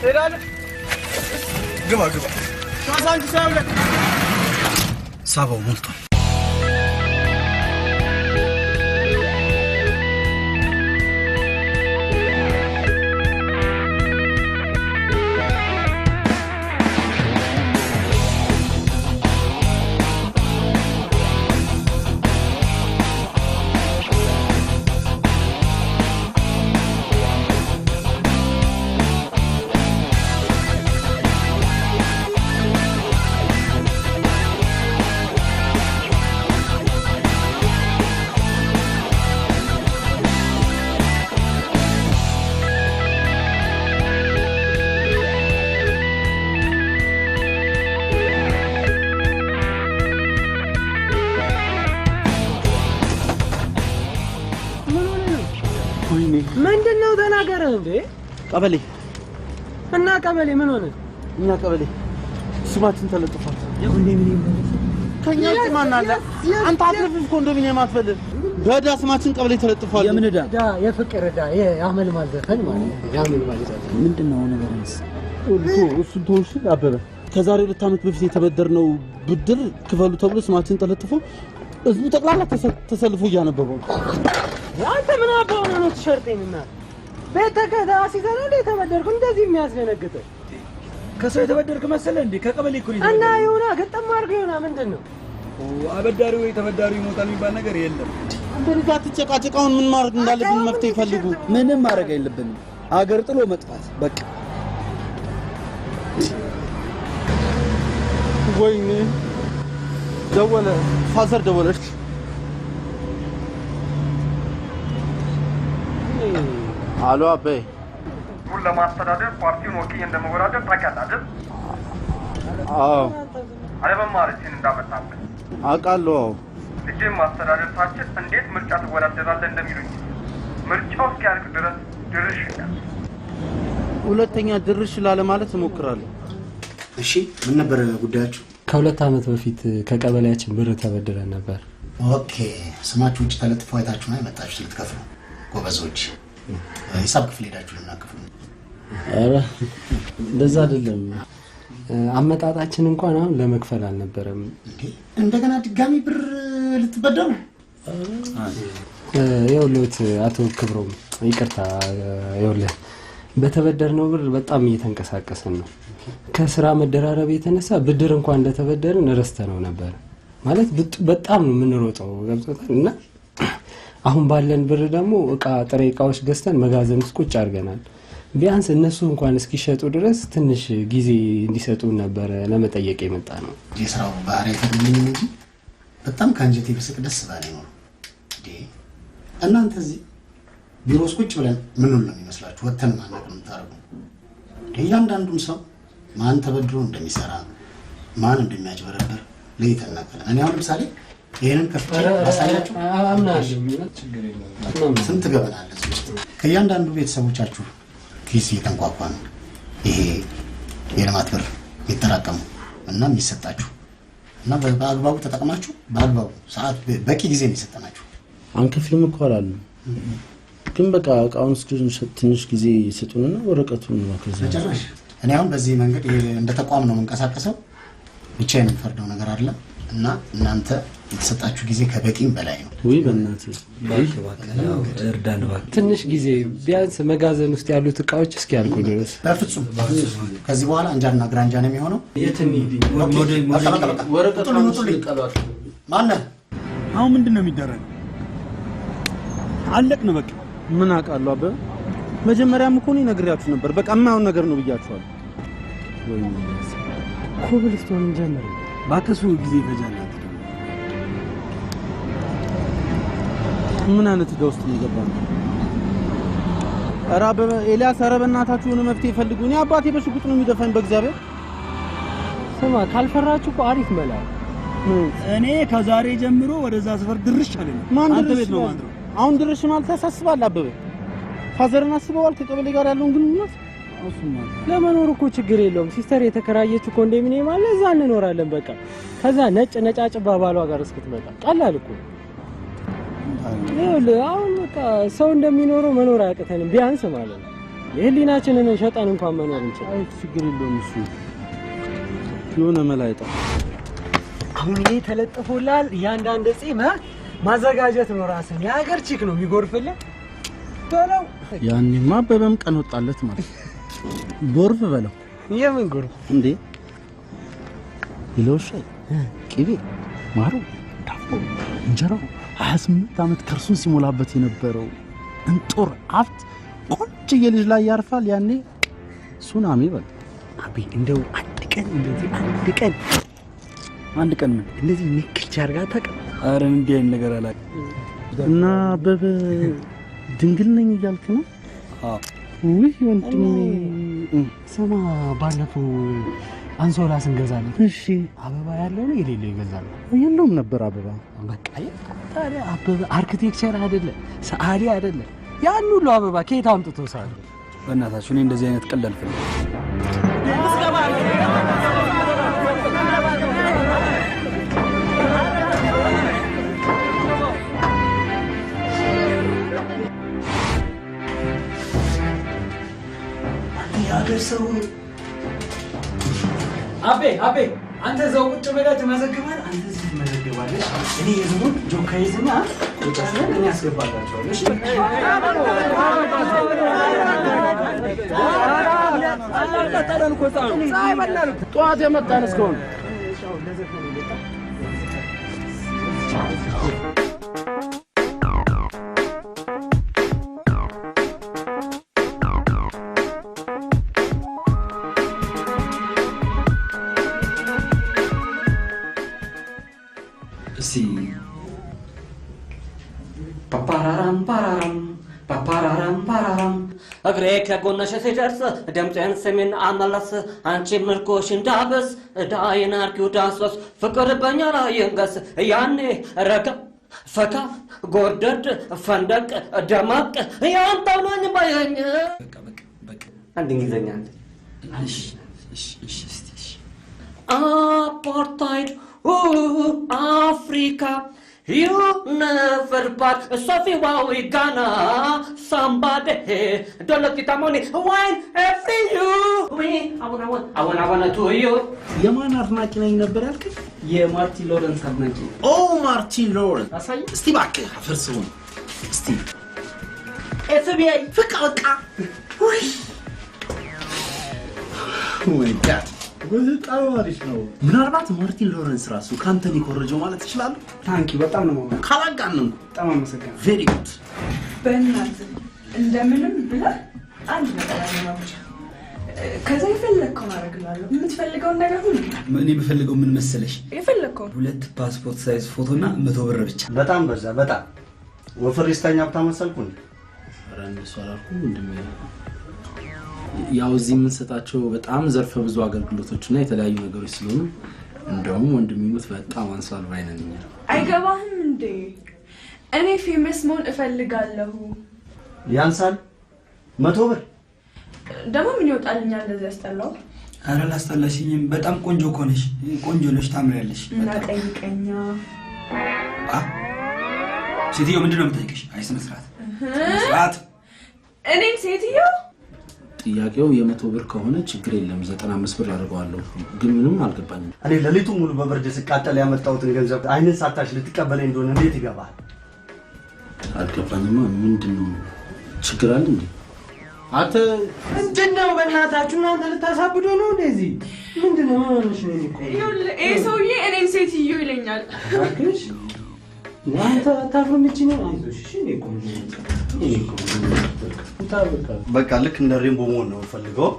ሄዳለህ? ግባ ካሳንቺ ሳይሆን ሳባው ሞልቷል። ምንድነው ተናገረው እንዴ? ቀበሌ እና ቀበሌ ምን ሆነ? እኛ ቀበሌ ስማችን ተለጥፏል። የኮንዶሚኒየም ከኛ ማን አለ? አንተ አትልፍ ኮንዶሚኒየም አትፈልግ። በዳ ስማችን ቀበሌ ተለጥፏል። የምን ዳ? የፍቅር ዳ፣ የአመል ማዘፈን ማለት ነው። የአመል ማዘፈን ምንድነው ነገርስ? እሱ ተውሽ አበበ ከዛሬ 2 ዓመት በፊት የተበደርነው ብድር ክፈሉ ተብሎ ስማችን ተለጥፎ ህዝቡ ጠቅላላ ተሰልፎ እያነበበው አንተ ምን አባው ነው ተሸርጤኝና በተከታ ሲዘና ላይ ተበደርኩ እንደዚህ የሚያስደነግጥ ከሰው የተበደርክ መሰለ እንዴ? ከቀበሌ እኮ ነው እና ይሁና ገጠም አድርገው ይሁና ምንድነው? አበዳሪው ወይ ተበዳሪው ይሞታል የሚባል ነገር የለም። አንተ ልጅ አትጨቃጨቃውን ምን ማድረግ እንዳለብን መፍትሄ ይፈልጉ። ምንም ማድረግ የለብንም። አገር ጥሎ መጥፋት በቃ። ወይኔ ደወለ፣ ፋዘር ደወለች። አሎ አበይ ሁሉ ለማስተዳደር ፓርቲውን ወኪል እንደመወዳደር ታውቃለህ? አዎ አለመማርህን እንዳመጣብህ አውቃለሁ። ልጅም ማስተዳደር ታችል እንዴት ምርጫ ትወዳደራለህ እንደሚሉኝ ምርጫው እስኪያልቅ ድረስ ድርሽ ይላል። ሁለተኛ ድርሽ ላለ ማለት እሞክራለሁ። እሺ ምን ነበር ጉዳያችሁ? ከ2 ዓመት በፊት ከቀበሌያችን ብር ተበድረን ነበር። ኦኬ ስማችሁ ውጭ ተለጥፎ አይታችሁ ነው የመጣችሁት ልትከፍሉ? ጎበዞች ሂሳብ ክፍል ሄዳችሁ ልናከፍሉ? አረ እንደዛ አይደለም። አመጣጣችን እንኳን አሁን ለመክፈል አልነበረም። እንደገና ድጋሚ ብር ልትበደሩ? ይኸውልህ አቶ ክብሮም ይቅርታ፣ ይኸውልህ በተበደርነው ብር በጣም እየተንቀሳቀሰን ነው። ከስራ መደራረብ የተነሳ ብድር እንኳን እንደተበደርን ረስተነው ነበር። ማለት በጣም ነው የምንሮጠው ገብቶታል። እና አሁን ባለን ብር ደግሞ ጥሬ እቃዎች ገዝተን መጋዘን ውስጥ ቁጭ አድርገናል። ቢያንስ እነሱ እንኳን እስኪሸጡ ድረስ ትንሽ ጊዜ እንዲሰጡን ነበር ለመጠየቅ የመጣ ነው። የስራው ባህሪ አይፈልግም እንጂ በጣም ካንጀቴ በስቅ ደስ ባለኝ ነው። እናንተ እዚህ ቢሮ ውስጥ ቁጭ ብለን ምን ነው የሚመስላችሁ? ወተን ማናቅ ነው ታረጉ። እያንዳንዱን ሰው ማን ተበድሮ እንደሚሰራ ማን እንደሚያጭበረብር ለይተን ነበር። እኔ አሁን ለምሳሌ ይሄንን ከፍቼ አሳያችሁ ስንት ገበናል እዚህ ውስጥ ከእያንዳንዱ ቤተሰቦቻችሁ ኪስ እየተንኳኳ ነው ይሄ የልማት ብር የሚጠራቀሙ እና የሚሰጣችሁ እና በአግባቡ ተጠቅማችሁ በአግባቡ ሰዓት በቂ ጊዜ ነው የሰጠናችሁ። አንከፍልም እኮ አላሉ ግን በቃ እቃውን ትንሽ ጊዜ ይሰጡንና ወረቀቱን ማከዘ ተጨራሽ። እኔ አሁን በዚህ መንገድ እንደ ተቋም ነው መንቀሳቀሰው ብቻዬን የምፈርደው ነገር አይደለም እና እናንተ የተሰጣችሁ ጊዜ ከበቂም በላይ ነው። ወይ በእናትህ እርዳን እባክህ ትንሽ ጊዜ ቢያንስ መጋዘን ውስጥ ያሉት እቃዎች እስኪያልቁ ድረስ። በፍጹም ከዚህ በኋላ እንጃና ግራንጃ ነው የሚሆነው። ወረቀቱን ልሙጡልኝ። ማነህ? አሁን ምንድነው የሚደረገው? አለቅን በቃ። ምን አውቃለሁ አበበ። መጀመሪያም እኮ ነው ነግሬያችሁ ነበር። በቃ የማይሆን ነገር ነው ብያችኋለሁ። ወይ ኮብልስቶን ጀመረ ባከሱ ጊዜ ይፈጃል። ምን አይነት ዕዳ ውስጥ ነው የገባነው? ኧረ አበበ ኤልያስ፣ ኧረ በእናታችሁ የሆነ መፍትሄ ፈልጉ። እኔ አባቴ በሽጉጥ ነው የሚደፋኝ በእግዚአብሔር። ስማ ካልፈራችሁ እኮ አሪፍ መላ። እኔ ከዛሬ ጀምሮ ወደዛ ሰፈር ድርሽ አለኝ። አንተ ቤት ነው ማለት ነው። አሁን ድርሽ ማለት ታሳስባለህ አበበ። ፋዘርን አስበዋል ከቀበሌ ጋር ያለውን ግንኙነት? ለመኖር እኮ ችግር የለውም። ሲስተር የተከራየችው ኮንዶሚኒየም አለ፣ እዛ እንኖራለን በቃ። ከዛ ነጭ ባባሏ ጋር እስክትመጣ ቀላል እኮ። አሁን በቃ ሰው እንደሚኖረው መኖር አያቅተንም ቢያንስ ማለት ነው። የህሊናችንን ሸጠን እንኳን መኖር እንችላለን። አይ ችግር የለውም እሱ የሆነ መላይጣ አሁን ይሄ ተለጥፎላል። እያንዳንድ ጺም ማዘጋጀት ነው ራስን። የሀገር ቺክ ነው የሚጎርፍልህ በለው። ያኔማ አበበም ቀን ወጣለት ማለት ጎርፍ በለው። የምን ጎርፍ እንዴ? ይለውሻይ ቅቤ፣ ማሩ፣ ዳቦ፣ እንጀራው 28 ዓመት ከርሱን ሲሞላበት የነበረው እንጦር ሀብት ቆንጆ የልጅ ላይ ያርፋል። ያኔ ሱናሚ በል አቤ። እንደው አንድ ቀን እንደዚህ አንድ ቀን ምን እንደዚህ ንክች አድርጋ ታውቅ? ኧረ እንዲህ አይነት ነገር አላውቅም። እና አበበ ድንግል ነኝ እያልክ ነው? አዎ። ውይ ወንድሜ ስማ፣ ባለፈው አንሶላ ስንገዛለን እሺ አበባ ያለው ነው የሌለው ይገዛል? የለውም ነበር አበባ። በቃ ታዲያ አበበ አርኪቴክቸር አይደለ ሰዓሊ አይደለ? ያን ሁሉ አበባ ከየት አምጥቶ ሳለ? በእናታችሁ እኔ እንደዚህ አይነት ቀልድ አልፈልግም። ያገር ሰው አቤ አንተ ዘው ቁጭ ብለህ ትመዘግባለህ። አንተ እዚህ ትመዘግባለህ። እኔ የዝሙት ጆካ ይዝና ቁጭ ብለን እኔ አስገባላችኋለሁ። እሺ ጠዋት የመጣን እስከሆነ ፓፓራራም እግሬ ከጎነሽ ሲደርስ ድምፄን ስሚን አመለስ አንቺ ምርኮሽ እንዳበስ እዳይን አርጊው ዳንሶስ ፍቅር በኛ ላይ ይንገስ ያኔ ረጋ ፈካ ጎርደድ ፈንደቅ ደማቅ ያንተው ነኝ ባየኝ። በቃ አንድ እንግሊዘኛ አፓርታይድ Africa, you never part. Sophie, wow, we gonna somebody. Don't look at the money. Wine every you. I wanna do you. የማን አድናቂ ነኝ ነበር ያልከኝ? የማርቲን ሎረንስ አድናቂ። ኦ ማርቲን ሎረንስ አሳይ እስቲ እባክህ አፈርስውን እስቲ FBI. ፍቃቃ ወይ ወይ ጋድ በጣም አሪፍ ነው። ምናልባት ማርቲን ሎረንስ ራሱ ካንተን ይኮረጀው ማለት ይችላል። ታንኪ በጣም ነው ማለት ካላጋነን በጣም አመሰግናለሁ። ቬሪ ጉድ። በእናትህ እንደምንም ብለህ አንድ ነገር አለማውጫ ከዛ የፈለግከውን አደርግልሃለሁ። የምትፈልገውን ነገር ሁሉ እኔ የምፈልገው ምን መሰለሽ? የፈለግከውን 2 ፓስፖርት ሳይዝ ፎቶና 100 ብር ብቻ። በጣም በዛ። በጣም ወፍሪስተኛ ሀብታም መሰልኩ እንዴ? ኧረ እንደሱ አላልኩም እንደም ያው እዚህ የምንሰጣቸው በጣም ዘርፈ ብዙ አገልግሎቶችና የተለያዩ ነገሮች ስለሆኑ እንደውም ወንድሚሙት በጣም አንሷል ባይነኝ። አይገባህም እንዴ? እኔ ፌመስ መሆን እፈልጋለሁ። ያንሳል 100 ብር ደግሞ ምን ይወጣልኛል እንደዚህ ያስጠላው? ኧረ ላስጠላሽኝም። በጣም ቆንጆ እኮ ነሽ። ቆንጆ ነሽ፣ ታምሪያለሽ። እና ጠይቀኛ ሴትዮ ምንድን ነው የምጠይቅሽ? አይ ስነ ስርዓት እኔን ሴትዮ ጥያቄው የ100 ብር ከሆነ ችግር የለም 95 ብር አድርገዋለሁ። ግን ምንም አልገባኝም። እኔ ለሊቱ ሙሉ በብርድ ስቃጠል ያመጣሁትን ገንዘብ አይንን ሳታሽ ልትቀበለኝ እንደሆነ እንዴት ይገባል? አልገባኝማ። ምንድነው ችግር አለ እንዴ? አንተ ምንድነው? በእናታችሁ እናንተ ልታሳብዱ ነው እንደዚህ? ምንድነው ማለት ነው? ይሄ ሰውዬ እኔን ሴትዮ ይለኛል። አክሽ አንተ ታፍርምጪ ነው። አይዞሽ እሺ። እኔ ቆንጆ በቃ ልክ እንደ ሬምቦ መሆን ነው ፈልገው።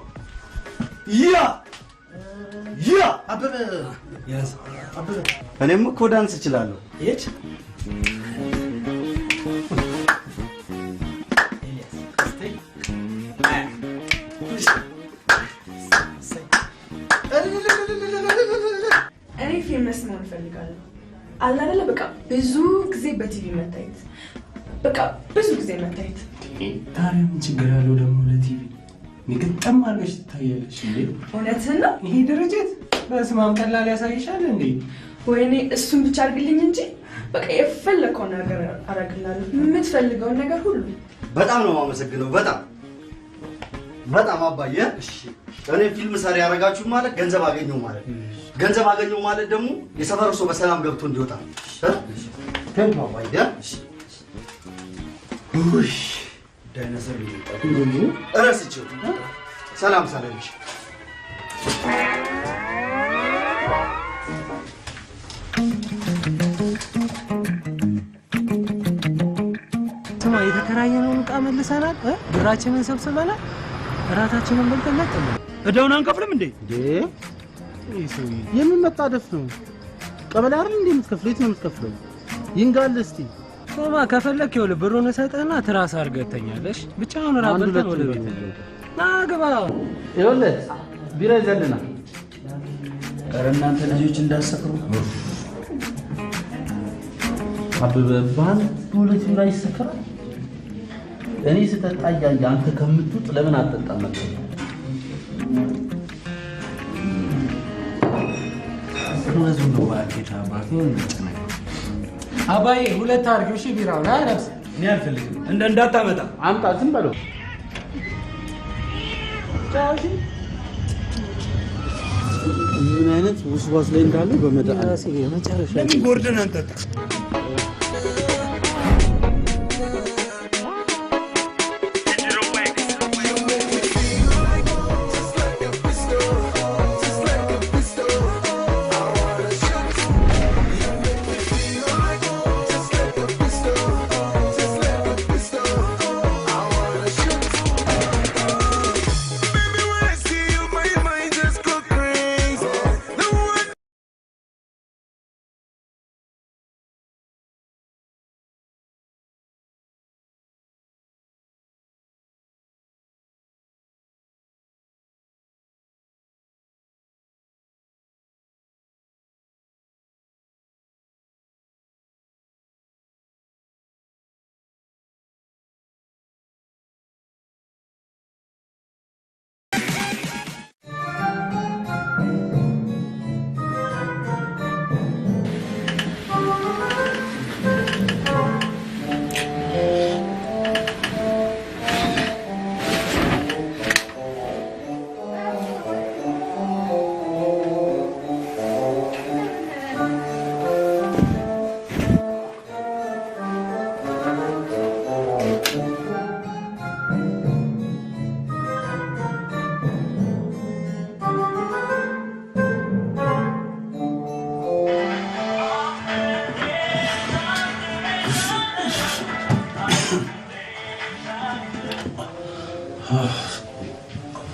ያ አበበ ያስ አበበ እኔም እኮ ዳንስ እችላለሁ። እቺ እኔ ፌመስ መሆን እፈልጋለሁ። አለ አይደለ? በቃ ብዙ ጊዜ በቲቪ መታየት፣ በቃ ብዙ ጊዜ መታየት። ታዲያ ምን ችግር አለው ደግሞ ለቲቪ? ንግጥም አድርገሽ ትታያለሽ እንዴ? እውነትህን ነው። ይሄ ድርጅት በስማም ቀላል ያሳይሻል እንዴ? ወይኔ እሱን ብቻ አድርግልኝ እንጂ በቃ የፈለከውን ነገር አደርግልሃለሁ። የምትፈልገውን ነገር ሁሉ። በጣም ነው የማመሰግነው። በጣም በጣም አባዬ እኔ ፊልም ሰሪ ያረጋችሁ ማለት ገንዘብ አገኘው ማለት ገንዘብ አገኘው ማለት ደግሞ የሰፈሩ ሰው በሰላም ገብቶ እንዲወጣ ተንኳ አባዬ ኡይ ዳይኖሰር ሊመጣ እረስቸው ሰላም ሰላምሽ ተማ የተከራየነውን ዕቃ መልሰናል ብራችንን ሰብስበናል እራታችንን በልተን መጣን እዳውን አንከፍልም እንዴ የሚመጣ ደፍ ነው ቀበሌ አይደል እንዴ የምትከፍለው የት ነው የምትከፍለው ይንጋል እስቲ ተማ ከፈለክ ይኸውልህ ብሩን እሰጥህና ትራስ አድርገህ ተኛለሽ ብቻውን ራበልተን ወደ ቤት ና ግባ ይኸውልህ ቢራ ይዘልና ኧረ እናንተ ልጆች እንዳሰክሩ አበበ ባል ሁለት ቢራ ይሰከራል እኔ ስጠጣ እያየ አንተ ከምትውጥ ለምን አትጠጣም ነበር ወዙ ነው ባኬታ ባኬን ተጨነቀ አባዬ ሁለት አድርገው እሺ ቢራው ላይ አረስ እኔ አልፈልግም እንዳታመጣ አምጣ ዝም በለው ጫውሽ ምን አይነት ውስዋስ ላይ እንዳለ በመዳን መጨረሻ ለምን ጎርደን አንተታ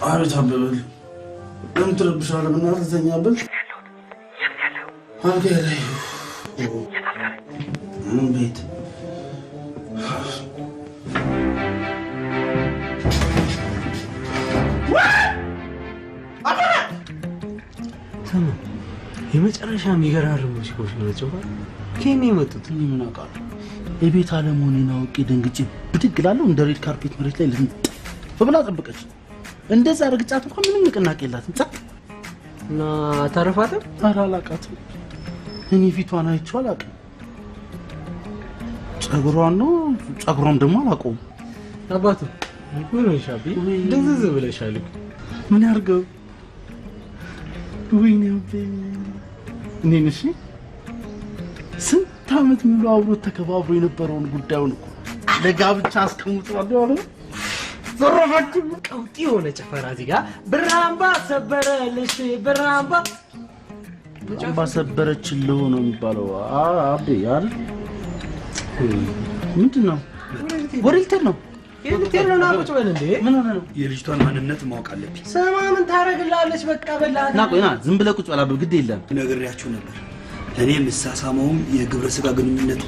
አቤት አበበ ለምን ትረብሻለህ? በእናትህ ተኛበት። አልጋ ላይ ቤት ተማ የመጨረሻ የሚገራርሙ ሙዚቃዎች ናቸው። ከኔ የመጡት ምን አውቃለሁ። የቤት አለመሆኔን አውቄ ደንግጬ ብድግ እላለሁ። እንደ ሬድ ካርፔት መሬት ላይ ልንጥፍ ብላ ጠበቀች። እንደዛ ረግጫት እንኳን ምንም ንቅናቄ የላትም። ጸጥ እና አታረፋትም? ኧረ አላውቃትም። እኔ ፊቷን አይቼው አላውቅም። ጸጉሯን ነው ጸጉሯን ደግሞ አላውቀውም። አባቱ ምን ሆነሻቢ? ድንዝዝ ብለሻል። ምን ያርገው? ወይኔ እኔ ነሽ ስንት ዓመት ሙሉ አብሮ ተከባብሮ የነበረውን ጉዳዩን እኮ ለጋብቻ አስቀምጧል አይደል? ዘራፋችሁ ቀውጢ የሆነ ጭፈራ እዚህ ጋር ብራምባ ሰበረልሽ ብራምባ አምባ ሰበረችልህ ነው የሚባለው። አቤ አይደል? ምንድነው? ወሬልተር ነው የልቴር ነው። ናቁጭ በል እንዴ! ምን ሆነ ነው? የልጅቷን ማንነት ማወቅ አለብኝ። ስማ ምን ታረግላለች? በቃ በላት። ና ቆይ ና ዝም ብለህ ቁጭ በላ። ግድ የለም ነግሬያችሁ ነበር። እኔ የምሳሳመውም የግብረ ስጋ ግንኙነት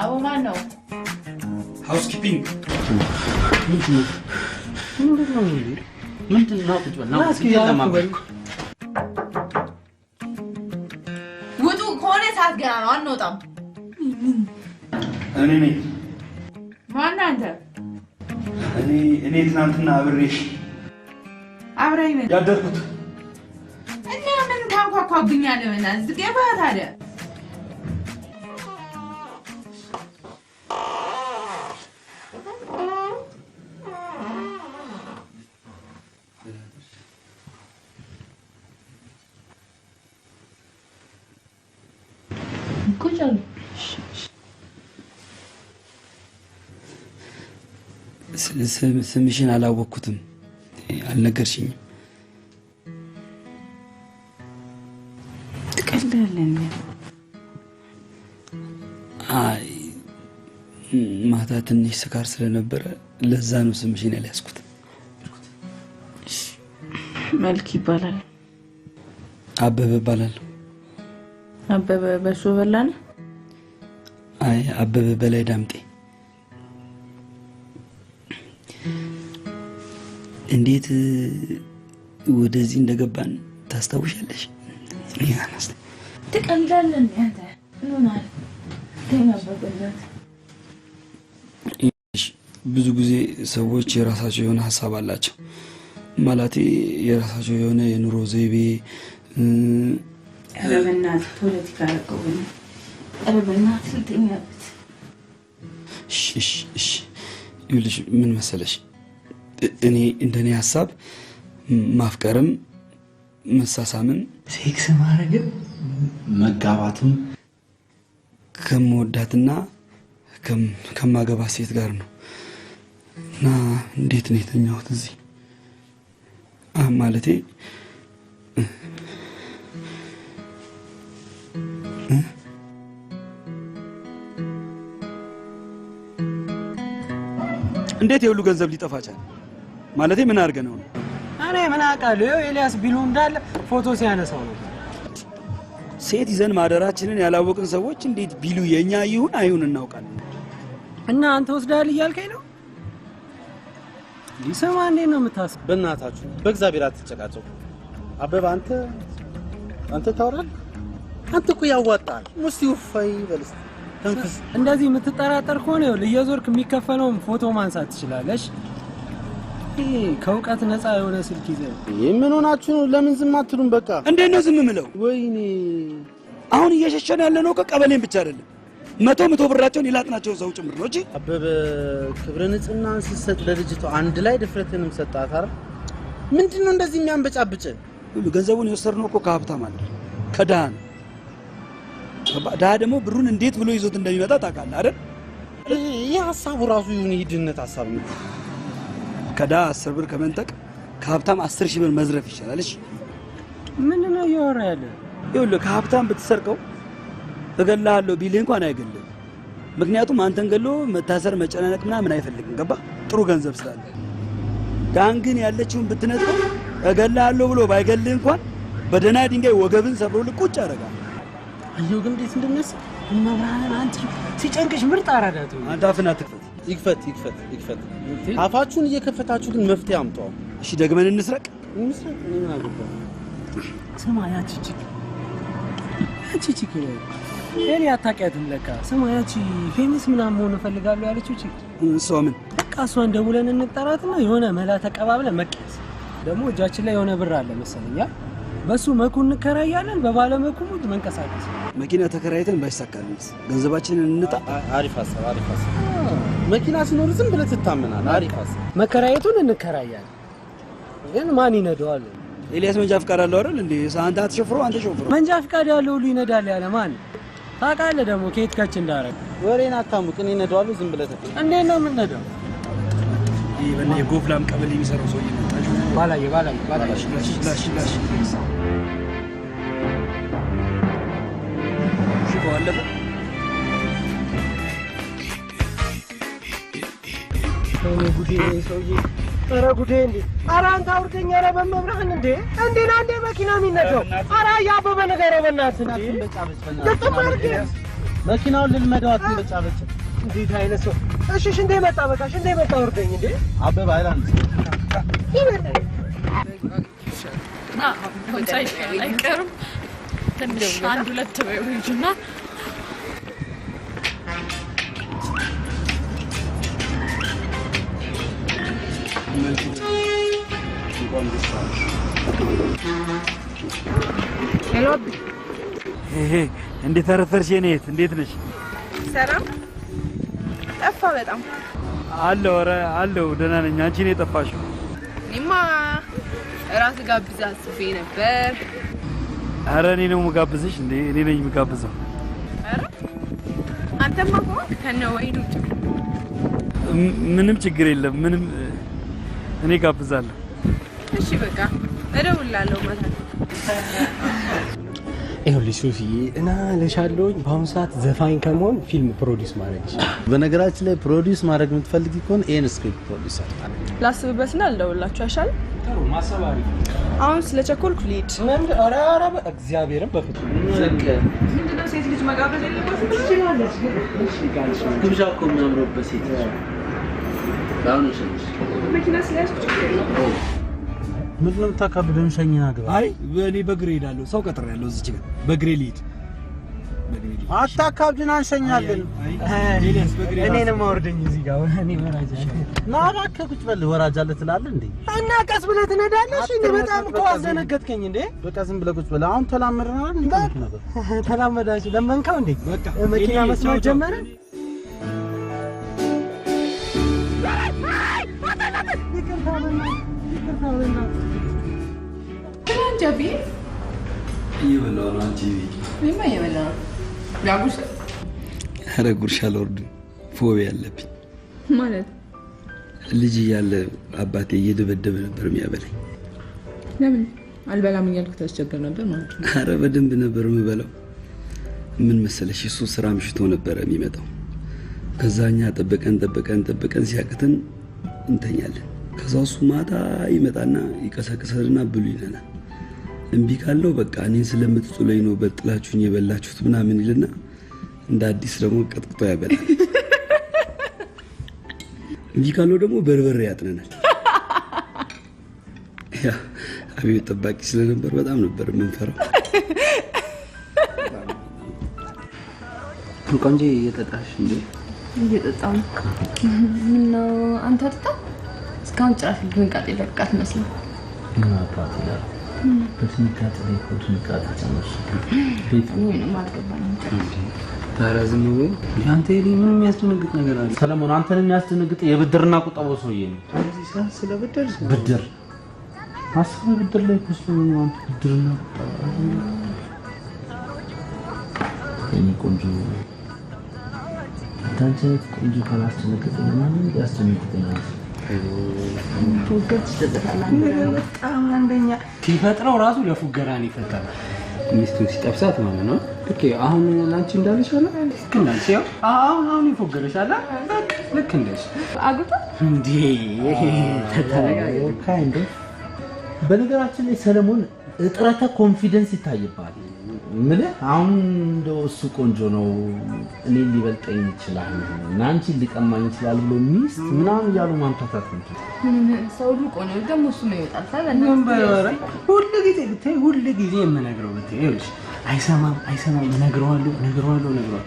አቡ ማን ነው? ሃውስኪፒንግ ምንድን ነው? ቁጭ በል ና። እስኪ ያማበል ውጡ ከሆነ ሰዓት ገና ነው። አንወጣም። እኔ ነኝ። ማን አንተ? እኔ ትናንትና አብረኝ ነኝ ያደርኩት። እና ምን ታንኳኳብኛለህ? በእናትህ ዝገባ ታዲያ ይችላል። ስምሽን አላወቅኩትም፣ አልነገርሽኝም። ትቀልዳለህ? አይ ማታ ትንሽ ስካር ስለነበረ ለዛ ነው ስምሽን ያልያዝኩት። መልክ ይባላል። አበበ እባላለሁ። አበበ በሶ በላን? አይ አበበ በላይ ዳምጤ። እንዴት ወደዚህ እንደገባን ታስታውሻለሽ? ትቀልዳለህ አንተ? ሆናል ተናበበለት። ብዙ ጊዜ ሰዎች የራሳቸው የሆነ ሀሳብ አላቸው። ማለቴ የራሳቸው የሆነ የኑሮ ዘይቤ ረበናት ፖለቲካ አረቀውኝ ረበናት ልተኛበት። እሺ ይኸውልሽ ምን መሰለሽ፣ እኔ እንደኔ ሀሳብ ማፍቀርም መሳሳምም ሴክስ ማድረግም መጋባትም ከምወዳትና ከማገባ ሴት ጋር ነው። እና እንዴት ነው የተኛሁት እዚህ? ማለቴ እንዴት የሁሉ ገንዘብ ሊጠፋ ቻለ? ማለቴ ምን አድርገህ ነው? እኔ ምን አውቃለሁ? ኤልያስ ቢሉ እንዳለ ፎቶ ሲያነሳው ነው። ሴት ይዘን ማደራችንን ያላወቅን ሰዎች እንዴት ቢሉ የኛ ይሁን አይሁን እናውቃለን? እና አንተ ወስዳል እያልከኝ ነው? ሊሰማ እንዴት ነው የምታስብ? በእናታችሁ በእግዚአብሔር አትጨቃጨቁ። አበባ አንተ ታወራለህ? አንተ እኮ ያዋጣል። ሙስቲው ፋይ በልስ ተንፈስ። እንደዚህ የምትጠራጠር ከሆነ ይኸውልህ እየዞርክ የሚከፈለውን ፎቶ ማንሳት ትችላለሽ። ይሄ ከእውቀት ነፃ የሆነ ስልክ ይዘህ ምን ሆናችሁ ነው? ለምን ዝም አትሉም? በቃ እንዴት ነው ዝም የምለው? ወይኔ አሁን እየሸሸን ያለነው ከቀበሌን ብቻ አይደለም፣ መቶ ብራቸውን ይላጥናቸው ሰው ጭምር ነው እንጂ። አበበ ክብረ ንጽህናን ስትሰጥ ለልጅቷ አንድ ላይ ድፍረትንም ሰጣት አይደል? ምንድነው እንደዚህ የሚያንበጫብጭ? ገንዘቡን የወሰድነው እኮ ከሀብታም አለ ከድሃ ነው። ድሃ ደግሞ ብሩን እንዴት ብሎ ይዞት እንደሚመጣ ታውቃለህ አይደል? ይህ ሀሳቡ ራሱ ይሁን የድህነት ሀሳብ ነው። ከድሃ 10 ብር ከመንጠቅ ከሀብታም 10,000 ብር መዝረፍ ይሻላል። እሺ ምንድን ነው እያወራ ያለ? ይኸውልህ ከሀብታም ብትሰርቀው እገልሃለሁ ቢልህ እንኳን አይገልም። ምክንያቱም አንተን ገሎ መታሰር መጨናነቅ ምናምን አይፈልግም። ገባ? ጥሩ ገንዘብ ስላለ። ዳን ግን ያለችውን ብትነጥቀው እገልሃለሁ ብሎ ባይገልህ እንኳን በደህና ድንጋይ ወገብን ሰብሮልህ ቁጭ ያደርጋል። አየሁ ግን እንዴት እንደሚያስብ መብራህን አንቺ ሲጨንቅሽ ምርጥ አራዳቱ። አንተ አፍህን አትክፈት። ይክፈት። አፋችሁን እየከፈታችሁ ግን መፍትሄ አምጣው። እሺ ደግመን እንስረቅ። ምን አገባ? ስማ ያቺ ቺክ እኔ አታውቂያትም ለካ። ስማ ያቺ ፌሚስ ምናምን መሆን እፈልጋለሁ ያለችው ቺክ እሷ ምን በቃ እሷን ደውለን እንጠራትና የሆነ መላ ተቀባብለን መቀስ። ደግሞ እጃችን ላይ የሆነ ብር አለ መሰለኝ፣ በሱ መኩ እንከራያለን። በባለ መኩ መንቀሳቀስ መኪና ተከራይተን ባይሳካልንስ ገንዘባችንን እንጣ። አሪፍ ሀሳብ። መኪና ሲኖር ዝም ብለህ ትታመናለህ። አሪፍ ሀሳብ። መከራየቱን እንከራያለን፣ ግን ማን ይነዳዋል? ኤልያስ መንጃ ፍቃድ አለው አይደል እንዴ? አንተ አትሾፍረው፣ አንተ ሾፍረው። መንጃ ፍቃድ ያለው ሁሉ ይነዳል ያለ ማን? ታውቃለህ ደግሞ ከየት ከች እንዳረግ። ወሬን አታሙቅ። እኔ እነዳዋለሁ፣ ዝም ብለህ ተከተል። እንዴት ነው የምንነዳው? ይሄ በእኔ የጎፍላም ቀበሌ የሚሰራው ሰውዬ መጣሽ። ባላየ ላሽ ሽቦ አለፈ። ጉዴ ሰውዬ! ኧረ ጉዴ! እንዴ! ኧረ አንተ አውርደኛ! ኧረ በመብራህን እንዴ! እንዴ ነው እንዴ መኪና የሚነዳው? ኧረ ያበበ ነገር በእናትህ መኪናውን ልልመደው። አትበጫበጭ። እንዴት አይነት ሰው! እሺ እንዴ መጣ? በቃ እንዴ መጣ? አውርደኝ እንዴ! አበበ አይላንድ አይቀርም። ትንሽ አንድ ሁለት በይውጅና ሄሎ እንዴት ተረፈርሽ? የኔት እንዴት ነሽ? ሰላም ጠፋ በጣም አለው። ኧረ አለው፣ ደህና ነኝ። አንቺ ነኝ የጠፋሽው። እኔማ እራት ጋብዝህ አስቤ ነበር። ኧረ እኔ ነው የምጋብዝሽ እንዴ? እኔ ነኝ የምጋብዘው። ኧረ አንተማ ሆን ከነወይኑ ምንም ችግር የለም። ምንም እኔ ጋብዛለሁ። እሺ በቃ እደውልልሃለሁ ማለት ነው። ይኸውልሽ ሶፊዬ እና ለሻለሁኝ በአሁኑ ሰዓት ዘፋኝ ከመሆን ፊልም ፕሮዲውስ ማድረግ ይችላል። በነገራችን ላይ ፕሮዲውስ ማድረግ የምትፈልጊ ከሆነ ይሄን ስክሪፕት ፕሮዲውሰር ላስብበትና ልደውልላችሁ አይሻልም? ጥሩ ማሰብ አሪፍ። አሁን ስለቸኮልኩ ልሂድ። ኧረ እግዚአብሔርን በፍጹም ምንድነው ሴት ልጅ መጋበዝ የለባትም? ትችላለች። ግብዣ እኮ የሚያምረው ሴት አሁን እሺ መኪና ስለያዝኩ ችግር የለውም። ምን ነው ተካብደን ሸኝና ግባ። አይ እኔ በእግሬ እሄዳለሁ። ሰው ቀጥሬያለሁ እዚች ጋር በእግሬ ልሂድ። አታካብድን አንሸኛለን። እኔንም አውርደኝ እዚህ ጋር እኔ ወራጅ ና እባክህ ቁጭ በል። ወራጅ አለ ትላለህ እንዴ? እና ቀስ ብለህ ትነዳለህ። እኔ በጣም እኮ አስደነገጥከኝ እንዴ። በቃ ዝም ብለህ ቁጭ በል። አሁን ተላመድናል እንዴ? ተላመዳችሁ ለመንካው እንዴ? በቃ መኪና መስማት ጀመረ። ጃቢ እየበላሁ ነው። አንቺ ምንም እየበላሁ ነው። ያጉርስ ኧረ ጉርሻ አልወርድም። ፎቢያ አለብኝ ማለት ልጅ እያለ አባቴ እየደበደበ ነበር የሚያበላኝ። ለምን አልበላም እያልኩ ታስቸግር ነበር ማለት ነው? ኧረ በደንብ ነበር የምበላው። ምን መሰለሽ እሱ ስራ ምሽቶ ነበር የሚመጣው። ከዛኛ ጠበቀን ሲያቅተን እንተኛለን። ከዛ እሱ ማታ ይመጣና ይቀሰቅሰንና ብሉ ይለናል። እምቢ ካለው በቃ እኔን ስለምትጥሉኝ ነው በጥላችሁኝ የበላችሁት ምናምን ይልና እንደ አዲስ ደግሞ ቀጥቅጦ ያበላል። እምቢ ካለው ደግሞ በርበሬ ያጥነናል። ያ አብዮት ጠባቂ ስለነበር በጣም ነበር የምንፈራው። ቆንጆ እየጠጣሽ እንዴ? እየጠጣሁ ነው። ምነው አንተ አትጠጣ? እስካሁን ጭራሽ ድንጋጤ ለቃት መስሎኝ። ማጣት ይላል በስንቃት ላይ ኮድንቃት ጨመርሽ ቤት ምንም አልገባኝም። ታዲያ ዝም ብሎ ያንተ ምን የሚያስደነግጥ ነገር አለ? ሰለሞን አንተን የሚያስደነግጥ የብድርና ቁጠባው ሰውዬ ነው። ስለ ብድር ብድር አስበ ብድር ላይ ኮስቶ ነው አንተ ብድርና ቁጠባ እኔ ቆንጆ ታንቺት ቆንጆ ካላስደነግጥ ማንም ያስደነግጠኛል። ፉገር ትጠጣለህ? በጣም አንደኛ ሲፈጥረው ራሱ ለፉገራ ነው ይፈጠራል። ሚስቱን ሲጠብሳት ማለት ነው። ልክ አሁን ላንቺ እንዳለሽ አለ ልክ እንዳልሽ ያው አሁን ይፎገረሻል። ልክ እንደሽ አግባ እንዴ ተታረጋጋ ካይንድ በነገራችን ላይ ሰለሞን እጥረተ ኮንፊደንስ ይታይባል። ምን አሁን እንደው እሱ ቆንጆ ነው እኔ ሊበልጠኝ ይችላል እና አንቺ ሊቀማኝ ይችላል ብሎ ሚስት ምናምን እያሉ ማምታታት ነው። ሰው ልቆ ነው ደግሞ እሱ ነው ይወጣል ታዲያ ሁሉ ጊዜ የምነግረው ይኸውልሽ አይሰማም እነግረዋለሁ።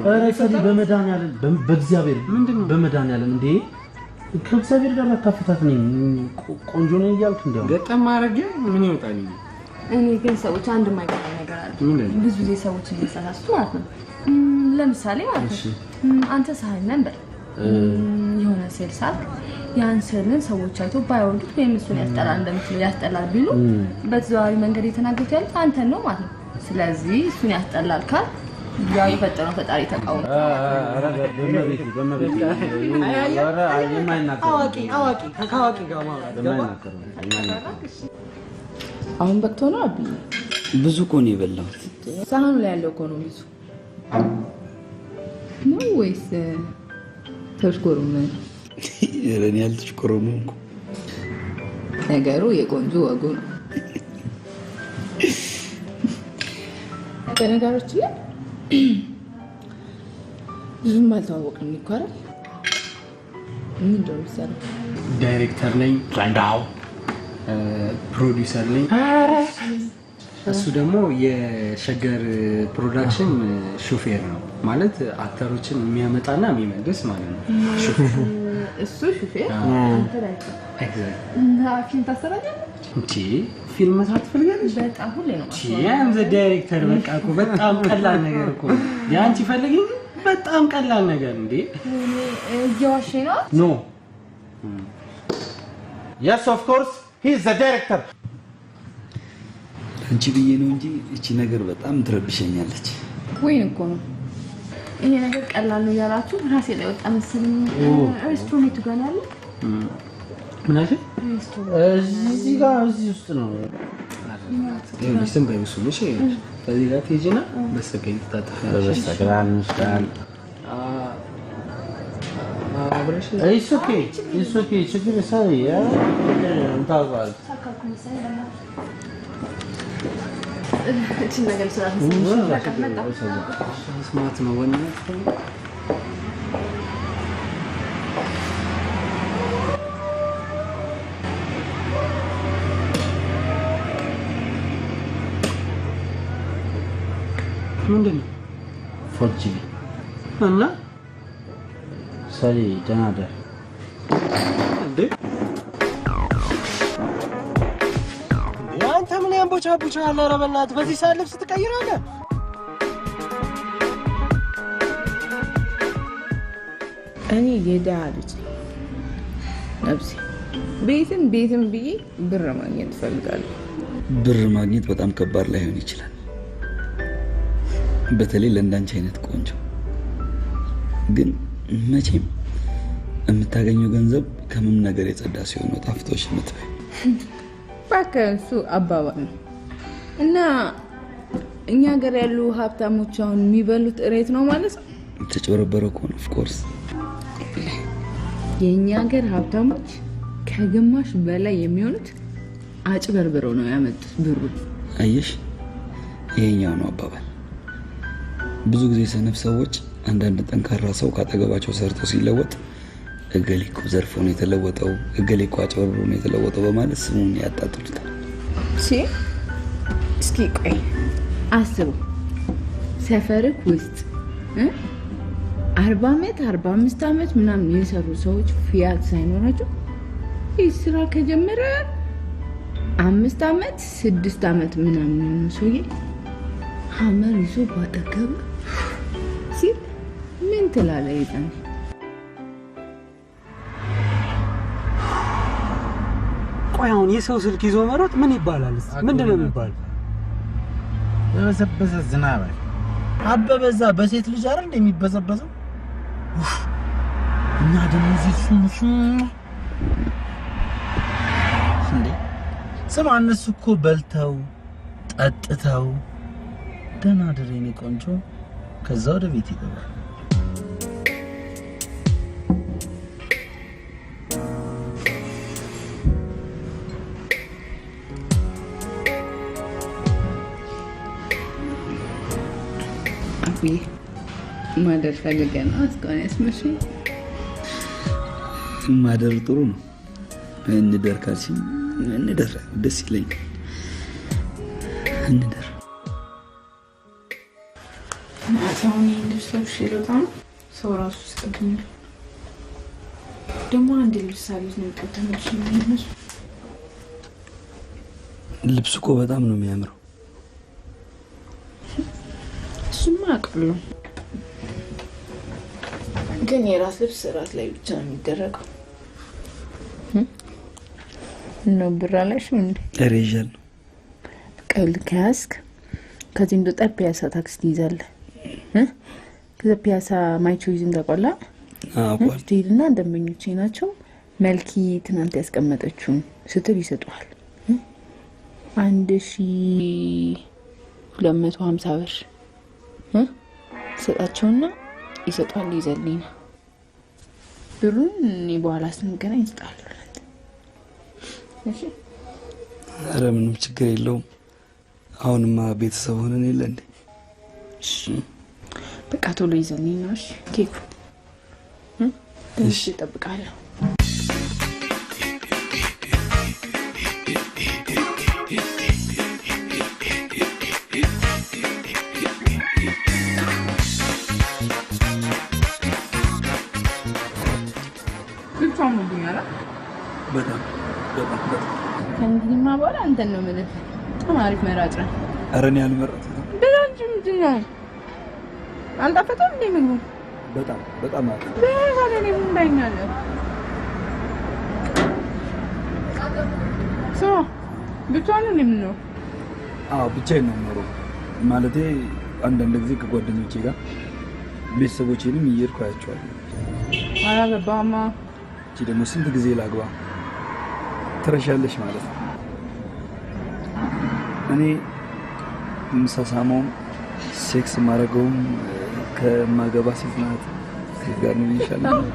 ኧረ ሰዲ በመድኃኒዓለም በእግዚአብሔር ምንድነው በመድኃኒዓለም እንዴ ከእግዚአብሔር ጋር አታፈታት ነኝ ቆንጆ ነው እያልክ እንደው ገጠም ማድረግ ምን ይወጣል? እኔ ግን ሰዎች አንድ የማይገባኝ ነገር አለ። ብዙ ጊዜ ሰዎች የሚሳሳቱት ማለት ነው። ለምሳሌ ማለት ነው አንተ ሳህን ነበር የሆነ ሴል ሳልክ ያን ሴልን ሰዎች አይቶ ባይወዱት ወይም እሱን ያስጠላል ቢሉ በተዘዋዋሪ መንገድ የተናገሩት ያለ አንተን ነው ማለት ነው። ስለዚህ እሱን ያስጠላል ካል ያው የፈጠረው ፈጣሪ ተቃውሞ አዋቂ ጋር ማውራት አሁን በቅቶ ነው አብይ ብዙ እኮ ነው የበላሁት። ሳህኑ ላይ ያለው እኮ ነው ብዙ ነው ወይስ ተሽኮሩም? የረን ያልተሽኮሩም እኮ ነገሩ የቆንጆ ወጉ ነው። በነገሮች ላይ ብዙም አልተዋወቅንም እኮ አይደል? ምን እንደምሰራ ዳይሬክተር ነኝ ራንዳው ፕሮዲውሰር ነኝ። እሱ ደግሞ የሸገር ፕሮዳክሽን ሾፌር ነው ማለት አክተሮችን የሚያመጣና የሚመልስ ማለት ነው። እሱ ሾፌር አንተ ዳይሬክተር እና ፊልም ታሰራለህ እንዴ? ፊልም መስራት ትፈልጋለሽ? በጣም ሁሌ ነው እሺ ያን ዳይሬክተር በቃ እኮ በጣም ቀላል ነገር እኮ ያንቺ ፈልጊ በጣም ቀላል ነገር እንዴ። እየዋሸኝ ነው? ኖ yes of course he is the director አንቺ ብዬ ነው እንጂ እቺ ነገር በጣም ትረብሸኛለች። ወይን እኮ ነው ይሄ ነገር ቀላል ነው ያላችሁ ራሴ ላይ ወጣ መሰለኝ። ሬስቶራንቱ ጋር ያለ ምን አለ? እዚህ ጋር እዚህ ውስጥ ነው። ይሄን በይሱም እሺ። ከዚህ ጋር ትሄጂና በስተቀኝ ትታጠፊያለሽ። በስተግራን ይሻል። አብረሽ It's okay. ችግር ሳይ ያ እንታውቃል። እቺ ነገር ስራ ስማት ነው ወንድ ምንድን ነው ፎርጂ እና ሰሪ ደናደ እንዴ ያንተ ምን ያንቦቻቦቻ አለ? ኧረ በእናትህ በዚህ ሰዓት ልብስ ትቀይራለህ? እኔ የድሃ ልጅ ነብሴ ቤትም ብዬ ብር ማግኘት እፈልጋለሁ። ብር ማግኘት በጣም ከባድ ላይሆን ይችላል፣ በተለይ ለእንዳንቺ አይነት ቆንጆ። ግን መቼም የምታገኘው ገንዘብ ከምንም ነገር የጸዳ ሲሆን ነው ጣፍጦሽ የምትበይ። እባክህ እሱ አባባል ነው እና እኛ ሀገር ያሉ ሀብታሞች አሁን የሚበሉት እሬት ነው ማለት ነው። ተጨበረበረ እኮ ነው። ኦፍ ኮርስ የኛ ሀገር ሀብታሞች ከግማሽ በላይ የሚሆኑት አጭበርብረው ነው ያመጡት ብሩ። አየሽ፣ ይሄኛው ነው አባባል። ብዙ ጊዜ ሰነፍ ሰዎች አንዳንድ ጠንካራ ሰው ካጠገባቸው ሰርቶ ሲለወጥ እገሌ እኮ ዘርፎ ነው የተለወጠው፣ እገሌ እኮ አጭበርብሮ ነው የተለወጠው በማለት ስሙን ያጣጥሉታል። እስኪ ቆይ አስቡ፣ ሰፈርክ ውስጥ 40 ዓመት 45 ዓመት ምናምን የሰሩ ሰዎች ፊያት ሳይኖራቸው ይህ ስራ ከጀመረ 5 ዓመት 6 ዓመት ምናምን ሰውዬ ሀመር ይዞ ባጠገቡ ሲል ምን ትላለህ? ይዛን ቆይ አሁን የሰው ስልክ ይዞ መሮጥ ምን ይባላል? ምንድን ነው የሚባለው? በዘበዘ ዝናብ አበበዛ በሴት ልጅ አይደል እንደሚበዘበዘው እና ደግሞ እዚህ እንዴ ስማ፣ እነሱ እኮ በልተው ጠጥተው ደህና ደረኔ ቆንጆ ከዛ ወደ ቤት ይገባል። ማደር ፈልገና እስካሁን ያስመሸኝ ማደር ጥሩ ነው። እንደር ካልሽኝ እንደር ደስ ይለኛል። እንደር ማታውን ልብሶች ይሮጣም ሰው ራሱ ስቀብኝ ደግሞ አንድ ልብስ አለች ነው ከተመች ነው። ልብሱ እኮ በጣም ነው የሚያምረው። እሱማ አውቃለሁ፣ ግን የራስ ልብስ ራስ ላይ ብቻ ነው የሚደረገው። ነው ብራ ላይ ሹን ሬጀል ቀል ካስክ ከዚህ እንደ ፒያሳ ታክሲ ትይዛለህ። ከዛ ፒያሳ ማይቾይዝን ተቆላ ትሄድና ደንበኞቼ ናቸው መልኪ ትናንት ያስቀመጠችውን ስትል ይሰጡሃል 1250 ብር ሰጣቸውና ይሰጣል። ይዘልኝ ብሩን እኔ በኋላ ስንገናኝ ይስጣል። እሺ ኧረ ምንም ችግር የለውም። አሁንማ ቤተሰብ ሆነን የለ እንዴ? እሺ በቃ ቶሎ ይዘልኝ ነው። እሺ ኬኩ እሺ እጠብቃለሁ። በጣም ከእንግዲህማ በኋላ አንተን ነው የምልህ። በጣም አሪፍ መራጭ ነህ። ኧረ እኔ አልመረጥም። በላንቺ ምንድን ነው አልጣፈጠም እንዴ ምግቡ? በጣም አሪፍ። በዛሬ ላይ ምን ባይኛለህ? ብቻህን ነው የምንኖረው? አዎ ብቻዬን ነው የምኖረው። ማለቴ አንዳንድ ጊዜ ከጓደኞቼ ጋር ቤተሰቦቼንም እየሄድኩ አያቸዋለሁ። አላገባማ። እቺ ደግሞ ስንት ጊዜ ላግባ ትረሻለሽ ማለት ነው። እኔ ምሳሳመውም ሴክስ ማድረገውም ከማገባ ሴት ናት ጋር ነው ይሻላል።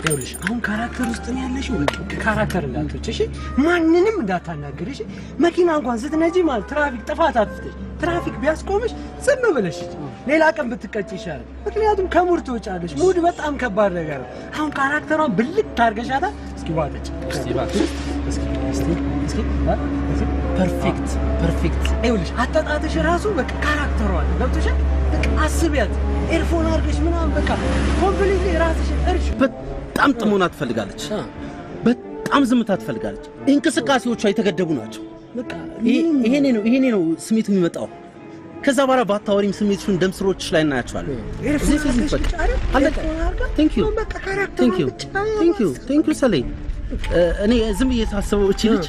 ይኸውልሽ አሁን ካራክተር ውስጥ ነው ያለሽው። ካራክተር እንዳትወጪ እሺ? ማንንም እንዳታናግሪ እሺ? መኪና እንኳን ስትነጂ ማለት ትራፊክ ጥፋት አጥፍተሽ ትራፊክ ቢያስቆምሽ ዝም ብለሽ ሌላ ቀን ብትቀጭ ይሻላል። ምክንያቱም ከሙድ ትወጫለሽ። ሙድ በጣም ከባድ ነገር ነው። አሁን ካራክተሯን ብልጥ ታርገሻታል። እስኪ ዋለች እስቲ እባክሽ እስኪ ፐርፌክት ይኸውልሽ አጣጣትሽ ራሱ በቃ ካራክተሯን ገብቶሻል። በቃ አስቢያት ኤርፎን አድርገሽ ምናምን በቃ ኮምፕሊትሊ ራስሽን እርሽ። በጣም ጥሞና ትፈልጋለች። በጣም ዝምታ ትፈልጋለች። እንቅስቃሴዎቿ የተገደቡ ናቸው። በቃ ይሄኔ ነው ስሜቱ የሚመጣው። ከዛ በኋላ ባታወሪም ስሜትሽን ደም ስሮችሽ ላይ እናያቸዋለን። ቴንክ ዩ ሰሌ። እኔ ዝም ብዬ ሳስበው እቺ ልጅ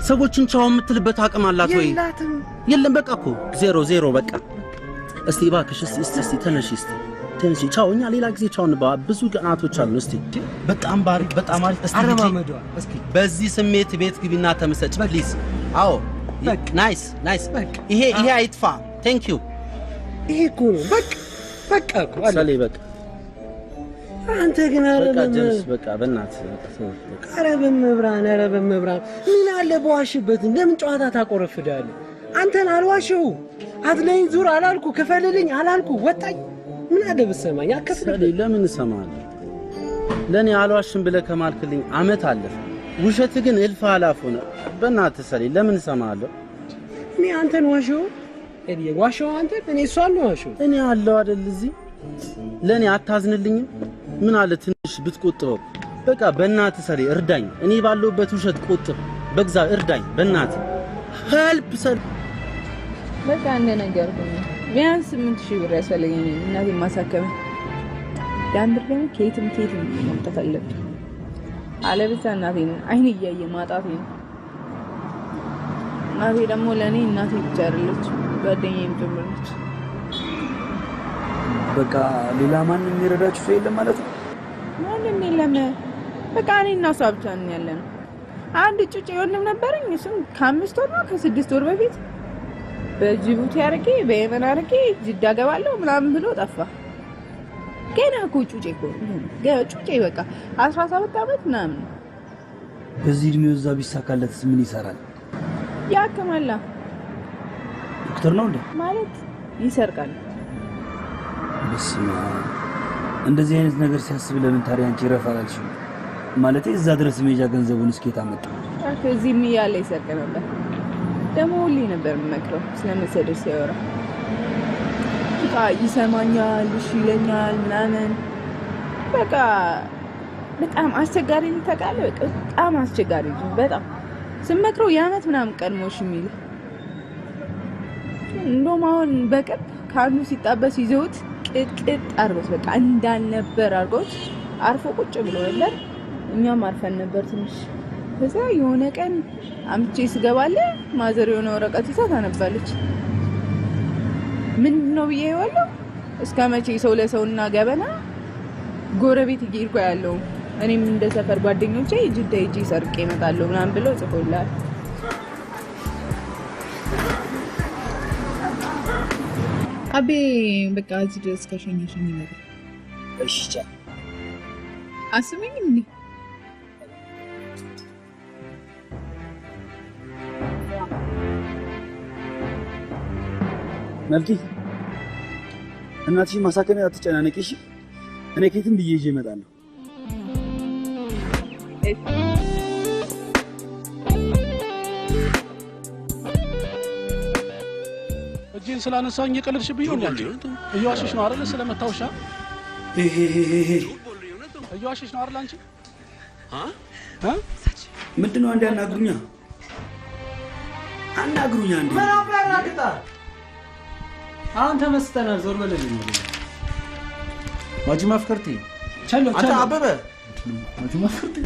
ሰዎችን ቻው የምትልበት አቅም አላት ወይ? የለም በቃ እኮ ዜሮ በቃ። እስቲ እባክሽ እስቲ ተነሺ ትንሽ ቻው። እኛ ሌላ ጊዜ ቻው እንባ። ብዙ ቀናቶች አሉ። እስቲ በጣም ባሪክ በጣም አሪፍ። እስቲ በዚህ ስሜት ቤት ግቢና ተመሰጭ ፕሊዝ። አዎ ናይስ። ይሄ አይጥፋ። ቴንክ ዩ። ይሄ እኮ ነው በቃ እኮ ሰሌ በቃ አንተ ግን በቃ በእናትህ ኧረ በመብራን ምን አለ በዋሽበት ለምን ጨዋታ ታቆረፍዳለህ? አንተን አልዋሽው አትለኝ ዙር አላልኩ ክፈልልኝ አላልኩ ወጣኝ። ምን አለ ብትሰማኝ አከፍልኝ። ለምን እሰማለሁ? ለኔ አልዋሽም ብለህ ከማልክልኝ አመት አለፈ። ውሸት ግን እልፍ አላፍ ሆነ። በእናትህ ሰሌ ለምን እሰማለሁ? እኔ አንተን ዋሽው አንተ እኔ እሷን ዋሽው። እኔ አለው አይደል እዚህ ለኔ አታዝንልኝም? ምን አለ ትንሽ ብትቆጥበው። በቃ በእናትህ ሰሌ እርዳኝ። እኔ ባለሁበት ውሸት ቆጥብ። በግዛ እርዳኝ በእናትህ ሄልፕ ሰሌ። በቃ እንደ ነገር ነው። ቢያንስ 8000 ብር ያስፈልገኛል እናቴን ማሳከም። ያን ብር ደግሞ ከየትም ማምጣት አለብኝ። አለበዛ እናቴን አይን እያየ ማጣቴ ነው። እናቴ ደግሞ ለኔ እናቴ ብቻ አይደለች ጓደኛዬም ጭምር ነች። በቃ ሌላ ማንም የሚረዳችሁ ሰው የለም ማለት ነው? ማንም የለም። በቃ እኔ እና እሷ ብቻ ነን ያለነው። አንድ ጩጬ ወንድም ነበረኝ። እሱም ከ5 ወር ነው ከ6 ወር በፊት በጅቡቲ አርቄ በየመን አርቄ ጅዳ ገባለሁ ምናምን ብሎ ጠፋ። ገና እኮ ጩጬ በቃ 17 ዓመት ምናምን። በዚህ እድሜው እዛ ቢሳካለትስ ምን ይሰራል? ያከማላ ዶክተር ነው እንዴ? ማለት ይሰርቃል። በስመ አብ። እንደዚህ አይነት ነገር ሲያስብ ለምን ታዲያ አንቺ ረፋል አልሽኝ? ማለቴ እዛ ድረስ ሜጃ ገንዘቡን እስኪታ መጣ። ከዚህም እያለ ይሰርቅ ነበር። ደግሞ ሁሌ ነበር የምመክረው ስለመሰደድ ሲያወራ። በቃ ይሰማኛል፣ እሺ ይለኛል ምናምን። በቃ በጣም አስቸጋሪ ነው ታውቃለህ። በቃ በጣም አስቸጋሪ ነው። በጣም ስመክረው የዓመት ምናምን ቀድሞሽ የሚል እንደውም አሁን በቅርብ ከአንዱ ሲጣበስ ይዘውት ቅጥቅጥ አርጎት በቃ እንዳልነበር አርጎት አርፎ ቁጭ ብሎ ነበር። እኛም አርፈን ነበር ትንሽ። ከዛ የሆነ ቀን አምቼ ስገባለ ማዘር የሆነ ወረቀት ይዛ ታነባለች። ምን ነው ብዬ ይወለው እስከ መቼ ሰው ለሰውና ገበና ጎረቤት እየሄድኩ ያለው እኔም እንደ ሰፈር ጓደኞቼ ጅዳ ሂጂ ሰርቄ እመጣለሁ ምናምን ብለው ጽፎላል። አቤ በቃ እዚህ ድረስ ከሸኘሽኝ ይመጣ። እሺ ቻ አስመኝ ምን መልኪ እናትሽ ማሳከሚያ አትጨናነቂ እሺ። እኔ ከየትም ብዬ ይዤ እመጣለሁ። እጄን ስላነሳኝ እየቀለድሽብኝ ነው እንዴ? እየዋሽሽ ነው አይደል? ስለመታውሻ እየዋሽሽ ነው አይደል? አንቺ ምንድነው? አንዴ አናግሩኛ አንዴ። ምን አባራግጣ አሁን ተመስጠናል። ዞር በለልኝ። ማጂ ማፍከርቲ ቸሎ አንተ አበበ ማጂ ማፍከርቲ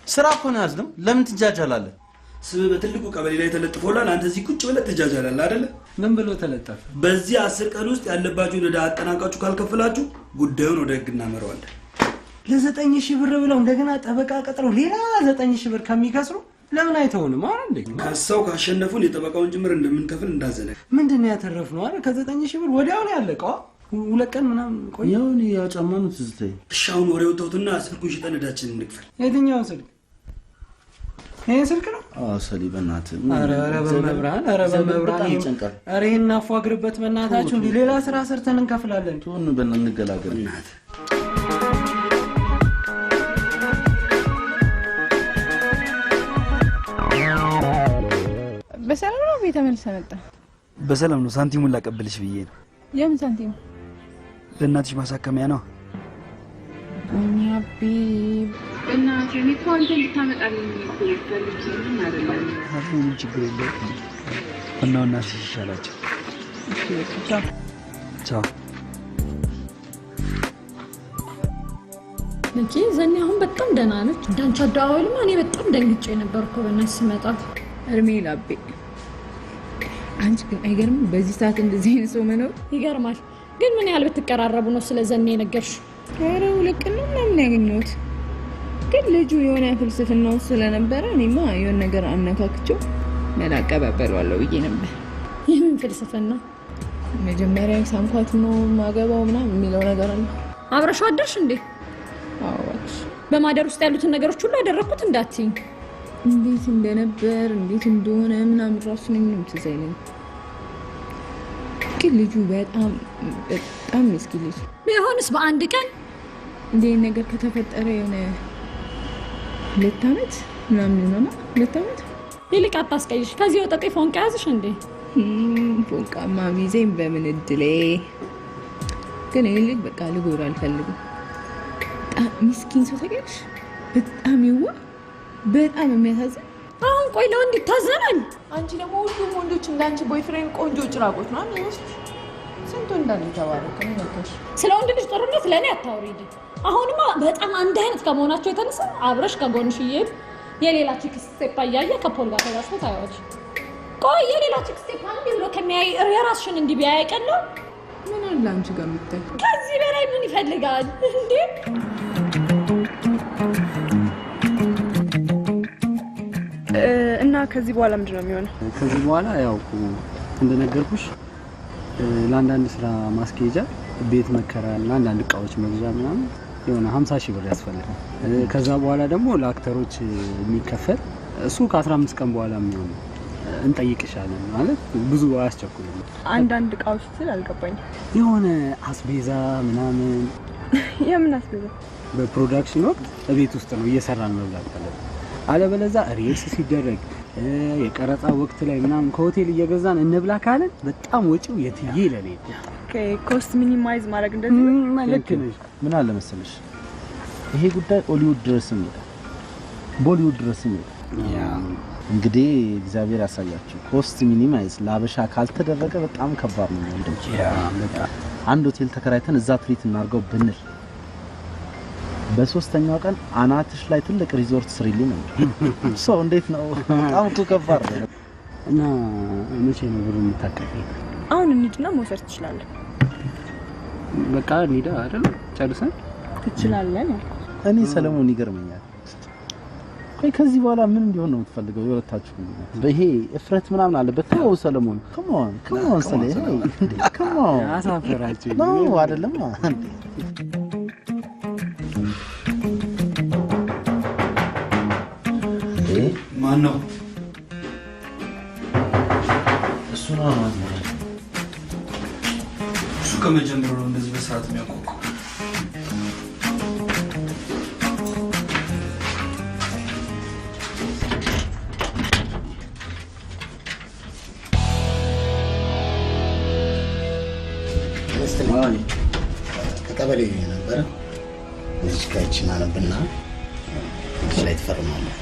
ስራ እኮ ነው ያዝነው። ለምን ትጃጃላለህ? ስም በትልቁ ቀበሌ ላይ ተለጥፎላል። አንተ እዚህ ቁጭ ብለህ ትጃጃላለህ አይደለ? ምን ብሎ ተለጠፈ? በዚህ 10 ቀን ውስጥ ያለባችሁን ዕዳ አጠናቃችሁ ካልከፈላችሁ ጉዳዩን ወደ ህግ እናመራዋለን። ለ9,000 ብር ብለው እንደገና ጠበቃ ቀጥረው ሌላ 9,000 ብር ከሚከስሩ ለምን አይተውንም? አረ እንዴ ከሰው ካሸነፉን የጠበቃውን ጭምር እንደምንከፍል እንዳዘነግ። ምንድነው ያተረፍነው? አረ ከ9,000 ብር ወዲያው ነው ያለቀው። 2 ቀን ምናምን ቆይ። ያውን ያጫማኑት ዝተይ እሻውን ወሬው ተውትና ስልኩን ሽጠን ዕዳችንን እንክፈል። የትኛው ስልክ? ይሄ ስልክ ነው? ሰሊ በእናትህ። አረ በመብራን አረ ይሄን አፏግርበት በእናታችሁ። እንዴ ሌላ ስራ ሰርተን እንከፍላለን። ቶን በእናትህ እንገላገል። እናት በሰላም ነው ቤተ መልሰህ መጣ? በሰላም ነው። ሳንቲሙን ላቀብልሽ ብዬ ነው። የምን ሳንቲም? ለእናትሽ ማሳከሚያ ነው። አቢ እናቴ እኮ አንተ ልታመጣልኝ እኮ ፈልጌ ምን አይደለም። ምንም ችግር የለውም። እናው እናትሽ ይሻላቸው። ቻው ቻው። ነኪ ዘኔ አሁን በጣም ደህና ነች። እንዳንቺ አደዋወልማ እኔ በጣም ደንግጬ ነበር እኮ በእናትሽ ስመጣ። እርሜ ላቤ አንቺ ግን አይገርም? በዚህ ሰዓት እንደዚህ አይነት ሰው መኖር ይገርማል። ግን ምን ያህል ብትቀራረቡ ነው ስለ ዘኔ የነገርሽው? ኧረ 2 ቀን ነው ምናምን ያገኘሁት። ግን ልጁ የሆነ ፍልስፍናው ስለነበረ እኔማ የሆነ ነገር አነካክቼው መላቀባበለዋለሁ ብዬ ነበር። ይህን ፍልስፍና መጀመሪያ ሳንኳት ነው ማገባው ምናምን የሚለው ነገር አለ። አብረሽው አደርሽ እንዴ? አዎ እባክሽ። በማደር ውስጥ ያሉትን ነገሮች ሁሉ ያደረኩት እንዳትይኝ። እንዴት እንደነበር እንዴት እንደሆነ ምናምን ራሱ ምንም ትዝ አይለኝም። ግን ልጁ በጣም ምስኪን ልጅ ቢሆንስ በአንድ ቀን እንዴ ነገር ከተፈጠረ የሆነ 2 ዓመት ምናምን ይሆናል። 2 ዓመት ይልቅ አታስቀይሽ። ከዚህ ወጣጤ ፎንቃ ያዝሽ እንዴ? ፎንቃማ ሚዜም በምን እድሌ። ግን ይሄ ልጅ በቃ ልጎዳ አልፈልግም። ምስኪን ሰው ተገኝሽ። በጣም ይዋ በጣም የሚያሳዝን። አሁን ቆይ ለወንድ ይታዘናል? አንቺ ደግሞ ሁሉም ወንዶች እንዳንቺ ቦይፍሬንድ ቆንጆ ጭራቆች ነው የሚመስሉሽ። ስንቱ እንዳለ ተባረከ ነው ነገርሽ። ስለ ወንድ ልጅ ጥሩነት ለኔ አታውሪድ። አሁንማ በጣም አንድ አይነት ከመሆናቸው የተነሳ አብረሽ ከጎንሽ ይሄድ የሌላ ቺክ ስቴፕ አያየ ከፖል ጋር ተራስቶ ታያለሽ። ቆይ የሌላ ቺክ ስቴፕ አንድ ብሎ ከሚያይ የራስሽን እንዲህ ቢያይ አይቀለው? ምን አለ አንቺ ጋር የምታይ? ከዚህ በላይ ምን ይፈልጋል እንዴ? እና ከዚህ በኋላ ምንድነው የሚሆነው? ከዚህ በኋላ ያው እንደነገርኩሽ ለአንዳንድ ስራ ማስኬጃ ቤት መከራና አንዳንድ እቃዎች መግዣ ምናምን የሆነ 50,000 ብር ያስፈልጋል። ከዛ በኋላ ደግሞ ለአክተሮች የሚከፈል እሱ ከ15 ቀን በኋላ የሚሆን እንጠይቅሻለን። ማለት ብዙ አያስቸኩልም። አንዳንድ እቃዎች ስል አልገባኝም። የሆነ አስቤዛ ምናምን። የምን አስቤዛ? በፕሮዳክሽን ወቅት ቤት ውስጥ ነው እየሰራን መብላት ያለብን። አለበለዚያ ሬልስ ሲደረግ የቀረጻ ወቅት ላይ ምናምን ከሆቴል እየገዛን እንብላ ካለን በጣም ወጪው የትዬ ለኔ። ኮስት ሚኒማይዝ ማድረግ እንደዚህ ልክ ነሽ። ምን አለ መሰለሽ ይሄ ጉዳይ ሆሊውድ ድረስም ይሄዳል፣ ቦሊውድ ድረስም ይሄዳል። እንግዲህ እግዚአብሔር ያሳያችሁ። ኮስት ሚኒማይዝ ለአበሻ ካልተደረገ በጣም ከባድ ነው ወንድም። አንድ ሆቴል ተከራይተን እዛ ትሪት እናርገው ብንል በ3ኛው ቀን አናትሽ ላይ ትልቅ ሪዞርት ስሪልኝ ነው። ሶ እንዴት ነው? በጣም ከባድ ነው። እና መቼ ነው ብሩ የምታቀበኝ? አሁን እንሂድና መውሰድ ትችላለህ። በቃ እንሂዳ አይደል? ጨርሰን ትችላለን። እኔ ሰለሞን ይገርመኛል። ቆይ ከዚህ በኋላ ምን እንዲሆን ነው የምትፈልገው? የወጣችሁ በይሄ እፍረት ምናምን አለበት። ተው ሰለሞን፣ ከሞን ሰለሞን እንዴ ከሞን አሳፈራችሁ ነው አይደለም? ማን ነው እሱ? ነው እሱ ከመጀመሩ ነው እንደዚህ በሰዓት የሚያቆቁ። ከቀበሌ ነበረ እዚህ ከእቺና ነብና እዚህ ላይ ተፈርማለህ።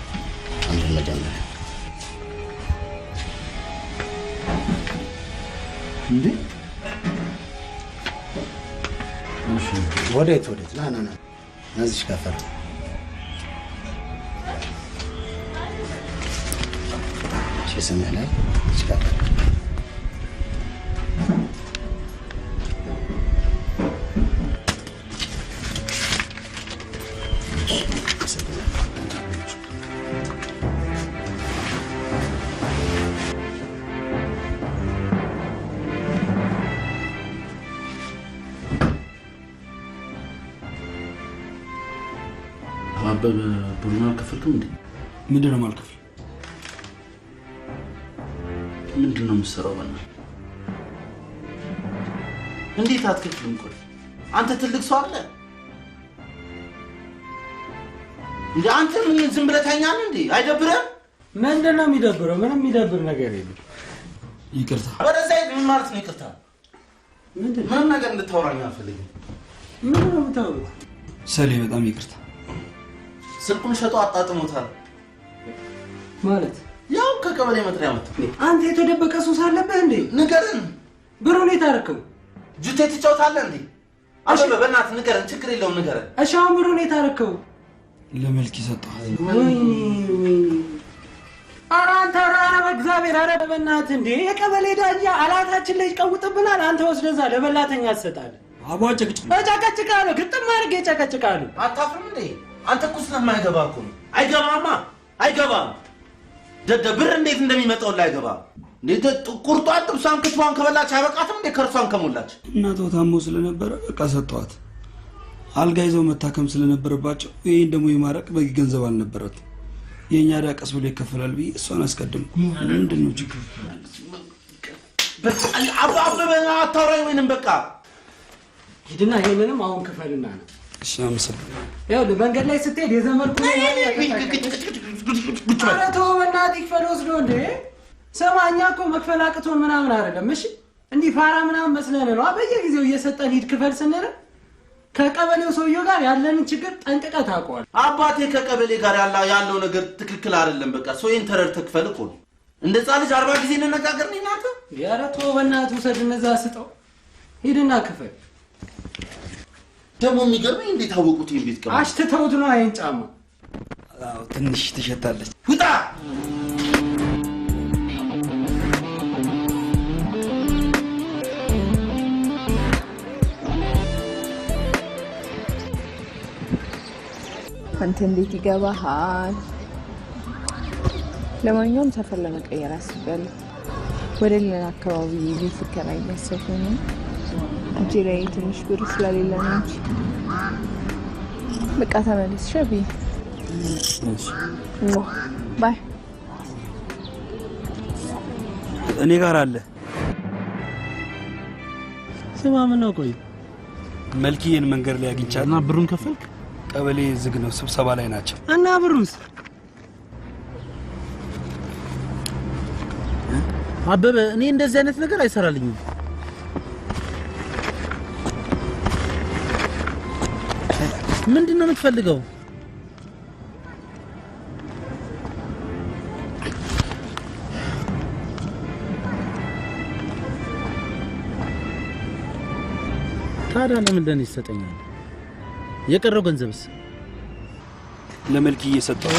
አንድ መጀመሪያ እንዴ እሺ፣ ወዴት ና እዚህ ከፈር ስም ላይ ይችላል። አበበ ብሩን አልከፈልክም እንዴ? ምንድን ነው የማልከፍል? ምንድን ነው የምትሰራው? በእናትህ እንዴት አትከፍልም? ቆይ አንተ ትልቅ ሰው አለ እንዴ? አንተ ምን ዝም ብለህ ተኛለህ እንዴ? አይደብርህም? ምንድን ነው የሚደብረው? ምንም የሚደብር ነገር የለም። ይቅርታ። ወደዛ ምን ማለት ነው ይቅርታ? ምንም ነገር እንድታወራኝ አልፈልግም። ምንድን ነው የምታወሩት? ሰሌ በጣም ይቅርታ። ስልኩን ሸጦ አጣጥሞታል ማለት ያው ከቀበሌ መጥሪያ መጣ። አንተ የተደበቀ ሱስ አለብህ እንዴ? ንገረን። ብሩን የታረከው ጁቴ ትጫወታለህ እንዴ? አበበ በእናትህ ንገረን። ችግር የለውም ንገረን። እሺ አሁን ብሩን የታረከው? ለመልክ ይሰጣል። ኧረ አንተ ኧረ በእግዚአብሔር ኧረ በእናትህ እንዴ! የቀበሌ ዳኛ አላታችን ላይ ይቀውጥብናል። አንተ ወስደዛ ለበላተኛ ትሰጣለህ። አቧጨቅጭ እጨቀጭቃለሁ። ግጥም አድርጌ እጨቀጭቃለሁ። አታፍርም እንዴ? አንተ እኮ ስለማይገባ እኮ ነው። አይገባማ፣ አይገባም። ብር እንዴት እንደሚመጣው ላይ አይገባም። እንዴ ቁርጧን ጥብሷን ክትፏን ከበላች አይበቃትም እንዴ? ከርሷን ከሞላች እናቷ ታሞ ስለነበረ በቃ ሰጠዋት። አልጋ ይዘው መታከም ስለነበረባቸው ይሄን ደግሞ የማረቅ በቂ ገንዘብ አልነበረት። የኛ ዕዳ ቀስ ብሎ ይከፈላል ብዬ እሷን አስቀድም። ምንድን ነው ችግሩ? አበበ አታውራኝ ወይንም በቃ ሂድና ይሄንንም አሁን ክፈልና ነው። እሺ አመሰግናለሁ። ያው መንገድ ላይ ስትሄድ የዘመድኩ ኧረ ተው በእናትህ ይክፈል ወስዶ እንዴ። ስማ እኛ እኮ መክፈል አቅቶን ምናምን አይደለም። እሺ እንዲህ ፋራ ምናምን መስለን ነው በየጊዜው እየሰጠን ሂድ ክፈል ስንል ከቀበሌው ሰውዬው ጋር ያለንን ችግር ጠንቅቀህ ታውቀዋለህ። አባቴ ከቀበሌ ጋር ያለው ነገር ትክክል አይደለም። በቃ ሰውዬን ተረድተህ ክፈል እኮ ነው። እንደዛ ልጅ 40 ጊዜ እንነጋገር ነው እናንተ። ኧረ ተው በእናትህ ውሰድ፣ እነዛ ስጠው፣ ሂድና ክፈል። ደግሞ የሚገርመኝ እንዴት አወቁት? ይሄን ቤት ቀበሌ አሽትተውት ነው አይን ጫማ። አዎ ትንሽ ትሸታለች። ውጣ! አንተ እንዴት ይገባሃል? ለማንኛውም ሰፈር ለመቀየር አስቤያለሁ። ወደ ሌላ አካባቢ ቤት ልከራይ እያሰብኩ ነው። እጄ ላይ ትንሽ ብር ስለሌለ ነው እንጂ በቃ ተመለስ። ሸቢ ባይ። እኔ ጋር አለ። ስማ ምን ነው? ቆይ መልኪዬን መንገድ ላይ አግኝቻለሁ። እና ብሩን ከፈልክ? ቀበሌ ዝግ ነው፣ ስብሰባ ላይ ናቸው። እና ብሩስ? አበበ እኔ እንደዚህ አይነት ነገር አይሰራልኝም። ምንድን ነው የምትፈልገው? ታዲያ ለምን እንደኔ ይሰጠኛል? የቀረው ገንዘብስ? ለመልኪዬ ሰጠው።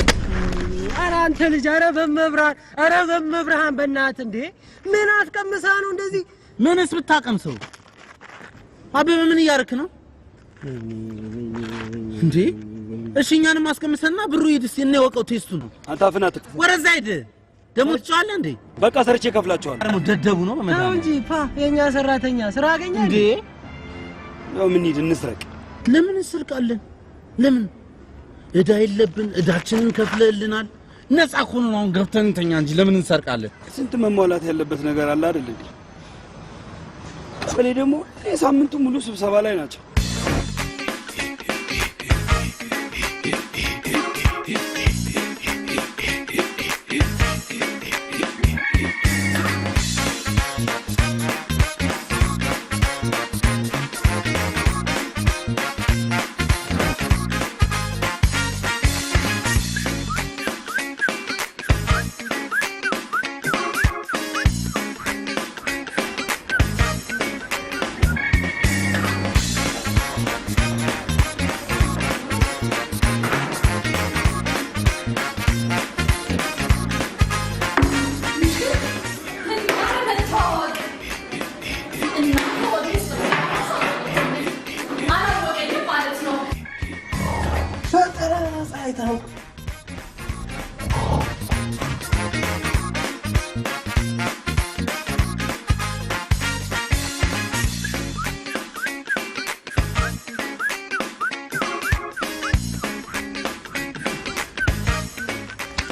ኧረ አንተ ልጅ ኧረ በመብርሃን በእናትህ እንዴ! ምን አትቀምሳ ነው እንደዚህ? ምንስ ብታቀምሰው? አበበ ምን እያደረክ ነው እንዴ? እሺ እኛንም አስቀምሰና ብሩ ሂድስ እንወቀው ቴስቱ ነው። አንተ አፍና ትክፍ ወረዛ ሂድ። ደሞ ትጫዋለህ እንዴ? በቃ ሰርቼ ከፍላቸዋለሁ። ደግሞ ደደቡ ነው በመዳን ነው እንጂ ፋ የኛ ሰራተኛ ስራ አገኘ እንዴ? ያው ምን ሂድ እንስረቅ። ለምን እንስርቃለን? ለምን እዳ የለብን? እዳችንን ከፍለልናል። ነፃ ሆኖ ነው ገብተን እንተኛ እንጂ ለምን እንሰርቃለን? ስንት መሟላት ያለበት ነገር አለ አይደል እንዴ? ቀበሌ ደግሞ ሳምንቱ ሙሉ ስብሰባ ላይ ናቸው።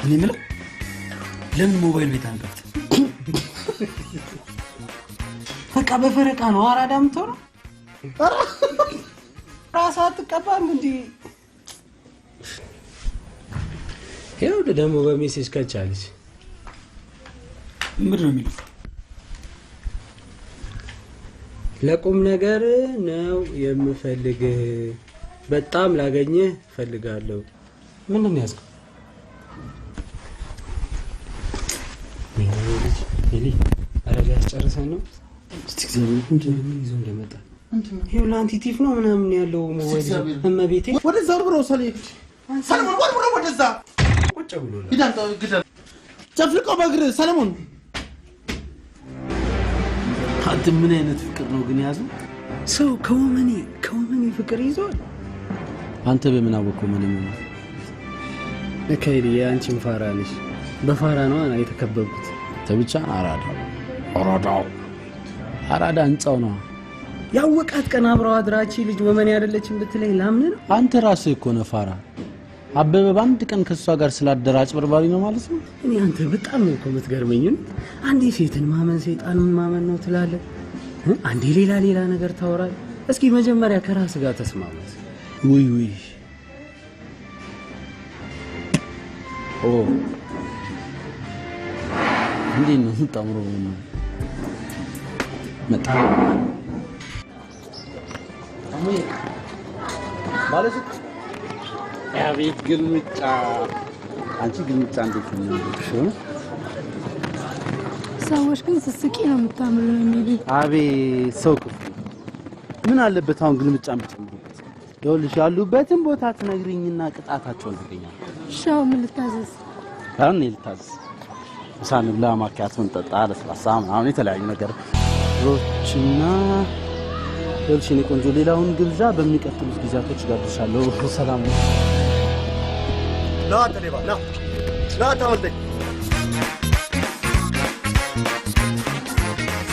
እኔ የምለው ለምን ሞባይል ቤት አንከፍት? በቃ በፈረቃ ነው አራዳ የምትሆነው። ራስህ አትቀባም እንዴ? ይኸውልህ ደግሞ በሜሴጅ ከቻለች ምንድን ነው የሚለው? ለቁም ነገር ነው የምፈልግህ፣ በጣም ላገኘህ እፈልጋለሁ። ምንድን ነው ያዝከው? ኤሊ ኧረ ሊያስጨርሰን ነው። እስቲ እግዚአብሔር ምንድን ነው ይዞ እንደመጣ ይኸውልህ አንቲቲፍ ነው ምናምን ያለው ሞባይል እመቤቴ። ወደዛ ብሮ ሰለሞን ወርውሮ ወደዛ ቁጭ ብሎ ሂዳንተ ግደል ጨፍልቆ በእግር ሰለሞን። አንተ ምን አይነት ፍቅር ነው ግን ያዘው? ሰው ከወመኔ ፍቅር ይዟል። አንተ በምን አወቀው? ምን ነው ለከይዲ አንቺን ፋራ ነሽ። በፋራ ነው የተከበቡት። ተብቻ አራዳ እንጻው ነው ያወቃት ቀን አብረው አድራቺ ልጅ ወመኔ አይደለችም ብትለኝ ላምን ነው። አንተ ራስህ እኮ ነው ፋራ። አበበ በአንድ ቀን ከሷ ጋር ስላደራጭ በርባሪ ነው ማለት ነው። እኔ አንተ በጣም ነው እኮ የምትገርመኝ። አንዴ ሴትን ማመን ሰይጣንን ማመን ነው ትላለህ፣ አንዴ ሌላ ነገር ታወራለህ። እስኪ መጀመሪያ ከራስ ጋር ተስማማት። ውይ ኦ እንዴ ነው ታምሮ ነው መጣ አሞይ ባለሱ አቤት ግልምጫ። አንቺ ግልምጫ እንዴት ነው ሽሆነ? ሰዎች ግን ስስቂ ነው የምታምሩ ነው የሚሉኝ። አቤት ሰው ክፉ ምን አለበት አሁን ግልምጫን ብትጨምሩበት? ይኸውልሽ ያሉበትን ቦታ ትነግሪኝና ቅጣታቸውን ትገኛለሽ። ሻው ምን ልታዘዝ? አሁን ልታዘዝ ሳን ብላ ማኪያቶን ጠጣ ለስላሳ ምናምን የተለያዩ ነገር ሮችና ይኸውልሽ እኔ ቆንጆ ሌላውን ግብዣ በሚቀጥሉት ጊዜያቶች ጋብሻለሁ። ሰላም ነው። ና ተሌባ ና ተወልደኝ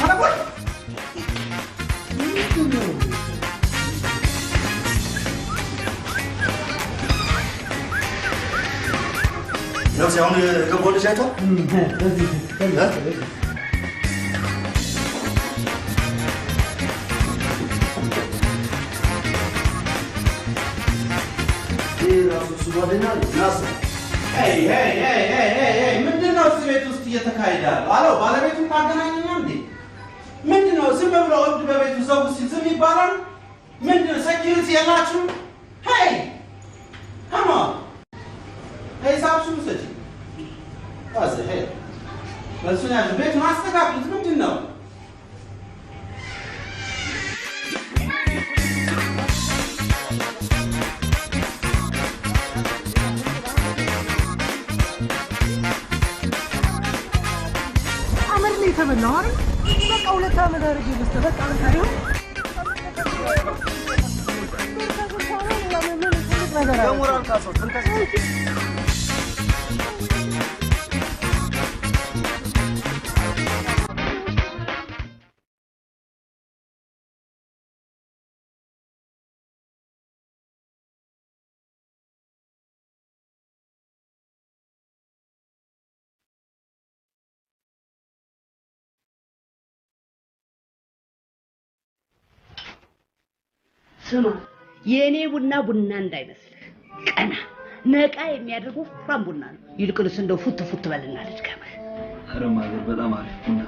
ሰላም ነው ሲሆን ገቦልሽ አይቶ ምንድነው እዚህ ቤት ውስጥ እየተካሄደ ያለው? አሎ ባለቤቱን ታገናኘኛ እንዴ? ምንድነው ዝም ብሎ እብድ በቤቱ ዘው ሲል ዝም ይባላል? ምንድነው ሴኪሪቲ የላችሁም? ሄይ ካም ኦን ሄይ ሳብሱን ሰጪ ዋዘ ሄይ በሱን ያዙ ቤቱን አስተካክሉት። ምንድነው ተበላው አይደል? በቃ 2 አመት አድርጌ በስተበቃ ታሪው የሞራል ካሶት ስማ የኔ ቡና እንዳይመስልህ ቀና ነቃ የሚያደርጉ ፍራም ቡና ነው። ይልቅልስ እንደው ፉት በልና ልድገምህ። ኧረ ማዘር በጣም አሪፍ ቡና።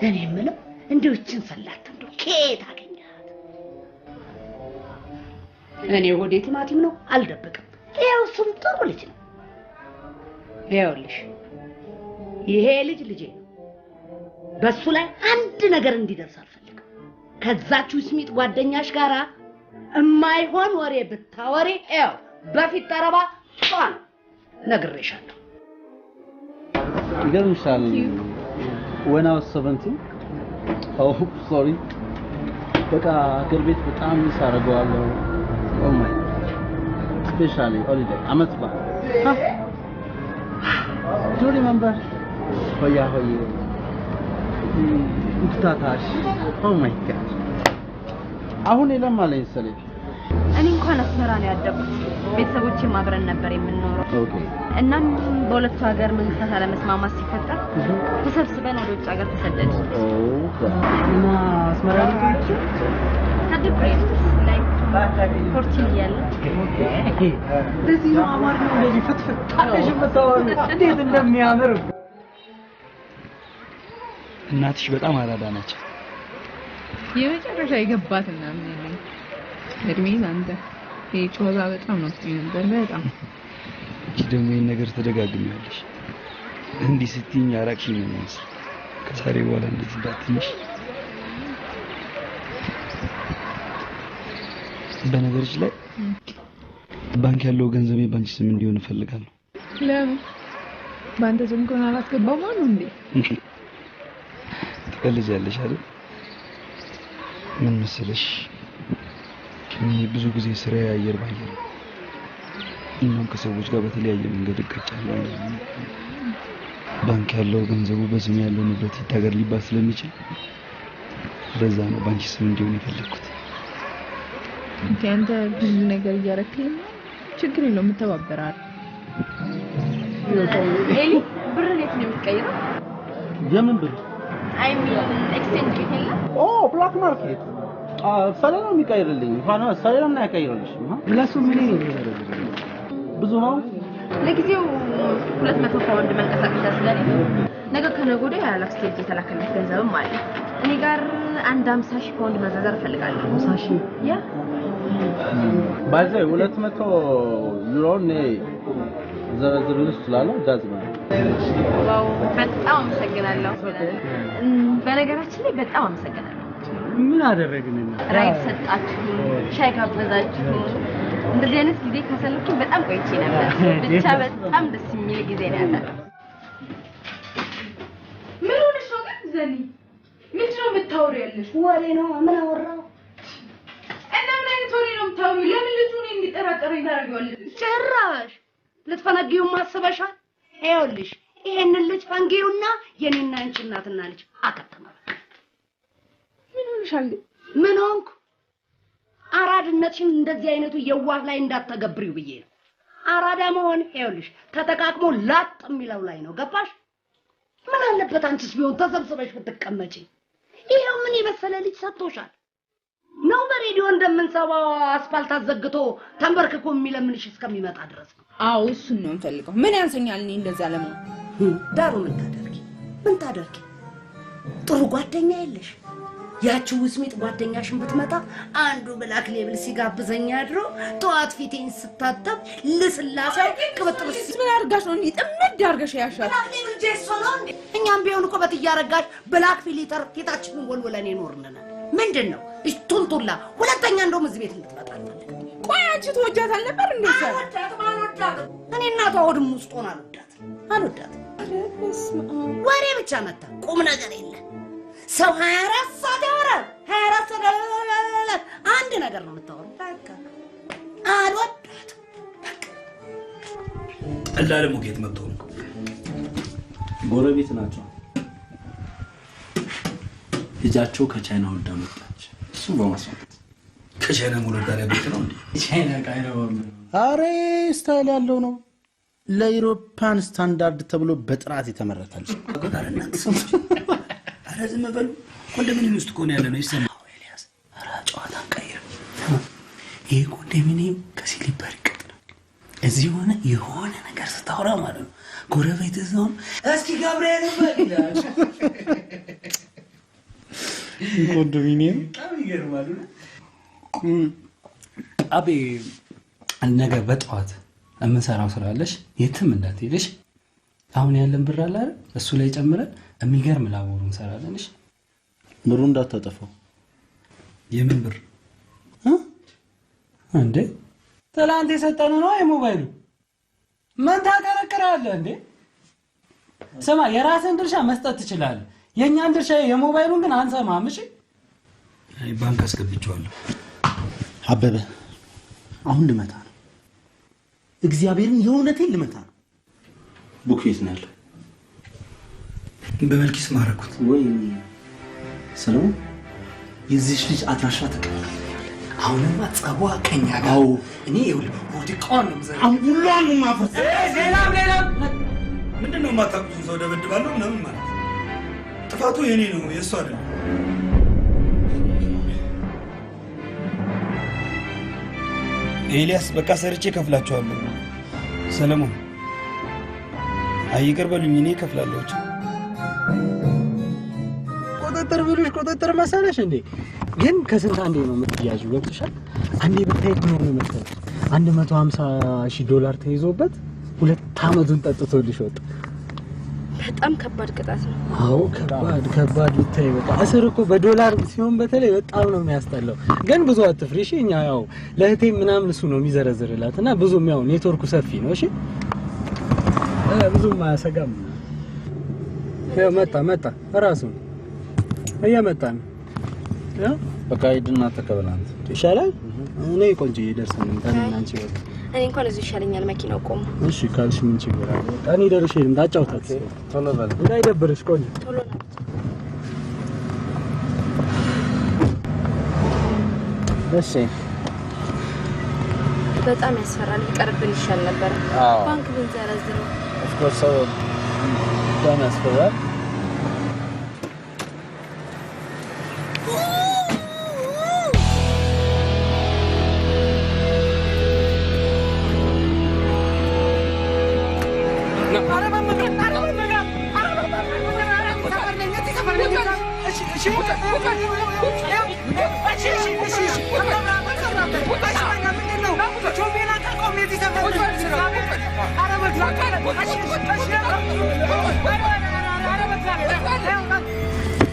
እኔ የምለው እንደው እችን ሰላት እንደው ከየት አገኛት? እኔ ሆዴ ቲማቲም ነው አልደብቅም። ይኸው እሱም ጥሩ ልጅ ነው። ይኸውልሽ ይሄ ልጅ ልጄ ነው። በሱ ላይ አንድ ነገር እንዲደርስ አልፈልግም። ከዛችሁ ስሚት ጓደኛሽ ጋራ የማይሆን ወሬ ብታወሪ ያው በፊት ተረባ ጧን ነግሬሻለሁ። ይገርምሻል when I was 17 oh sorry በቃ አገር ቤት በጣም ሚስ አደርገዋለሁ። oh my especially holiday አመት በዓል do you remember ሆያ እንታታሽ oh my god አሁን የለም አለኝ ሰለኝ። እኔ እንኳን አስመራ ነው ያደግኩት። ቤተሰቦቼም አብረን ነበር የምንኖረው። ኦኬ። እናም በሁለቱ ሀገር መንግስታት አለመስማማት ሲፈጠር ተሰብስበን ወደ ውጭ ሀገር ተሰደድ። እና አስመራ ልጅ ከድብሬት ላይ 14 እያለ እንደዚህ ነው አማርኛው እንደዚህ ፍትፍት ታለሽ መታወሩ እንዴት እንደሚያምር እናትሽ በጣም አራዳ ናቸው። የመጨረሻ የገባትና ምን ነኝ እድሜን አንተ የጮዛ በጣም ነው ነበር በጣም እቺ ደግሞ ይሄን ነገር ተደጋግሚያለሽ። እንዲህ ስትይኝ አራቅሽኝ ነው ማለት ከዛሬ በኋላ እንደዚህ እንዳትይሽ። በነገርሽ ላይ ባንክ ያለው ገንዘቤ ባንቺ ስም እንዲሆን እፈልጋለሁ። ለምን ባንተ ስም እንኳን አላስገባም ነው እንዴ? ትቀልጃለሽ አይደል? ምን መሰለሽ እኔ ብዙ ጊዜ ስራ አየር ባየር እናም ከሰዎች ጋር በተለያየ መንገድ እቀጫለሁ። ባንክ ያለው ገንዘቡ በስም ያለው ንብረት ይታገር ሊባል ስለሚችል ለዛ ነው ባንቺ ስም እንዲሆን የፈለኩት። አንተ ብዙ ነገር እያረክልኝ ችግር የለውም ተባበራል። ኤሊ ብር የት ነው የምትቀይረው? የምን ብር? አይ ሚን ኤክስቼንጅ ቤት የለም? ኦ ብላክ ማርኬት ሰሌና የሚቀይርልኝ እንኳን ሰሌና ያቀይርልሽ ለሱ ምን ነው ብዙ ነው። ለጊዜው 200 ፓውንድ መንቀሳቀሻ ስለሌለ ነገ ከነገ ወዲያ ያላክስቴጅ የተላከለት ገንዘብም አለ። እኔ ጋር አንድ 50,000 ፓውንድ መዘዘር እፈልጋለሁ። 50,000 ያ ባይዘይ 200 ዩሮ ነው ዘርዝርልሽ ስላለው ዳዝማ ዋው በጣም አመሰግናለሁ። በነገራችን ላይ በጣም አመሰግናለሁ። ምን አደረግንና ራይድ ሰጣችሁ፣ ሻይ ጋበዛችሁ። እንደዚህ አይነት ጊዜ ካሳለፍኩኝ በጣም ቆይቼ ነበር። ብቻ በጣም ደስ የሚል ጊዜ ነው ያሳለፍኩት። ምን ሆነሽ ነው ግን ዘኒ? ምንድን ነው የምታወሪው ያለሽ? ወሬ ነው። ምን አወራው? እና ምን አይነት ወሬ ነው የምታወሪው? ለምን ልጁን እንዲጠራጠረኝ ታደርጊዋለሽ? ጭራሽ ልትፈነጊው ማስበሻል? ይኸውልሽ ይሄንን ልጅ ፈንጊውና የኔና አንቺ እናትና ልጅ አከተመ። ምን ሆነሻል? ምን ሆንኩ? አራድነትሽን እንደዚህ አይነቱ የዋህ ላይ እንዳትተገብሪው ብዬ ነው። አራዳ መሆን ይኸውልሽ ተጠቃቅሞ ላጥ የሚለው ላይ ነው። ገባሽ? ምን አለበት አንቺስ ቢሆን ተሰብስበሽ ብትቀመጪ? ይሄው ምን የመሰለ ልጅ ሰጥቶሻል ነው። በሬዲዮ እንደምንሰማው አስፋልት አዘግቶ ተንበርክኮ የሚለምንሽ እስከሚመጣ ድረስ ነው። አዎ እሱን ነው የምፈልገው። ምን ያንሰኛል እኔ እንደዛ ለምን? ዳሩ ምን ታደርጊ? ጥሩ ጓደኛ የለሽ? ያቺ ውስሚት ጓደኛሽን ብትመጣ አንዱ ብላክ ሌብል ሲጋብዘኝ አድሮ ጠዋት ፊቴን ስታጠብ ልስላሴ ቅብጥብስ ምን አድርጋሽ ነው እንዴ ጥምድ አድርጋሽ ያሻል? ብላክ ሌብል ጄሶ ነው እንዴ? እኛም ቢሆን እኮ በትያረጋሽ ብላክ ፊሊተር ፊታችንን ወልወለን ይኖርነናል። ምንድነው ቱልቱላ? ሁለተኛ እንደውም እዚህ ቤት እንድትመጣ አልፈልግም። ቆይ አንቺ ትወጃታል ነበር እንዴ? አልወዳትም። እኔ እናቷ ወድም ውስጥ ሆና አልወዳትም። ወሬ ብቻ መጣ፣ ቁም ነገር የለ። ሰው 24 ሰዓት ያወራል። 24 ሰዓት አንድ ነገር ነው የምታወራው። በቃ አልወዳትም። ጠላለ ሙጌት መጥቶ ነው። ጎረቤት ናቸው። ልጃቸው ከቻይና ወልዳ መጣች። እሱ በማስወጣት ከቻይና ሙሉ ጋር ያበቅ ነው እንዴ? ቻይና ጋር ነው። አሬ ስታይል ያለው ነው። ለዩሮፓን ስታንዳርድ ተብሎ በጥራት የተመረተ ልጅ። አረ ዝም በሉ። ኮንዶሚኒየም ውስጥ እኮ ነው ያለ ነው ይሰማው። ኤልያስ አረ ጨዋታን ቀይር። ይሄ ኮንዶሚኒየም ከሲሊፐር ይቀጥላል። እዚህ የሆነ ነገር ስታወራ ማለት ነው ጎረቤት እዛው እስኪ ገብርኤል ይባላል። ኮንዶሚኒየም በጣም ይገርማል። አቤ ነገ በጠዋት የምንሰራው ስራ አለሽ፣ የትም እንዳትሄድሽ። አሁን ያለን ብር አለ አይደል? እሱ ላይ ጨምረን የሚገርም ላቦሩ እንሰራለን። እሺ ብሩ እንዳታጠፋው። የምን ብር እንዴ? ትላንት የሰጠነው ነው የሞባይሉ። ምን ታከረክራለህ እንዴ? ስማ፣ የራስን ድርሻ መስጠት ትችላለህ። የኛን ድርሻ የሞባይሉን ግን አንሰማም። እሺ ባንክ አስገብቼዋለሁ። አበበ አሁን ልመታ ነው። እግዚአብሔርን የእውነቴን ልመታ ነው። ቡኬት ነው ያለው። በመልኪስ ማረኩት ወይ ሰለሞን፣ የዚህ ልጅ አድራሻ ተቀበል። አሁንማ ጸቧ ከኛ ጋር እኔ ወድቀዋን ነው ዘ አምቡላን ነው ማፈስ ሌላም ምንድነው የማታውቁትን ሰው ደበድባለሁ ምናምን ማለት ጥፋቱ የኔ ነው የእሱ አይደለም። ኤልያስ በቃ ሰርቼ ከፍላቸዋለሁ። ሰለሞን አይቅር በሉኝ፣ እኔ ከፍላለሁ። ቁጥጥር ብሉሽ ቁጥጥር መሰለሽ እንዴ? ግን ከስንት አንዴ ነው የምትያዥው? ገብቶሻል? አንዴ ብታይት ነው መሰለሽ $150,000 ተይዞበት 2 ዓመቱን ጠጥቶልሽ ወጣ። በጣም ከባድ ቅጣት ነው። አዎ ከባድ ብታይ በቃ እስር እኮ በዶላር ሲሆን በተለይ በጣም ነው የሚያስጠላው። ግን ብዙ አትፍሪ እሺ። እኛ ያው ለእህቴ ምናምን እሱ ነው የሚዘረዝርላትና ብዙም ያው ኔትወርኩ ሰፊ ነው። እሺ ብዙም አያሰጋም። ያው መጣ እራሱ እየመጣ ነው። ያው በቃ ሂድና ተቀበላንት ይሻላል። እኔ ቆንጆ ይደርሰን እንታና አንቺ ወጣ እኔ እንኳን እዚህ ይሻለኛል መኪናው ቆሞ። እሺ ካልሽ ምን ችግር አለ? እኔ ደርሼ ልምጣ። አጫውታት ቶሎ በል እንዳይደብርሽ። ቆንጆ ቶሎ ነው። እሺ በጣም ያስፈራል። ይቀርብን ይሻል ነበር። ባንክ ብንዘረዝረው ኦፍ ኮርስ በጣም ያስፈራል።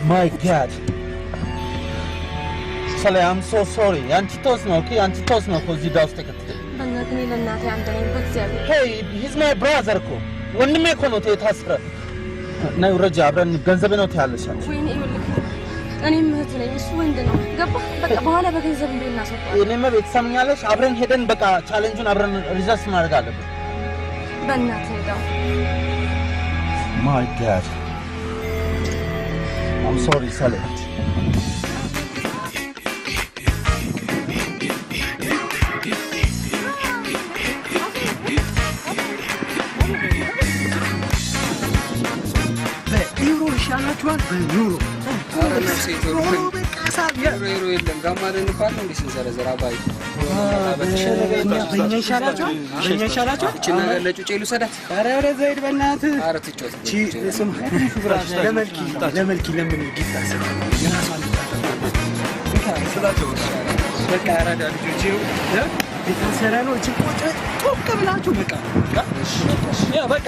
My God. Sally, I'm so sorry. Auntie toss no, okay? Auntie toss no, cause you don't take it. በእናትህ እኔ ለእናቴ አንተ ነኝ በእግዚአብሔር። Hey, he's my brother እኮ ወንድሜ እኮ ነው የታሰረ። ነይ ውረጅ፣ አብረን ገንዘብ ነው ትያለሽ አንቺ። ወይኔ ይኸውልህ እኔም እህት ነኝ፣ እሱ ወንድ ነው። ገባህ? በቃ በኋላ በገንዘብ እንዴት እናስወጣለን? እኔማ ቤት ሰምኛለሽ። አብረን ሄደን በቃ ቻሌንጁን አብረን ሪዘርቭ ማድረግ አለብን። በእናትህ ሄደው My God. I'm sorry, Sally. ዩሮ ይሻላችኋል። በዩሮ ዩሮ የለም ጋማደ እንባል ነው እንዴ ስንዘረዘር አባይ በእኛ ይሻላችኋል። በእኛ ይሻላችኋል። እቺ ነገር ለጩጬ ልውሰዳት። ኧረ ወደዛ ሂድ በእናትህ። ኧረ ትጮት ስማ ለመልኪ ለምን ጊፍት አሰጣ በቃ አራዳ ልጆች የታሰረ ነው። እቺ ቁጭ ቶክ ብላችሁ በቃ ያ በቃ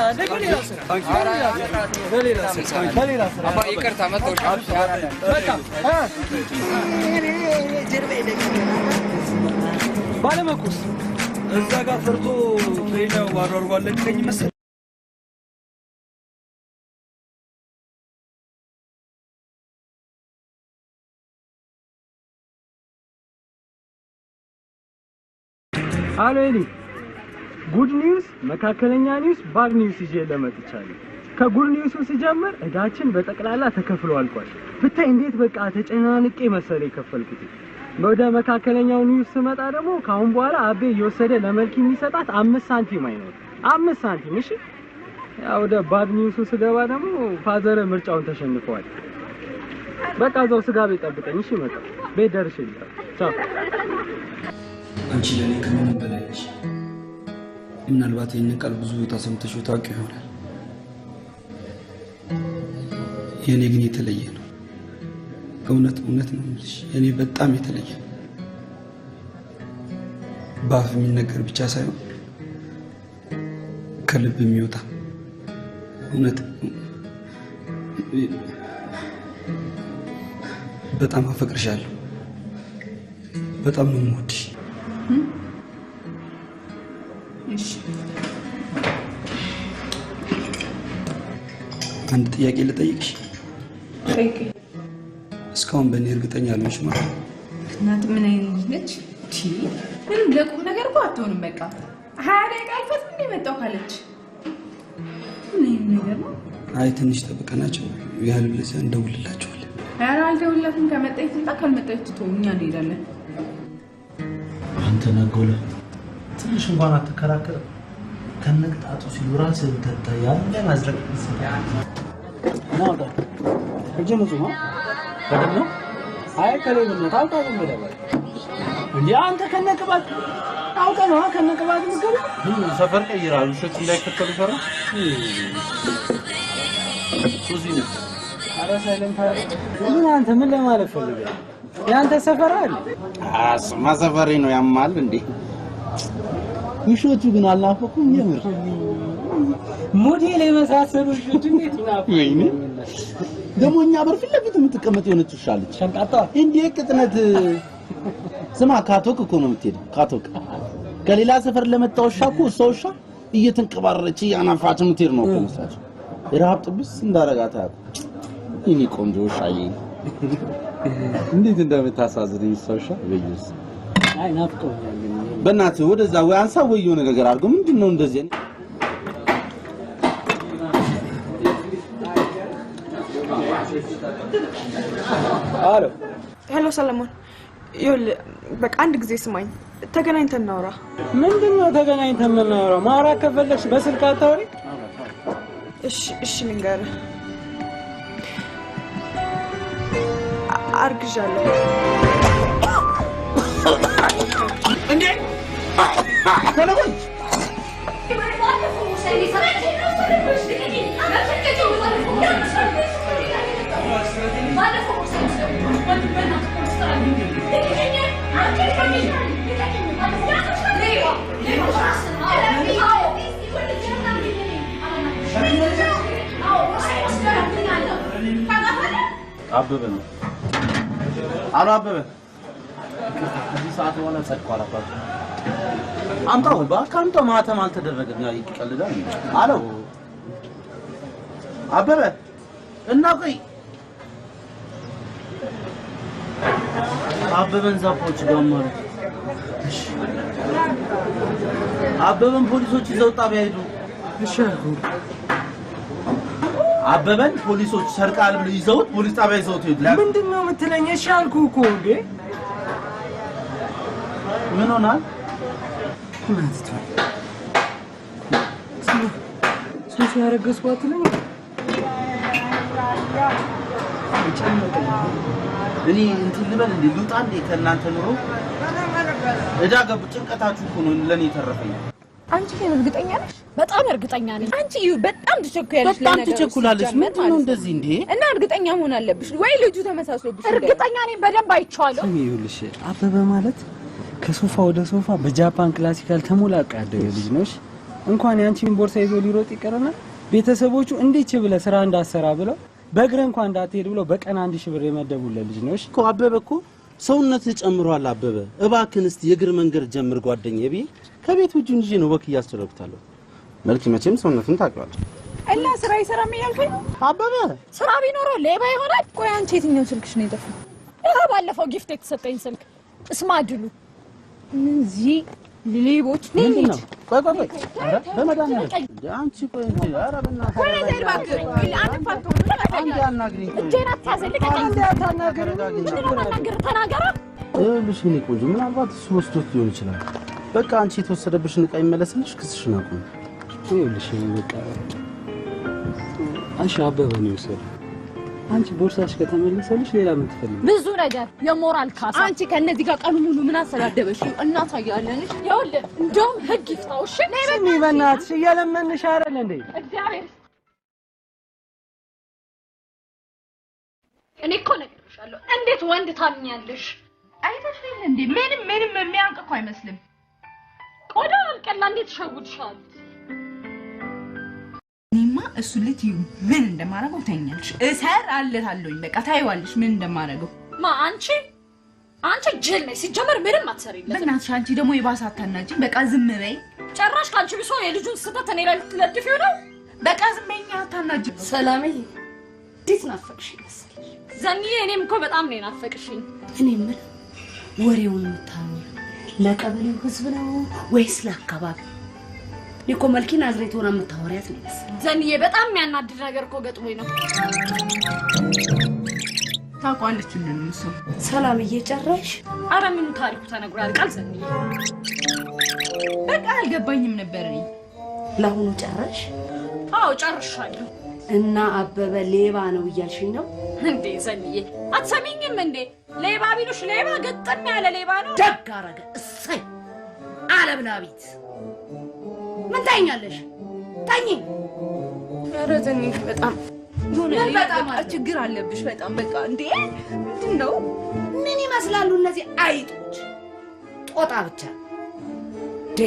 ለሌላ ስራ አባ ይቅርታ መጣሁሽ። በቃ ባለመኩስ እዛ ጋር ፈርቶ ፍሬዳው ባሯሯለ ከኝ መሰል አሎ ኤሊ፣ ጉድ ኒውስ፣ መካከለኛ ኒውስ፣ ባድ ኒውስ ይዤ ለመጥቻለሁ። ከጉድ ኒውሱ ሲጀምር እዳችን በጠቅላላ ተከፍሎ አልቋል። ብታይ እንዴት በቃ ተጨናንቄ መሰለ የከፈልኩት። ወደ መካከለኛው ኒውስ ስመጣ ደግሞ ካሁን በኋላ አቤ እየወሰደ ለመልክ የሚሰጣት 5 ሳንቲም አይኖር 5 ሳንቲም። እሺ ያው ወደ ባድ ኒውሱ ስገባ ደግሞ ፋዘር ምርጫውን ተሸንፈዋል። በቃ እዛው ስጋ ቤት ጠብቀኝ። እሺ መጣ ቤት ደርሼ ልጣ። ቻው። አንቺ ለኔ ከምንም በላይ ነሽ። ምናልባት ይህን ቃል ብዙ ቦታ ሰምተሽው ታውቂ ይሆናል። የኔ ግን የተለየ ነው። እውነት ነው የምልሽ፣ የኔ በጣም የተለየ ነው። በአፍ የሚነገር ብቻ ሳይሆን ከልብ የሚወጣ እውነት። በጣም አፈቅርሻለሁ። በጣም ነው የምወድሽ። እሺ አንድ ጥያቄ ልጠይቅሽ። ጠይቂ። እስካሁን በእኔ እርግጠኛ አልሆንሽ ማለት ነው? እናት ምን አይነት ልጅ ነች? ምንም ለቁም ነገር እኮ አትሆንም። በቃ 20 ደቂቃ አልፈት ምን የመጣው ካለች ምን አይነት ነገር ነው? አይ ትንሽ ጠብቀናቸው ያህል ብለዚያ እንደውልላቸዋለን። ኧረ አልደውልላትም። ከመጣች ትምጣ፣ ካልመጣች ትተው እኛ እንሄዳለን። ተነጎለ ትንሽ እንኳን አትከራከር ከነቅጣቱ ሲሉ ራስህ ተታ ያለ ማዝረቅ ይሰጣል ነው ዳ እጄ ንጹህ ነው በደም ነው አይ ከሌለ ታውቃለህ እንደባ እንዴ አንተ ከነቅባት ታውቃለህ ከነቅባት ምገባ ሰፈር ቀይራሉ ሸት እንዳይከተሉ ፈራ ሱዚ ነው አራሳይለም ምን አንተ ምን ለማለት ፈልገህ ያንተ ሰፈር አለ አስማ ሰፈሬ ነው ያማል እንዴ ውሾቹ ግን አልናፈቁም የምር ሞዴል የመሳሰሉ ውሾች እንዴት ይናፈቁ ወይኔ ደሞኛ በርፊት ለፊት የምትቀመጥ የሆነች ውሻ አለች ሸንቃጣ እንዴ ቅጥነት ስማ ካቶክ እኮ ነው የምትሄደው ካቶክ ከሌላ ሰፈር ለመጣው ውሻ እኮ እሷ ውሻ እየተንቀባረረች ያናፋች የምትሄድ ነው እኮ መስላችሁ ረሃብ ጥብስ እንዳረጋታ ይሄ ቆንጆ ውሻዬ እንዴት እንደምታሳዝነኝ ሰውሻ በይስ አይ ናፍቆኛል በእናትህ ወደዛ ወይ አንሳ ወይ የሆነ ነገር አድርገው ምንድነው እንደዚህ አሎ ሄሎ ሰለሞን ይኸውልህ በቃ አንድ ጊዜ ስማኝ ተገናኝተን እናውራ ምንድነው ተገናኝተን እናውራ ማውራት ከፈለግሽ በስልክ አታውሪ እሺ ልንገርህ አርግዣለሁ እንዴ ሰለሞን አበበ ነው አሎ አበበ እዚህ ሰዓት በኋላ ጸድቋል አባቱ አምጣው ባካምጣው ማተም አልተደረገም ያ ይቀልዳል አሎ አበበ እና ቆይ አበበን ዛፖች ጋር ማለት እሺ አበበን ፖሊሶች ይዘው ጣቢያ ሄዱ እሺ አበበን ፖሊሶች ሰርቃል ብለው ይዘውት ፖሊስ ጣቢያ ይዘውት ሄዱ ምንድነው የምትለኝ እሺ አልኩህ እኮ እንዴ ምን ሆናል ሶፊ ያረገዝኳት ነው እኔ እንትን ልበል እንዴ ልውጣ እንዴ ከእናንተ ኑሮ እዳ ገብ ጭንቀታችሁ እኮ ነው ለኔ ተረፈኝ አንቺ ግን እርግጠኛ ነሽ በጣም እርግጠኛ ነኝ አንቺ በጣም ትቸኩያለሽ በጣም ትቸኩላለሽ ምንድነው እንደዚህ እንዴ እና እርግጠኛ መሆን አለብሽ ወይ ልጁ ተመሳስሎብሽ እርግጠኛ ነኝ በደንብ አይቻለሁ ይኸውልሽ አበበ ማለት ከሶፋ ወደ ሶፋ በጃፓን ክላሲካል ተሞላቃ ያደገ ልጅ ነሽ እንኳን ያንቺን ቦርሳ ይዞ ሊሮጥ ይቀርና ቤተሰቦቹ እንዴት ብለ ስራ እንዳሰራ ብለው በእግረ እንኳን እንዳትሄድ ብለው በቀን 1000 ብር የመደቡለት ልጅ ነሽ እኮ አበበ እኮ ሰውነት ጨምሯል አበበ እባክን እስቲ የእግር መንገድ ጀምር ጓደኛዬ ቢ ከቤት ውጭ እንጂ ነው ወክ እያስተረብታለሁ መልክ መቼም ሰውነቱን ታውቃለህ እና ስራ ይሰራም ያልከኝ አበበ ስራ ቢኖረው ሌባ ይሆናል ቆይ አንቺ የትኛው ስልክሽ ነው የጠፋው ባለፈው ጊፍት የተሰጠኝ ስልክ እስማድሉ እነዚህ ሌቦች ነኝ ቆይ አረ በመድኃኒዓለም አንቺ ቆይ እንጂ አረ በእናትህ ቆይ ነበር እባክህ አንተ ፋቶ አንዴ አናግሪኝ እጄን አታዘልቀኝ አንዴ አታናግሪኝ ተናገራ ይኸውልሽ እኔ ቆንጆ ምናልባት እሱ ወስዶት ሊሆን ይችላል በቃ አንቺ የተወሰደብሽን ዕቃ ይመለስልሽ ክስሽን አቁም ይኸውልሽ በቃ አንቺ አበበ ነው የወሰደው አንቺ ቦርሳሽ ከተመለሰልሽ ሌላ ምን ትፈልጊ ብዙ ነገር የሞራል ካሳ አንቺ ከነዚህ ጋር ቀኑ ሙሉ ምን አሰዳደበሽ እናሳያለን ይኸውልህ እንደውም ህግ ይፍታው እሺ ስሚ በእናትሽ እየለመንሽ አይደል እንዴ እግዚአብሔር እኔ እኮ ነግሬሻለሁ እንዴት ወንድ ታምኛለሽ አይተሽ እንዴ ምንም የሚያንቅ እኮ አይመስልም ቆዳ አልቀላ እንዴት ሸውድሻል እኔማ እሱ ልጅ ምን እንደማረገው ታኛለሽ እሰራለታለሁኝ በቃ ታይዋለሽ ምን እንደማረገው ማ አንቺ ጅል ነሽ ሲጀመር ምንም አትሰሪለት በእናትሽ አንቺ ደግሞ የባሰ አታናጂኝ በቃ ዝም በይ ጨራሽ ካንቺ ቢሶ የልጁን ስህተት እኔ ላይ ልትለድፊው ነው በቃ ዝም በይኛ አታናጂኝ ሰላሜ እንዴት ናፈቅሽ መሰለሽ ዘንዬ እኔም እኮ በጣም ነው ናፈቅሽኝ እኔ ምን ወሬውን የምታወሪው ለቀበሌው ህዝብ ነው ወይስ ለአካባቢ እኮ መልኪ ናዝሬት ሆና የምታወሪያት ነው ዘንዬ በጣም የሚያናድድ ነገር እኮ ገጥሞኝ ነው ታውቃለች ሁሉንም ሰው። ሰላም እየጨረሽ? አረ ምኑ ታሪኩ ተነግሯል። ቃል ዘንዬ በቃ አልገባኝም ነበር እኔ። ለአሁኑ ጨረሽ? አዎ ጨርሻለሁ። እና አበበ ሌባ ነው እያልሽኝ ነው እንዴ? ዘንዬ አትሰሚኝም እንዴ? ሌባ ቢሉሽ ሌባ ገጠም ያለ ሌባ ነው። ደግ አረገ። እሰይ አለብላቢት ምን ታኛለሽ? ታኝ ኧረ ዘንዬ በጣም ምን በጣም ችግር አለብሽ በጣም በቃ እንዴ ምንድነው? ምን ይመስላሉ እነዚህ አይጦች? ጦጣ ብቻ ዴ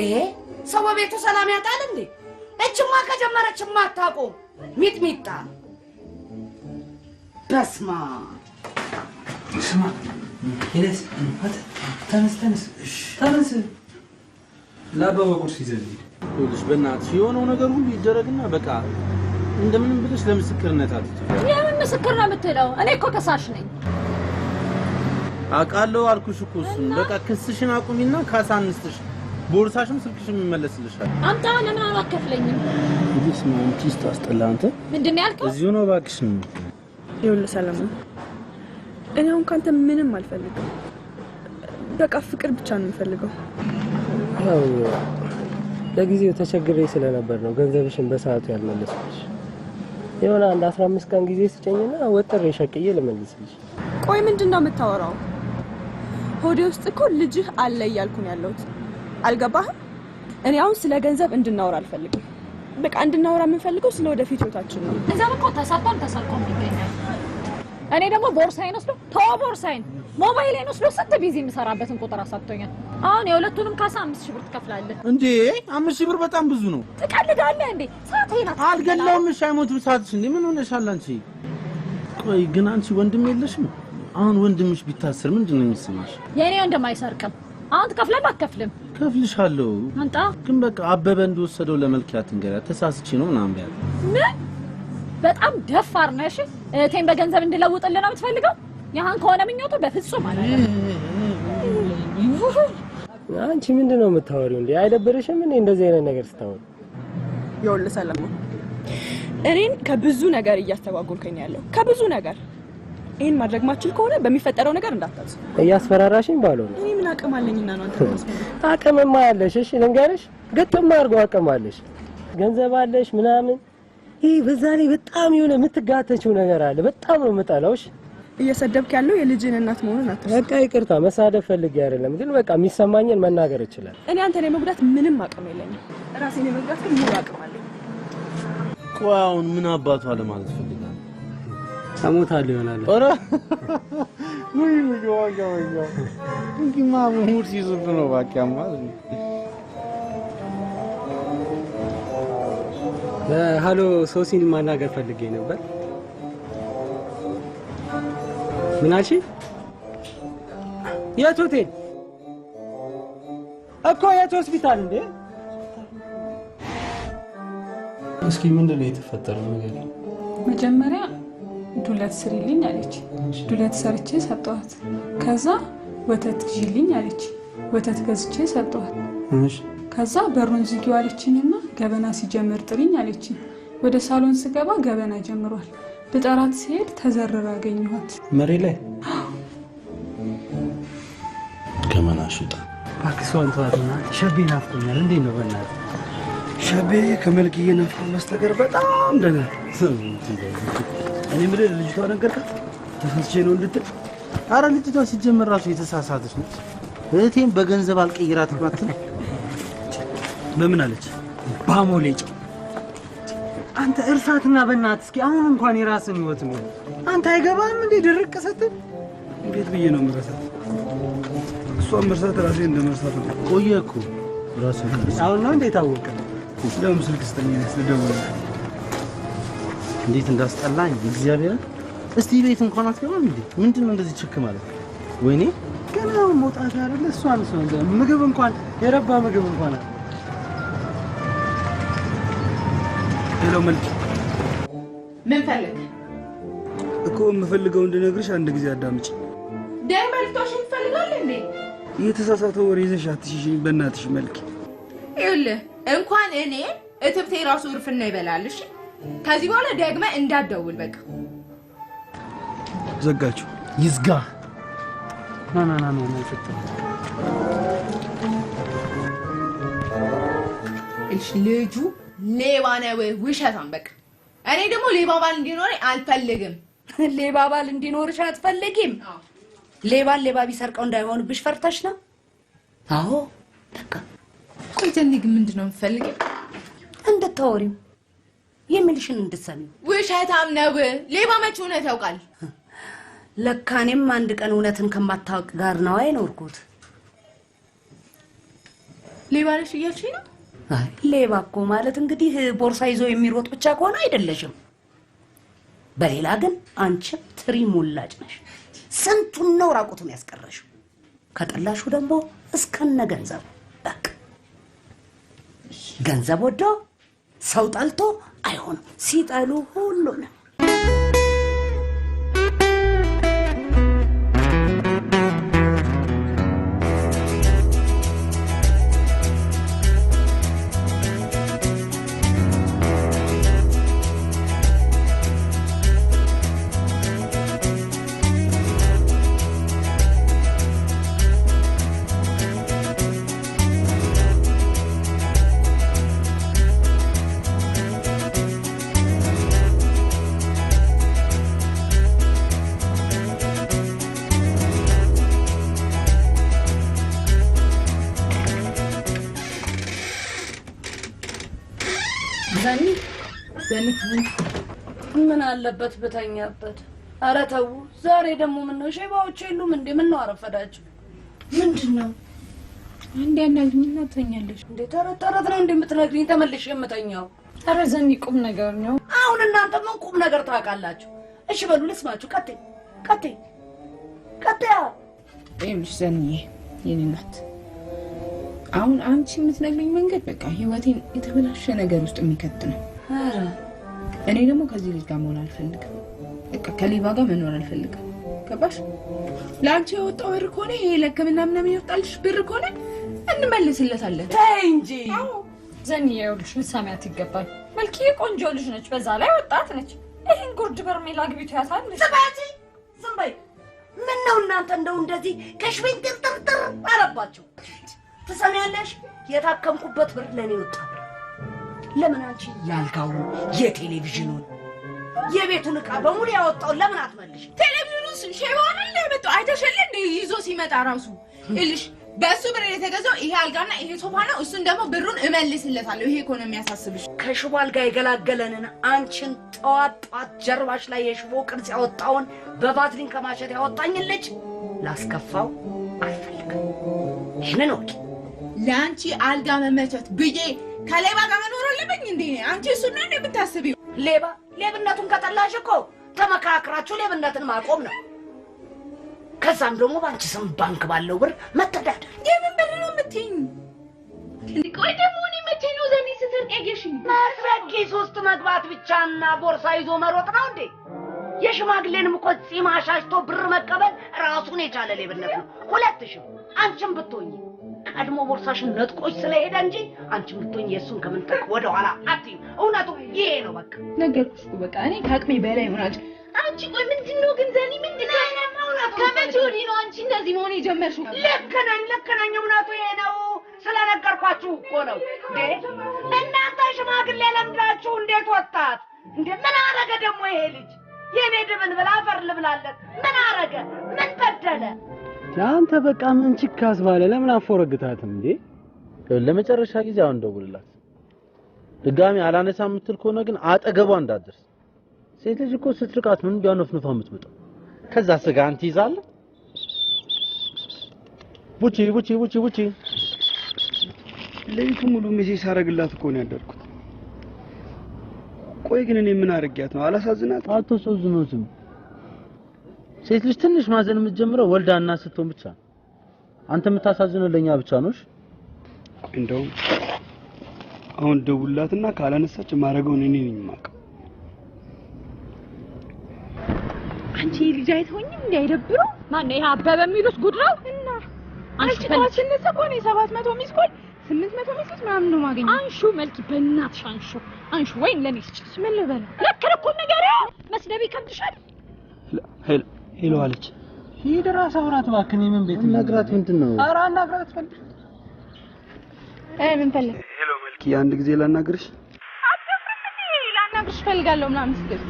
ሰው በቤቱ ሰላም ያጣል እንዴ? እችማ ከጀመረችማ አታውቁም። ሚጥሚጣ በስማ ስማ ይለስ ተነስ ለአበበ ቁርስ ይዘልኝ። ይኸውልሽ በእናትሽ የሆነው ነገር ሁሉ ይደረግና በቃ እንደምንም ብለሽ ለምስክርነት አትጭ። የምን ምስክር ነው የምትለው? እኔ እኮ ከሳሽ ነኝ። አውቃለሁ አልኩሽ እኮ እሱን። በቃ ክስሽን አቁሚና ካሳ አንስተሽ ቦርሳሽም ስልክሽም ይመለስልሻል። አንተ ለምን አላከፍለኝም? ይልስ ነው አንቺ ስታስጠላ። አንተ ምንድን ነው ያልከው? እዚሁ ነው እባክሽ። ይኸውልህ ሰለሞን እኔ አሁን ካንተ ምንም አልፈልግም። በቃ ፍቅር ብቻ ነው የምፈልገው። ያው ለጊዜው ተቸግሬ ስለነበር ነው ገንዘብሽን በሰዓቱ ያልመለስኩሽ። የሆነ አንድ 15 ቀን ጊዜ ስጨኝና ወጥሬ ሸቅዬ ልመልስልሽ። ቆይ ምንድነው የምታወራው? ሆዴ ውስጥ እኮ ልጅህ አለ እያልኩ ነው ያለሁት። አልገባህም? እኔ አሁን ስለ ገንዘብ እንድናወራ አልፈልግም። በቃ እንድናወራ የምንፈልገው ስለ ወደፊት ህይወታችን ነው። እዛም እኮ ተሰርቆም ይገኛል። እኔ ደግሞ ቦርሳዬን ወስዶ ቦርሳዬን ሞባይሌን ወስዶ ስንት ቢዚ የምሰራበትን ቁጥር አሳጥቶኛል። አሁን የሁለቱንም ካሳ 5000 ብር ትከፍላለህ። እንዴ 5000 ብር በጣም ብዙ ነው። ትቀልዳለህ እንዴ? ሰዓቴን አልገላውም። እሺ አይሞትም ሰዓትሽ እንዴ? ምን ሆነሻል አንቺ? ቆይ ግን አንቺ ወንድም የለሽም? አሁን ወንድምሽ ቢታሰር ምንድነው የሚሰማሽ? የኔ ወንድም አይሰርቅም። አሁን ትከፍላለህ አትከፍልም? ከፍልሻለሁ። አንተ ግን በቃ አበበ እንደወሰደው ለመልኪያት እንገሪያት ተሳስቼ ነው ምናምን ቢያት። ምን በጣም ደፋር ነሽ። እቴን በገንዘብ እንድለውጥልህ ነው የምትፈልገው? ያህን ከሆነ ምኞቱ በፍጹም አይደለም። አንቺ ምንድነው የምታወሪው እንዴ? አይደብርሽም እንዴ እንደዚህ አይነት ነገር ስታወሪ? ይኸውልህ ሰለሞን እኔን ከብዙ ነገር እያስተጓጎልከኝ ያለው ከብዙ ነገር። ይሄን ማድረግ ማችል ከሆነ በሚፈጠረው ነገር እንዳታዝ። እያስፈራራሽኝ ባልሆነ እኔ ምን አቅም አለኝና ነው አንተ የምትመስለው? አቅምማ አለሽ። እሺ ልንገርሽ፣ ግጥም አድርጎ አቅም አለሽ፣ ገንዘብ አለሽ ምናምን። ይሄ በዛ ላይ በጣም የሆነ የምትጋተችው ነገር አለ። በጣም ነው የምጠላውሽ። እየሰደብክ ያለው የልጅን እናት መሆኑን አትርሳ። በቃ ይቅርታ፣ መሳደብ ፈልጌ አይደለም፣ ግን በቃ የሚሰማኝን መናገር ይችላል። እኔ አንተን የመጉዳት ምንም አቅም የለኝም። ራሴን የመጉዳት ግን ሙሉ አቅም አለኝ። ቆይ አሁን ምን አባቷ ለማለት ፈልጋለሁ? አሞታለሁ ይሆናል። ኧረ ወይ እንግዲህ ሙድ ሲይዝብ ነው ባኪያማ። ሃሎ ሶሲን ማናገር ፈልጌ ነበር። ምን አልሽ? የት ሆቴል እኮ የት ሆስፒታል እንዴ? እስኪ ምንድነው የተፈጠረው ነገር? መጀመሪያ ዱለት ስሪልኝ አለች። ዱለት ሰርቼ ሰጠኋት። ከዛ ወተት ግዢልኝ አለች። ወተት ገዝቼ ሰጠኋት። እሺ። ከዛ በሩን ዝጊው አለችኝና ገበና ሲጀምር ጥሪኝ አለችኝ። ወደ ሳሎን ስገባ ገበና ጀምሯል። ልጠራት ሲሄድ ተዘርራ አገኘኋት። መሬ ላይ ገመና ሽጣ ፓኪስታን ተዋትና ሸቤ ናፍቆኛል። እንዴት ነው በእናትህ? ሸቤ ከመልክዬ ናፍቆ መስጠገር በጣም ደህና። እኔ ምድር ልጅቷ ነገርካት ተሳስቼ ነው እንድትል? አረ ልጅቷ ሲጀመር ራሱ የተሳሳተች ነች። እህቴን በገንዘብ አልቀይራት ማለት ነው። በምን አለች? ባሞሌጭ አንተ እርሳትና በእናትህ እስኪ አሁን እንኳን የራስን ህይወት ነው። አንተ አይገባም እንዴ? ድርቅ ስትል እንዴት ብዬ ነው የምረሳት? እሷን መርሳት ራሴ እንደመርሳት ነው። ቆየ እኮ ራስን አሁን ነው እንዴት አወቀ? ለምን ስልክ ስተኛ ስለደወለ እንዴት እንዳስጠላኝ እግዚአብሔር። እስቲ ቤት እንኳን አትገባም እንዴ? ምንድነው እንደዚህ ችክ ማለት? ወይኔ ገና መውጣት አይደለ? እሷን ምግብ እንኳን የረባ ምግብ እንኳን ሄሎ መልክ፣ ምን ፈልግ እኮ የምፈልገው እንድነግርሽ አንድ ጊዜ አዳምጪ። ደመልቶሽ ትፈልጋለህ እንዴ? የተሳሳተ ወሬ ይዘሽ አትሽሽኝ በእናትሽ መልክ። ይኸውልህ እንኳን እኔ እትብቴ ራሱ እርፍና ይበላልሽ። ከዚህ በኋላ ደግመህ እንዳትደውል በቃ። ዘጋችሁ። ይዝጋ። ና እሺ ልጁ ሌባ ነው ውሸታም በቃ እኔ ደግሞ ሌባ ባል እንዲኖር አልፈልግም ሌባ ባል እንዲኖርሽ አትፈልጊም ሌባን ሌባ ቢሰርቀው እንዳይሆንብሽ ፈርተሽ ነው አዎ በቃ ቆይ ጀኒ ግን ምንድነው የምትፈልጊው እንድታወሪው የሚልሽን እንድትሰሚው ውሸታም ነው ሌባ መች እውነት ያውቃል ለካኔም አንድ ቀን እውነትን ከማታውቅ ጋር ነው አይኖርኩት ሌባ ነሽ እያልሽኝ ነው አይ ሌባ እኮ ማለት እንግዲህ ቦርሳ ይዞ የሚሮጥ ብቻ ከሆነ አይደለሽም በሌላ ግን አንቺ ትሪ ሙላጭ ነሽ ስንቱን ነው ራቁቱን ያስቀረሽው ከጠላሹ ደግሞ እስከነ ገንዘብ በቃ ገንዘብ ወዶ ሰው ጠልቶ አይሆንም ሲጠሉ ሁሉንም ምን አለበት በተኛበት አረ ተው ዛሬ ደግሞ ምን ነው ሼባዎች የሉም እንዴ ምን ነው አረፈዳችሁ ምንድነው አንዴ አንዳልኝና ተኛለሽ እንዴ ተረተረት ነው እንደምትነግሪኝ ተመልሽ የምተኛው አረ ዘኒ ቁም ነገር ነው አሁን እናንተ ምን ቁም ነገር ታውቃላችሁ እሺ በሉ ልስማችሁ ቀጤ እምሽ ዘኒ የኔ ናት አሁን አንቺ የምትነግሪኝ መንገድ በቃ ህይወቴን የተበላሸ ነገር ውስጥ የሚከት ነው አረ እኔ ደግሞ ከዚህ ልጅ ጋር መሆን አልፈልግም በቃ ከሌባ ጋር መኖር አልፈልግም ገባሽ ላንቺ የወጣው ብር ከሆነ ይሄ ለከምና ምናምን ይወጣልሽ ብር ከሆነ እንመልስለታለን ተይ እንጂ ዘኒ ይኸውልሽ ልትሰሚያት ይገባል መልክዬ ቆንጆ ልጅ ነች በዛ ላይ ወጣት ነች ይሄን ጉርድ በርሜል አግቢቱ ያታለች ዝም በይ ምን ነው እናንተ እንደው እንደዚህ ከሽቤን ጥርጥር አረባችሁ ትሰሚያለሽ የታከምኩበት ብር ለኔ ወጣ ለምን አንቺ ያልካው የቴሌቪዥኑን የቤቱን ዕቃ በሙሉ ያወጣው ለምን አትመልሽ ቴሌቪዥኑስ ሼባውን ለመጣ አይተሽል እንዴ ይዞ ሲመጣ ራሱ እልሽ በሱ ብር የተገዛው ይሄ አልጋና ይሄ ሶፋ ነው እሱን ደግሞ ብሩን እመልስለታለሁ ይሄ እኮ ነው የሚያሳስብሽ ከሽቦ አልጋ የገላገለንን አንቺን ጧት ጀርባሽ ላይ የሽቦ ቅርጽ ያወጣውን በቫዝሊን ከማሸት ያወጣኝ ልጅ ላስከፋው አልፈልግም ይሄንን ወቂ ለአንቺ አልጋ መመቸት ብዬ ከሌባ ጋር መኖር አለብኝ እንዴ አንቺ እሱን ነው እንደምታስቢው ሌብነቱን ከጠላሽ እኮ ተመካክራችሁ ሌብነትን ማቆም ነው ከዛም ደግሞ ባንቺ ስም ባንክ ባለው ብር መተዳደር የምን ብር ነው የምትይኝ እንዴ ቆይ ደግሞ እኔ መቼ ነው ዘኒ ስትሰርቅ ያየሽኝ ማስረጊ ሶስት መግባት ብቻና ቦርሳ ይዞ መሮጥ ነው እንዴ የሽማግሌንም እኮ ጺም አሻሽቶ ብር መቀበል ራሱን የቻለ ሌብነት ነው ሁለትሽ አንቺም ብትሆኚ ቀድሞ ቦርሳሽን ነጥቆሽ ስለሄደ እንጂ አንቺም ብትሆኚ የሱን ከመንጠቅ ወደ ኋላ አትይ እውነቱ ይሄ ነው በቃ ነገርኩሽ በቃ እኔ ከአቅሜ በላይ ሆናል አንቺ ቆይ ምንድነው ግን ዘኒ ምንድነው ከመቼ ወዲህ ነው አንቺ እንደዚህ መሆን የጀመርሽው ልክ ነኝ እውነቱ ይሄ ነው ስለነገርኳችሁ እኮ ነው እንዴ እናንተ ሽማግሌ ለምዳችሁ እንዴት ወጣት እንዴ ምን አረገ ደግሞ ይሄ ልጅ የኔ ድብን ብላ አፈር ልብላለት ምን አረገ ምን በደለ አንተ በቃ ምን ችካስ ባለ ለምን አፎረግታትም እንዴ ለመጨረሻ ጊዜ አሁን ደውልላት ድጋሚ አላነሳ የምትል ከሆነ ግን አጠገቧ እንዳትደርስ ሴት ልጅ እኮ ስትርቃት ምን ቢያነፍነፋ የምትመጣው ከዛ ስጋ አንተ ይዛል ቡቺ ለይቱ ሙሉ ሜሴጅ ሳረግላት እኮ ነው ያደርኩት ቆይ ግን እኔ ምን አርጊያት ነው አላሳዝናት አትሶዝኖትም ሴት ልጅ ትንሽ ማዘን የምትጀምረው ወልዳና ስትሆን ብቻ አንተ የምታሳዝነው ለኛ ብቻ ነውሽ እንደው አሁን ደውላትና ካላነሳች ማረገው እኔ ነኝ የማውቀው አንቺ ልጅ አይተውኝም እንዴ አይደብሩ ማን ይሄ አበበ የሚሉት ጉድ ነው እና አንቺ ታስነሳ ቆኔ 700 ሚስኮል 800 ሚስኮል ምናምን ነው ማገኘው አንሹ መልኪ በእናትሽ አንሹ ወይ ለኔ ስጭስ ምን ልበል ለከረኩ ነገር መስደብ ይከብድሻል ሄሎ አለች ሂድ ራስ አውራት እባክህ ምን ቤት ነግራት ምንድነው ኧረ አናግራት ፈልግ ምን ፈልግ ሄሎ መልኪ አንድ ጊዜ ላናግርሽ ላናግርሽ ፈልጋለሁ ምናምን ስትል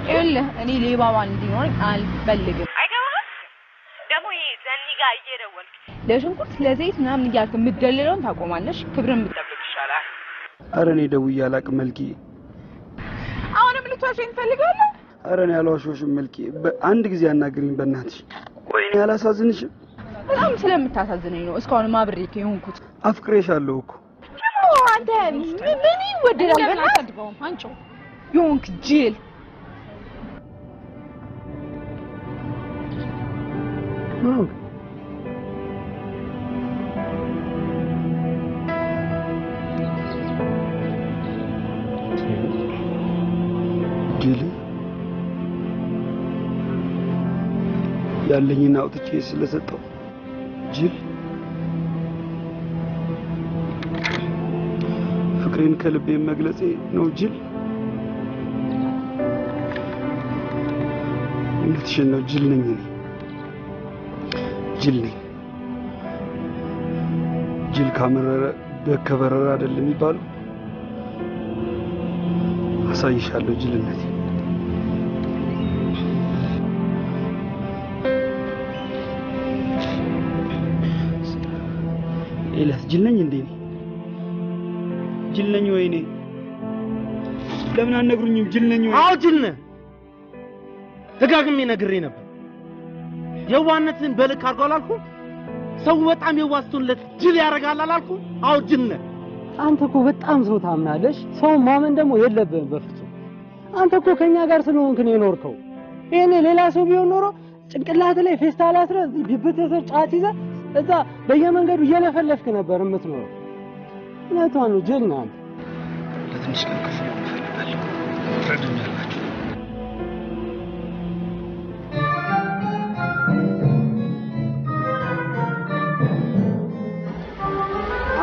ይኸውልህ እኔ ሌባ ማን እንዲኖር አልፈልግም አይገባህም ደግሞ ይሄ ዘኒ ጋር እየደወልክ ለሽንኩርት ለዘይት ምናምን እያልክ የምትደልለውን ታቆማለሽ ክብርን ብትጠብቅ ይሻላል ኧረ እኔ ደውዬ አላቅም መልኪ አሁንም ልትዋሸኝ ትፈልጋለህ ኧረ እኔ አልዋሸሁሽም መልኪ አንድ ጊዜ አናግሪኝ በእናትሽ ወይኔ አላሳዝንሽም በጣም ስለምታሳዝነኝ ነው እስካሁን ማብሬክ የሆንኩት አፍቅሬሻለሁ እኮ አንተ ምን ይወደዳል በእናትህ አንቺው የሆንክ ጅል ጅል ያለኝን አውጥቼ ስለሰጠው ጅል ፍቅሬን ከልቤ መግለጼ ነው ጅል እውነትሽን ነው ጅል ነኝ እኔ ጅል ነኝ ጅል ካመረረ በከበረረ አይደለም የሚባለው አሳይሻለሁ ጅልነቴ ኤላስ ጅል ነኝ እንዴ ጅል ነኝ ወይኔ ለምን አነግሩኝም ጅል ነኝ ወይ አዎ ጅል ነህ ደጋግሜ ነግሬ ነበር የዋነትን በልክ አድርጎ አላልኩም ሰው በጣም የዋስቱለት ጅል ያረጋል አላልኩም አዎ ጅል ነህ አንተ እኮ በጣም ሰው ታምናለሽ ሰው ማመን ደግሞ የለብህም በፍጹም አንተ እኮ ከኛ ጋር ስለሆንክ ነው የኖርከው እኔ ሌላ ሰው ቢሆን ኖሮ ጭንቅላት ላይ ፌስታል አስረ ቢብተሰ ጫት ይዘህ እዛ በየመንገዱ እየለፈለፍክ ነበር የምትኖረው እውነቷን ነው ጅል ነህ አንተ ለትንሽ ቀን ክፉ እፈልጋለሁ ትረዱኛላችሁ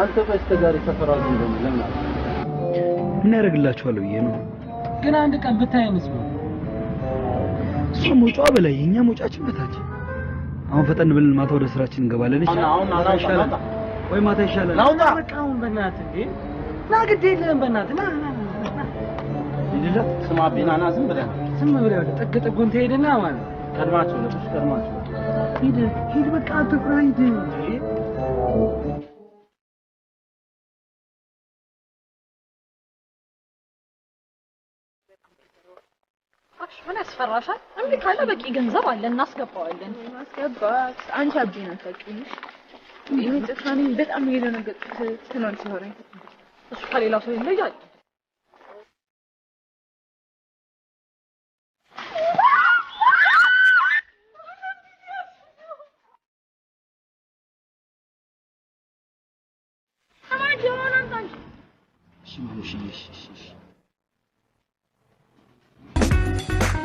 አንተ በስተጋሪ ተፈራዙ እንደምን አለ ምን ያደርግላችኋል ብዬ ነው ግን አንድ ቀን ብታየንስ ነው እሷ ሞጫዋ በላይ የኛ ሞጫችን በታች አሁን ፈጠን ብለን ማታ ወደ ስራችን እንገባለን እሺ አሁን ይሻላል ወይ ማታ ይሻላል ናውጣ በቃ አሁን በእናትህ እንዴ ና ግድ የለህም በእናትህ ና ይልላ ስማ ቢናና ዝም ብለህ ወደ ጥግ ጥጉን ትሄድና ማለት ቀድማቸው ለብሽ ቀድማቸው ሂድ በቃ አትፍራ ሂድ ምን ያስፈራሻል? እንዴ ካለ በቂ ገንዘብ አለ እናስገባዋለን። ማስገባት አንቺ አብዲና ታውቂሽ። እኔ ጥፋኔ በጣም እየደነገጥኩት ትናንት ሲሆን እሱ ከሌላ ሰው ይለያል።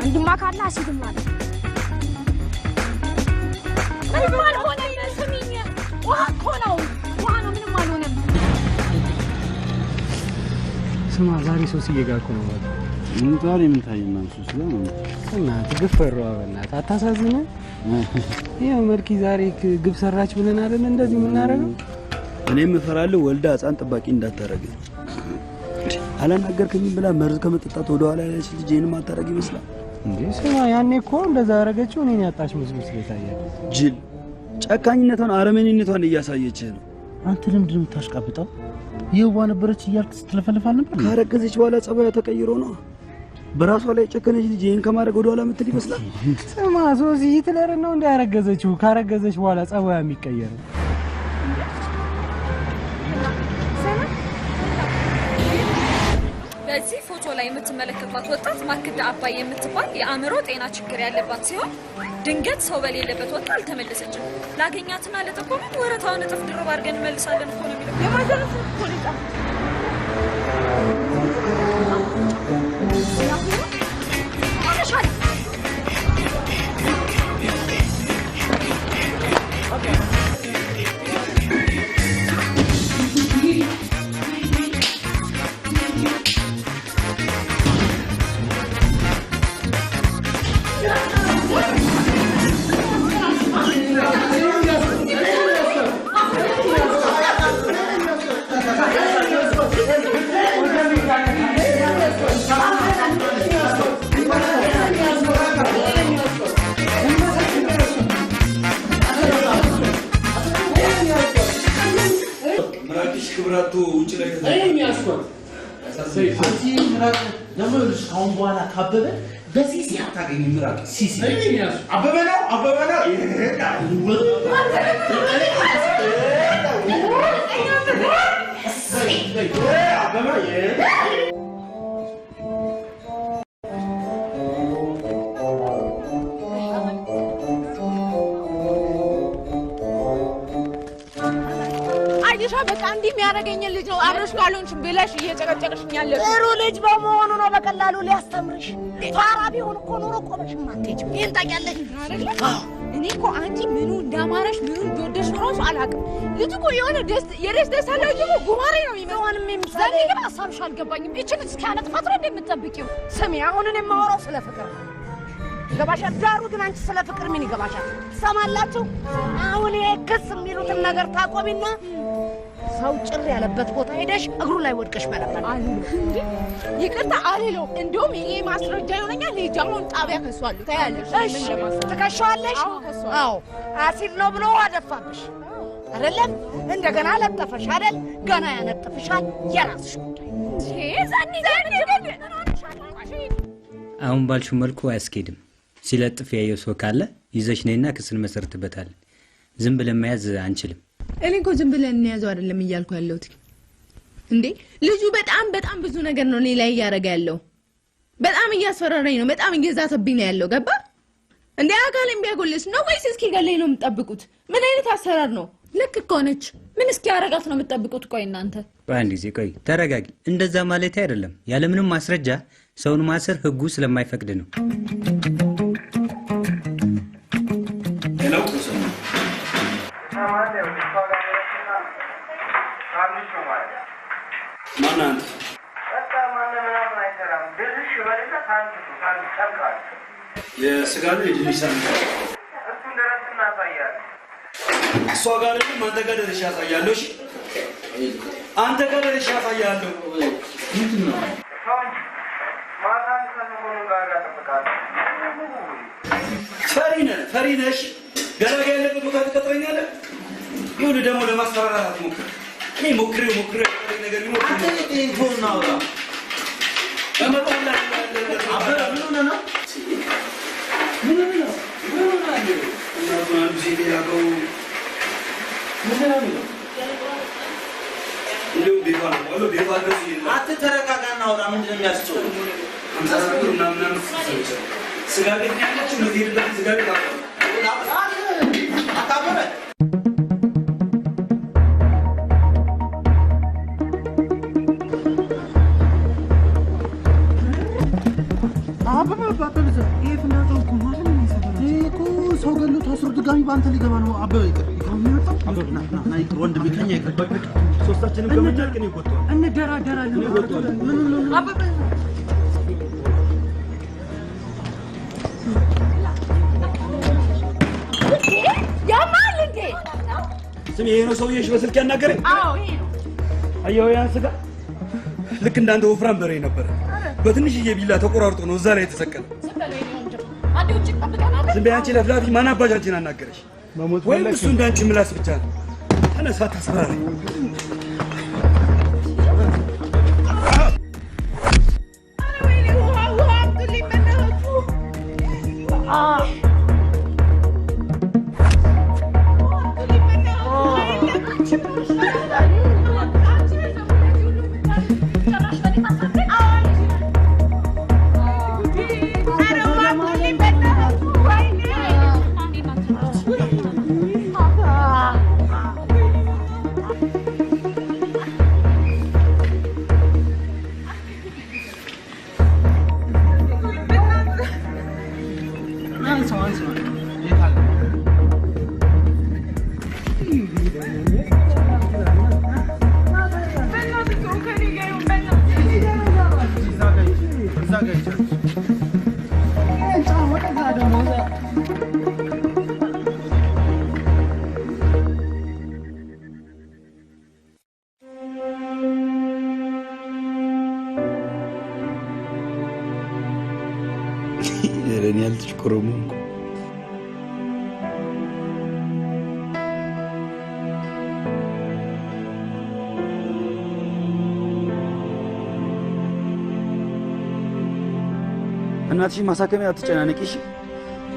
እንድማ ካላ አሲድም ማለት ምንም አልሆነም። ስሚኝ ውሃ እኮ ነው ውሃ ነው ምንም አልሆነም። ስማ ዛሬ ሶስዬ ጋር እኮ ነው ማለት ዛሬ ምን ታየና ሶስ ነው እናት ግፈሯ በእናትህ አታሳዝንም? ይኸው መልኪ ዛሬ ግብ ሰራች ብለን አይደል እንደዚህ የምናደርገው? እኔም እፈራለሁ ወልዳ ህፃን ጠባቂ እንዳታረግ አላናገርከኝም ብላ መርዝ ከመጠጣት ወደ ኋላ ያለች ልጅ ይሄን ማታረግ ይመስላል እንዴ? ስማ ያኔ እኮ እንደዛ ያረገችው እኔን ያጣች መስሎ ስለታያለ ጅል ጨካኝነቷን አረመኔነቷን እያሳየች ነው። አንተ ለምንድን ነው የምታሽቃብጠው? የዋ ነበረች እያልክ ስትለፈልፋል ነበር። ካረገዘች በኋላ ጸባዩ ተቀይሮ ነው በራሷ ላይ ጨከነች ልጅ ይሄን ከማድረግ ወደ ኋላ የምትል ይመስላል። ስማ ሶሲ ሂትለር ነው እንዳያረገዘችው ካረገዘች በኋላ ጸባዩ የሚቀየረው በዚህ ፎቶ ላይ የምትመለከቷት ወጣት ማክዳ አባይ የምትባል የአእምሮ ጤና ችግር ያለባት ሲሆን ድንገት ሰው በሌለበት ወጣ አልተመለሰችም። ላገኛትና ለተቆመን ወረታውን እጥፍ ድርብ አድርገን እንመልሳለን እኮ ነው የሚለው የማዘረፍ ፖሊስ አንቺ ምራቅ ደግሞ ልጅ ካሁን በኋላ ካበበ በሲሲ አታገኝ ምራቅ ሲሲ አበበ ነው በቃ እንዲህ የሚያደርገኝ ልጅ ነው አብረሽ ካልሆንሽ ብለሽ እየጨቀጨቅሽኝ ያለሽ ጥሩ ልጅ በመሆኑ ነው በቀላሉ ሊያስተምርሽ ፋራ ቢሆን እኮ ኖሮ ቆመሽም አትሄጂም ይሄን ታውቂያለሽ አይደል እኔ እኮ አንቺ ምኑ እንዳማረሽ ምኑ እንደወደሽ ራሱ አላውቅም ልጅ እኮ የሆነ የደስታ ላይ ደግሞ ጉማሬ ነው የሚሆንም የሚዛኔ ግን ሀሳብሽ አልገባኝም ይችን እስኪያነጥፋት ነው እንደምትጠብቂው ስሚ አሁን እኔ የማወራው ስለ ፍቅር ገባሻል ዳሩ ግን አንቺ ስለ ፍቅር ምን ይገባሻል ሰማላችሁ አሁን ክስ የሚሉትን ነገር ታቆሚና ሰው ጭር ያለበት ቦታ ሄደሽ እግሩ ላይ ወድቀሽ መለመን እንዴ ይቅርታ አልለው እንደውም ይሄ ማስረጃ ይሆነኛል ለጃውን ጣቢያ ከሷል ታያለሽ እሺ ተከሻለሽ አዎ አሲድ ነው ብሎ አደፋብሽ አይደለም እንደገና ለጠፈሽ አይደል ገና ያነጥፍሻል የራስሽ ጉዳይ ዘኒ አሁን ባልሽው መልኩ አያስኬድም ሲለጥፍ ያየው ሰው ካለ ይዘሽ ነይና ክስን መሰርትበታል ዝም ብለን መያዝ አንችልም እኔ እኮ ዝም ብለን እንያዘው አይደለም እያልኩ ያለሁት እንዴ ልጁ በጣም ብዙ ነገር ነው እኔ ላይ ያያረጋ ያለው በጣም እያስፈራራኝ ነው በጣም እየዛተብኝ ነው ያለው ገባ እንዴ አካልን ቢያጎልስ ነው ወይስ እስኪ ገለይ ነው የምትጠብቁት ምን አይነት አሰራር ነው ልክ እኮ ነች ምን እስኪ ያረጋት ነው የምትጠብቁት ቆይ እናንተ አንድ ጊዜ ቆይ ተረጋጊ እንደዛ ማለት አይደለም ያለ ምንም ማስረጃ ሰውን ማሰር ህጉ ስለማይፈቅድ ነው ማናንት የስጋ ነው የድንች ሳንዱች እሷ ጋር ደግሞ አንተ ጋር ደርሼ ያሳያለሁ እሺ አንተ ጋር ደርሼ ያሳያለሁ ፈሪነሽ ገላጋ ያለበት ቦታ ትቀጥረኛለህ ይሁን ደግሞ ለማስፈራራት አትሞክር እኔ ሞክሬው ነገር ይሞክር አንተ ቴሌፎን ናውራ ለመጣላ አበረ ምን ሆነ ነው አንዱ ሴት ያለው እንደው ቤቷ አትተረጋጋና አውራ ምንድን ነው የሚያስጨው ምናምን ስጋ ቤት ያለችው የምትሄድበት ስጋ ቤት አካበረ ሰው ገሎ ታስሮ ድጋሚ በአንተ ሊገባ ነው አበበ ይቅር ና ይቅር ወንድሜ ከኛ ይቅር ሶስታችንም ከመጃል ግን ይቆጣል እንደራደራለን አበበ ያማል እንዴ ስሚ ይሄ ነው ሰውዬሽ በስልክ ያናገረኝ አዎ ይሄ ነው አየው ያን ስጋ ልክ እንዳንተ ወፍራም በሬ ነበር በትንሽዬ ቢላ ተቆራርጦ ነው እዛ ላይ የተሰቀለ ዝም በይ አንቺ ለፍላፊ ማን አባሽ አንቺን አናገረሽ ወይም እሱ እንዳንቺ ምላስ ብቻ ነው ተነሳ ታስፈራሪ ለኔ ያልተሽቆረሙም እናትሽን ማሳከሚያ አትጨናነቂ እሺ?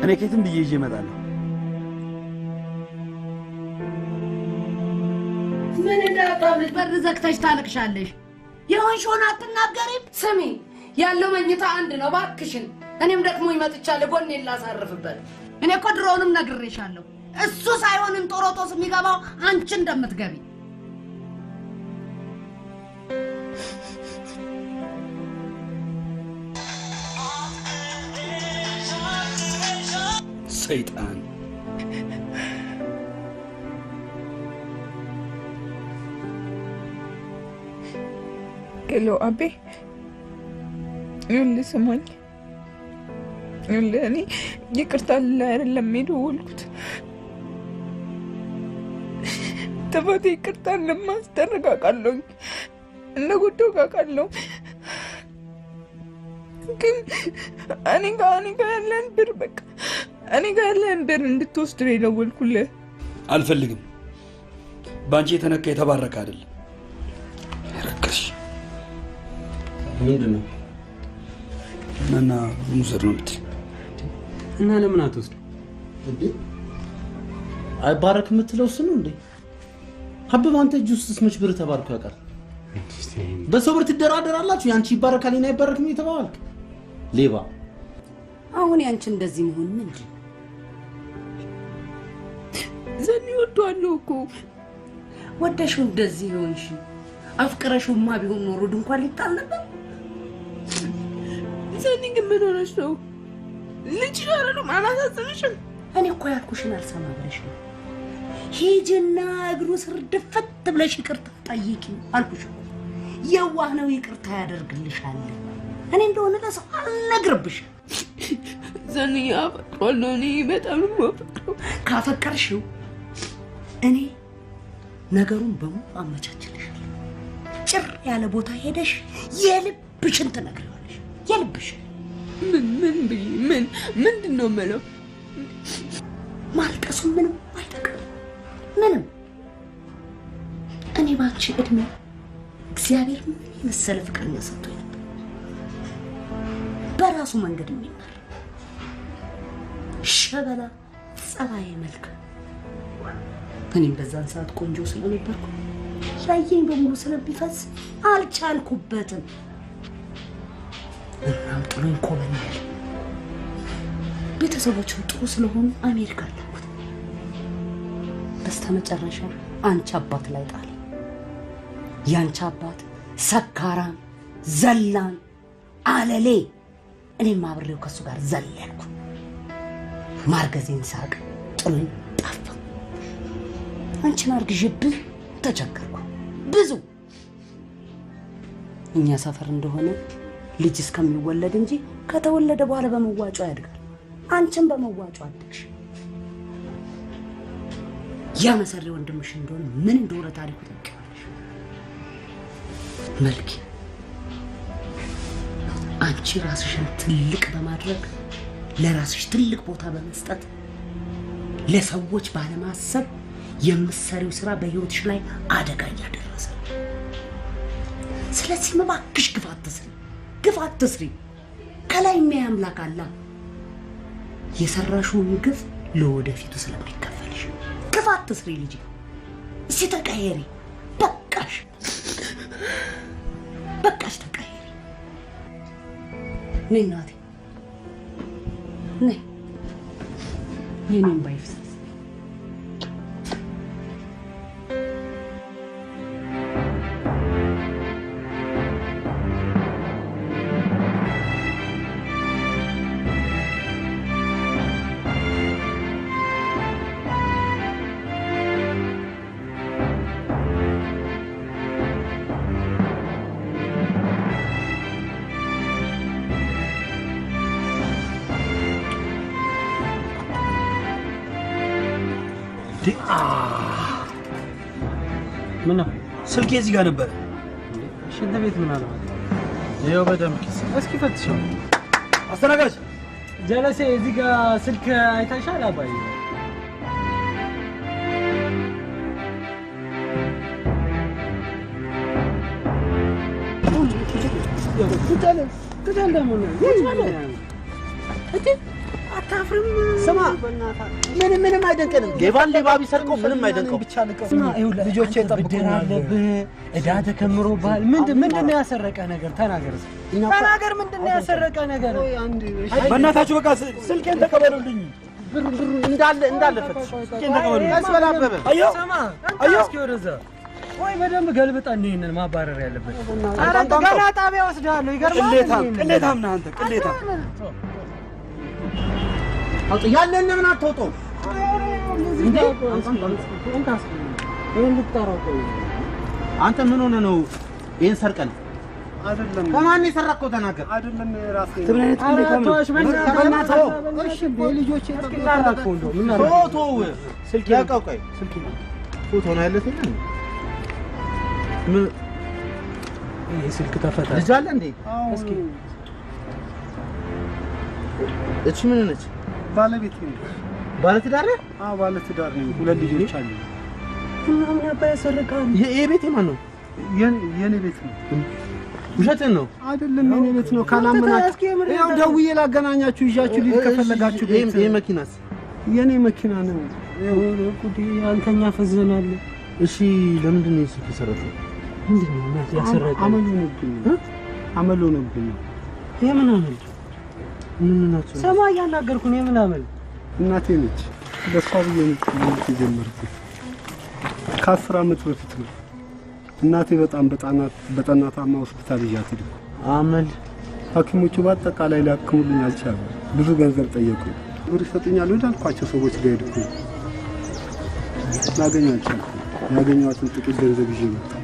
እኔ ከየትም ብዬ ይዤ እመጣለሁ። ምን እንዳጣብሽ በር ዘግተሽ ታለቅሻለሽ? የሆንሽውን አትናገሪም? ስሚ፣ ያለው መኝታ አንድ ነው እባክሽን። እኔም ደግሞ ይመጥቻለሁ ጎኔን ላሳርፍበት። እኔ እኮ ድሮውንም ነግሬሻለሁ። እሱ ሳይሆን እንጦሮጦስ የሚገባው አንቺ እንደምትገቢ። ሰይጣን ሄሎ አቤ፣ ይኸውልህ ስማኝ፣ ይኸውልህ እኔ ይቅርታ ልልህ አይደለም የደወልኩት። ጥፋቴ ይቅርታ እንደማስደርግ አውቃለሁ፣ እንደጎዳሁ አውቃለሁ። ግን እኔ ጋር ያለን ብር በቃ እኔ ጋር ያለን ብር እንድትወስድ ነው የደወልኩልህ። አልፈልግም። በአንቺ የተነካ የተባረከ አይደለም። ረከሽ ምንድን ነው እና ሙሰድ ነው የምትል እና ለምን አትወስድ? አይባረክ የምትለው እሱ ነው እንዴ? ሀብብ አንተ እጅ ውስጥ መች ብር ተባርኮ ያውቃል? በሰው ብር ትደራደራላችሁ? ያንቺ ይባረካል እና አይባረክም የተባልክ ሌባ። አሁን ያንቺ እንደዚህ መሆን ምንድን ነው? ዘኒ ወዷለሁ እኮ። ወደሽው እንደዚህ ሆንሽ? አፍቅረሽውማ ቢሆን ኖሮ ድንኳን ሊጣል ነበር። ዘኒ ግን ምን ሆነሽ ነው? ልጅ አይደለም አላሳዝንሽም? እኔ እኮ ያልኩሽን አልሰማ ብለሽ ነው። ሂጂና እግሩ ስር ድፍት ብለሽ ይቅርታ ጠይቂ አልኩሽ እኮ። የዋህ ነው ይቅርታ ያደርግልሻል። እኔ እንደሆነ ለሰው አልነግርብሽ። ዘኒ አፈቅረዋለሁ፣ እኔ በጣም ነው የማፈቅረው። ካፈቀርሽው እኔ ነገሩን በሙሉ አመቻችልሻለሁ። ጭር ያለ ቦታ ሄደሽ የልብሽን ትነግሪዋለሽ። የልብሽን ምንድን ነው የምለው? ማልቀሱ ምንም አይጠቅም፣ ምንም። እኔ ባንቺ እድሜ እግዚአብሔር ምን የመሰለ ፍቅረኛ ሰጥቶኝ ነበር፣ በራሱ መንገድ የሚመራ ሸበላ ጸባይ መልክ። እኔም በዛን ሰዓት ቆንጆ ስለነበርኩ ያየኝ በሙሉ ስለሚፈስ አልቻልኩበትም። እናም ጥሎኝ ኮበለለ። ቤተሰቦቹም ጥሩ ስለሆኑ አሜሪካ አለኩት። በስተመጨረሻ አንቺ አባት ላይ ጣለ። ያንቺ አባት ሰካራም፣ ዘላን፣ አለሌ። እኔም አብሬው ከሱ ጋር ዘለልኩ። ማርገዜን ሳቅ ጥሎኝ ጠፋ። አንቺን አርግዤብህ ተቸገርኩ ብዙ። እኛ ሰፈር እንደሆነ ልጅ እስከሚወለድ እንጂ ከተወለደ በኋላ በመዋጮ ያድጋል። አንቺም በመዋጮ አደግሽ። ያ መሰሪ ወንድምሽ እንደሆነ ምን እንደሆነ ታሪኩ ታውቂዋለሽ። መልኬ አንቺ ራስሽን ትልቅ በማድረግ ለራስሽ ትልቅ ቦታ በመስጠት ለሰዎች ባለማሰብ የምትሰሪው ስራ በህይወትሽ ላይ አደጋ እያደረሰ። ስለዚህ እባክሽ ግፍ አትስሪ። ከላይ የሚያይ አምላክ አለ። የሰራሽውን ግፍ ለወደፊቱ ስለሚከፈልሽ ግፍ አትስሪ ልጅ። እስቲ ተቀየሪ። በቃሽ ተቀየሪ። ነይ እናቴ ነይ። የኔም ባይፍሰስ ምን ነው? ስልኬ እዚህ ጋር ነበር። ሽንት ቤት ምን አለ? ይኸው በደምብ ኪስ። እስኪ ፈትሸው። አስተናጋጅ ጀለሴ፣ እዚህ ጋር ስልክ አይታሻል? አባዬ እንዴ አታፍርም? ስማ ምንም አይደንቀንም። ሌባ ቢሰርቀው ምንም አይደንቀው። ብቻ ልቀው። ስማ ይኸውልህ ልጆቼ ጠብቁኛል። እዳ ተከምሮብሃል። ምንድን ነው ያሰረቀ ነገር? ተናገር ምንድን ነው ያሰረቀ ነገር? በእናታችሁ በቃ ስልኬን ተቀበሉልኝ። ብሩ እንዳለ ፈትሽ። ስልኬን ተቀበሉልኝ። ያስበላበበ አዮ ስማ እስኪ ወደዛ ወይ በደንብ ገልብጣ ይሄንን ማባረር ያለበት። ኧረ ገና ጣቢያ ወስደሃለሁ። ይገርማል። ቅሌታም ነህ አንተ ቅሌታም። አውጥ ያለን ምን አትወጣው እንዴ? አንተ ምን ሆነ ነው ይሄን ሰርቀን? አይደለም ከማን የሰረቀው ተናገር። አይደለም ራሴ ትብለህ ቅሌታም ነው። እሺ በልጆቼ ተቀጣጣው እንደው ምን አረ ፎቶ ስልክ ያቀውቀይ ስልክ ፎቶ ነው ያለኝ ምን ይሄ ስልክ ተፈታ። ልጅ አለ እንዴ? እስኪ እቺ ምን ነች? ባለቤት ነኝ። ባለትዳር ነህ? አዎ ባለትዳር ነኝ። ሁለት ልጆች አሉ። ምን አባ ያሰርቃል? ይሄ ቤት የማን ነው? የኔ ቤት ነው። ውሸትን ነው? አይደለም የኔ ቤት ነው። ካላመናችሁ ያው ደውዬ ላገናኛችሁ ይዣችሁ ልጅ ከፈለጋችሁ ቤት። ይሄ መኪናስ? የኔ መኪና ነው። ጉዲ አንተኛ ፈዘናል። እሺ ለምንድን ነው ስልክ የሰረቀው? ምንድን ነው ያሰረቀው? አመሉ ነብኝ። የምን አመል? ምን ናቸው? ሰማ ያናገርኩ ነው። የምን አመል? እናቴ ነች። በሷ ብዬ ነው የጀመርኩት። ከ10 ዓመት በፊት ነው። እናቴ በጣም በጠና ታማ ሆስፒታል ይዣት ሄድኩ። አመል ሐኪሞቹ በአጠቃላይ ሊያክሙልኝ አልቻሉም። ብዙ ገንዘብ ጠየቁ። ብር ይሰጡኛል ወዳልኳቸው ሰዎች ጋር ሄድኩ። ላገኝ አልቻልኩም። ያገኘኋትን ጥቂት ገንዘብ ይዤ መጣሁ።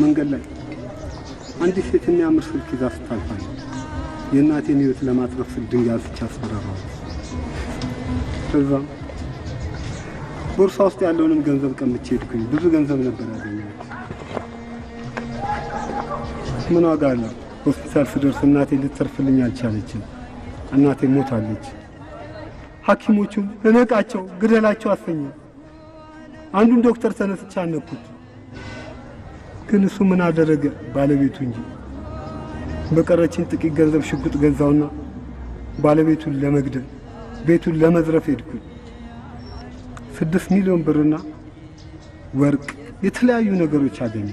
መንገድ ላይ አንዲት ሴት የሚያምር ስልክ ይዛ ስታልፋኝ የእናቴን ሕይወት ለማትረፍ ስል ድንጋይ አንስቼ አስፈራራኋት። ከዛም ቦርሳ ውስጥ ያለውንም ገንዘብ ቀምቼ ሄድኩኝ። ብዙ ገንዘብ ነበር ያገኘሁት። ምን ዋጋ አለው? ሆስፒታል ስደርስ እናቴ ልትተርፍልኝ አልቻለችም። እናቴ ሞታለች። ሐኪሞቹም እነቃቸው ግደላቸው አሰኘ። አንዱን ዶክተር ተነስቼ አነኩት። ግን እሱ ምን አደረገ? ባለቤቱ እንጂ። በቀረችን ጥቂት ገንዘብ ሽጉጥ ገዛውና ባለቤቱን ለመግደል ቤቱን ለመዝረፍ ሄድኩኝ። 6 ሚሊዮን ብርና ወርቅ፣ የተለያዩ ነገሮች አገኘ።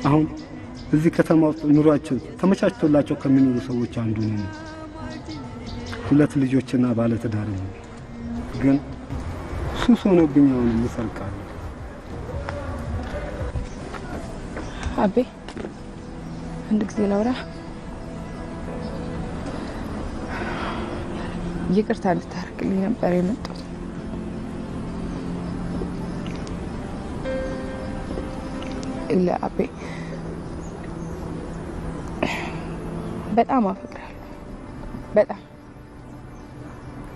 አሁን እዚህ ከተማ ውስጥ ኑሯቸው ተመቻችቶላቸው ከሚኖሩ ሰዎች አንዱ ነኝ። 2 ልጆችና ባለትዳር ነኝ። ግን ሱስ ሆኖብኝ አሁን እሰርቃለሁ። አቤ አንድ ጊዜ ላውራ። ይቅርታ እንድታረግልኝ ነበር የመጣሁት። አቤ በጣም አፈቅራለሁ። በጣም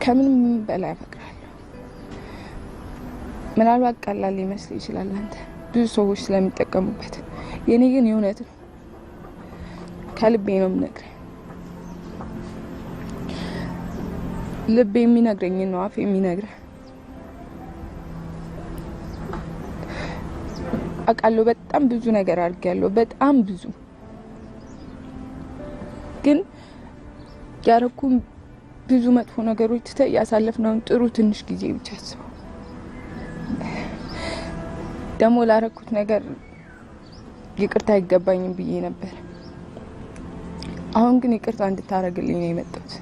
ከምንም በላይ አፈቅራለሁ። ምናልባት ቀላል ሊመስል ይችላል አንተ ብዙ ሰዎች ስለሚጠቀሙበት፣ የኔ ግን የእውነት ነው። ከልቤ ነው የምነግርህ። ልቤ የሚነግረኝ ነው አፌ የሚነግርህ። አውቃለሁ በጣም ብዙ ነገር አድርጌያለሁ፣ በጣም ብዙ። ግን ያረኩን ብዙ መጥፎ ነገሮች ትተህ ያሳለፍነውን ጥሩ ትንሽ ጊዜ ብቻ አስበው። ደግሞ ላረኩት ነገር ይቅርታ አይገባኝም ብዬ ነበር። አሁን ግን ይቅርታ እንድታረግልኝ ነው የመጣሁት።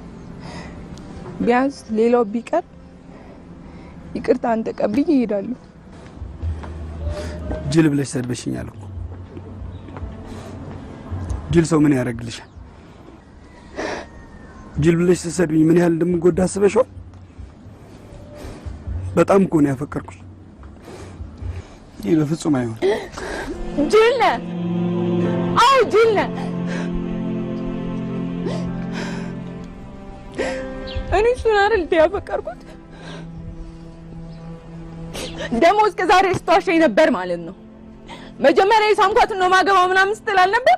ቢያንስ ሌላው ቢቀር ይቅርታ አንተቀብዬ እሄዳለሁ። ጅል ብለሽ ሰድበሽኛል እኮ። ጅል ሰው ምን ያደርግልሻል? ጅል ብለሽ ስትሰድብኝ ምን ያህል እንደምጎዳ አስበሽዋል? በጣም እኮ ነው ያፈቀርኩሽ። ይህ በፍጹም አይሆን። ጅል ነህ። አዎ ጅል ነህ። እኔ እሱን አይደል ያፈቀርኩት? ደግሞ እስከ ዛሬ ስትዋሸኝ ነበር ማለት ነው። መጀመሪያ የሳምኳት ነው ማገባው ምናምን ስትል አልነበር?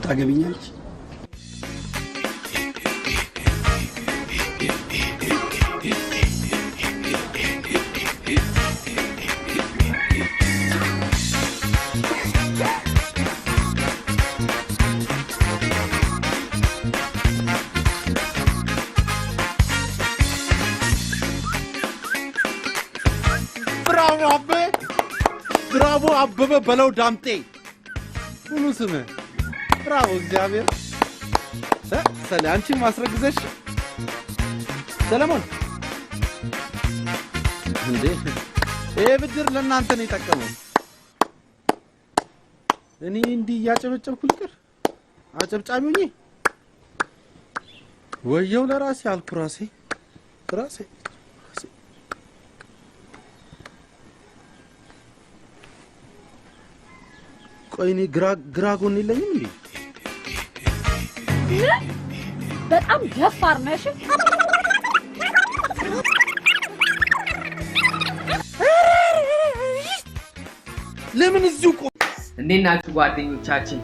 ታገቢኛለሽ? ብራቮ አበበ በለው ዳምጤ ሁሉ ስምህ ብራቮ እግዚአብሔር ሰለ አንቺ ማስረግዘሽ ሰለሞን እንዴ ይሄ ብድር ለእናንተ ነው የጠቀመው እኔ እንዲህ እያጨበጨብኩ ልቅር አጨብጫቢ ሆኜ ወየው ለራሴ አልኩ ራሴ ቆይ እኔ ግራ ጎን የለኝም እንዴ በጣም ደፋር ነሽ ለምን እዚሁ እንዴት ናችሁ ጓደኞቻችን?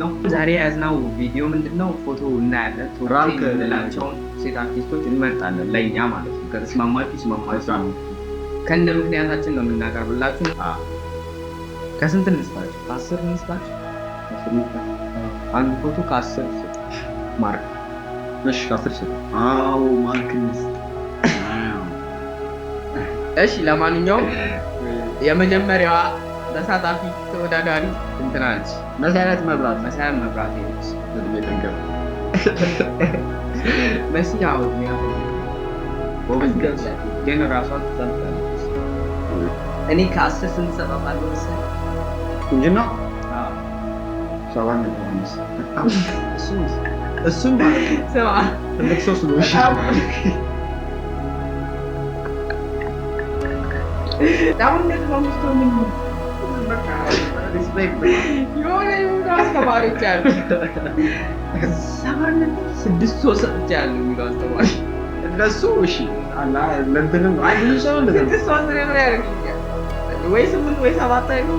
ነው ዛሬ ያዝናው ቪዲዮ ምንድነው? ፎቶ እናያለን። ራንክ ለላቸውን ሴት አርቲስቶች እንመርጣለን ለኛ ማለት ነው። ከተስማማችሁ ይስማማችሁ። ከእንደ ምክንያታችን ነው የምናቀርብላችሁ። ከስንት እንስጣችሁ? 10 እንስጣችሁ። አንድ ፎቶ ከ10 ማርክ። እሺ 10 ሰጥ። አዎ ማርክ እንስጥ። እሺ ለማንኛውም የመጀመሪያዋ ተሳታፊ ተወዳዳሪ እንትና ነች። መሰረት መብራት ነች። እድሜ ጠገብ መሲ አሁን ወብዝ ገብሳ ግን ራሷን ትሰምታለች። እኔ ከ10 ስንት ሰጣጣለሁ መሰለኝ እንጂ ነው። አዎ 7 ነው። እሱም ስማ ትልቅ ሰው ስለሆንሽ አሁን ደግሞ ምን ሪስፔክት የሆነ አስተማሪዎች አሉ። 6 ያሉ የሚለው አስተማሪ እነሱ እሺ አላ ለእንትንም አንድ ሰው እንደዚህ 6 ነው ያደርግልኛል ወይ 8 ወይ 7 አይሉ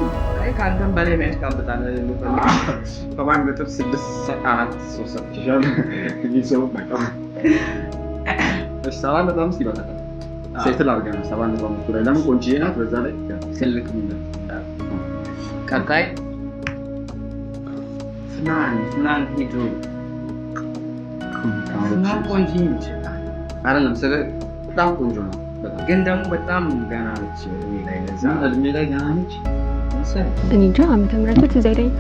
አይ ካንተም በላይ የሚያስቀምጣል ከማን ነጥብ 6 4 3 ይሻል ይሰው በቃ እሺ 7.5 ይበቃል። ሴትል አድርገን 7.5 ላይ ለምን ቆንጆ ናት። በዛ ላይ ትልቅ ነው። ቀጣይ ፍናን ሄዶ ፍናን ቆንጆ ነች አይደለም? ስለ በጣም ቆንጆ ነው፣ ግን ደግሞ በጣም ገና ነች። እድሜ ላይ ገና ነች። እኔ እንጃ ዓመተ ምህረቱ ትዝ አይለኝም።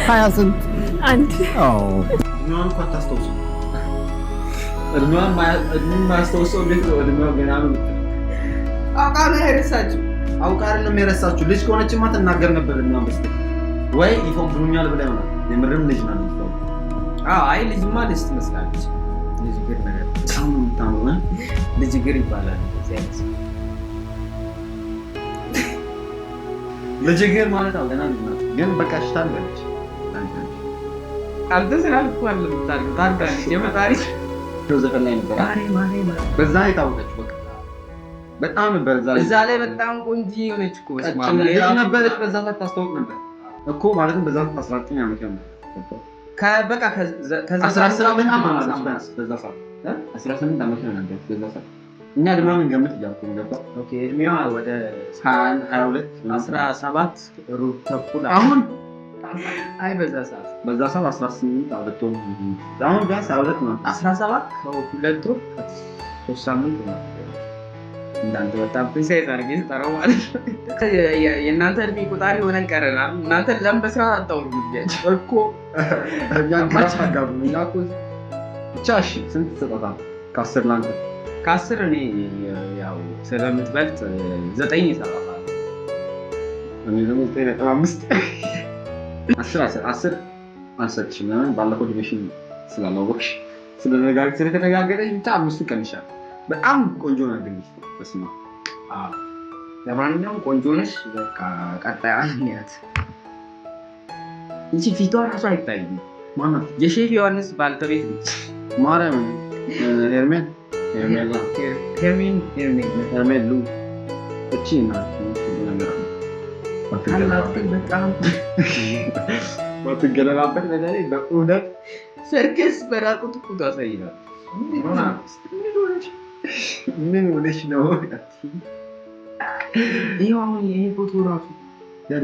20 ስንት አንድ እድሜዋን እኮ አታስታውስም። እድሜዋን ማያስታውሰው እንዴት ነው? እድሜዋ ገና ነው። አውቃ ነው የረሳችው። አውቃ አይደለም የረሳችው። ልጅ ከሆነችማ ትናገር ነበር። እድሜዋን በስተቀር ወይ ይፎግሩኛል ብላ ይሆናል። የምርም ልጅ ናት። አይ ልጅማ ልጅ ትመስላለች። ልጅ ግር ነገር በጣም ነው የምታምረው። ልጅ ግር ይባላል። ልጅ ግር ማለት አዎ ገና ልጅ ናት፣ ግን በቃ ሽታለች። አንተ ስላልኩ አይደለም ታሪክ ታርጋለች። የመጣሪ ነው ዘፈን ላይ ነበር። ማሬ በዛ የታወቀች በቃ በጣም ነበር። እዛ ላይ በጣም ቆንጆ የሆነች እኮ ማለት ነበረች። በዛ ሰዓት ታስተዋውቅ ነበር እኮ ማለትም በዛ 19 ዓመት ነው። ከበቃ ከ18 ዓመት ማለት በዛ ሰዓት 18 ዓመት ነው ነበር በዛ ሰዓት። እኛ ደግሞ ምን ገምት እያልኩ ነበር። ኦኬ እድሜዋ ወደ 22 17 ሩብ ተኩል አሁን አይ በዛ ሰዓት 18 አውጥቶ አሁን ቢያንስ 22 ነው። 17 ከሁለት ወር 3 ሳምንት ነው። እንዳንተ በጣም ፕሪንሴስ አድርጌ ስጠራው ማለት የእናንተ እድሜ ቁጣሪ ሆነን ቀረናል። እናንተ ለምን በስርዓት አታወሩም? እኮ እኛን ግራ አጋቡ። እኛ እኮ ብቻ እሺ ስንት ትሰጣታለህ? ከ10 ላንተ ከ10 እኔ ያው ስለምትበልጥ 9 ይሰጣታል። እኔ ደግሞ 9.5 10 አንሰጥሽም። ለምን ባለፈው ዲቪዥን ስላላወቅሽ ስለተነጋገረች ብቻ 5 ቀንሻል። በጣም ቆንጆ ነው ግን በስማ ለማንኛውም ቆንጆ ነሽ። በቃ ቀጣይ አንያት እንጂ ፊቷ ራሱ አይታይም። ማናት? የሼፍ ዮሐንስ ባልተቤት ነች። ማርያም ሄርሜን ሉ እቺ ናት ነገር በጣም ማትገለላበት ነገር በእውነት ሰርከስ በራቁት ቁጣ ሳይናል ምን ሆነሽ ነው? ይሄው አሁን ይሄ ፎቶ ራሱ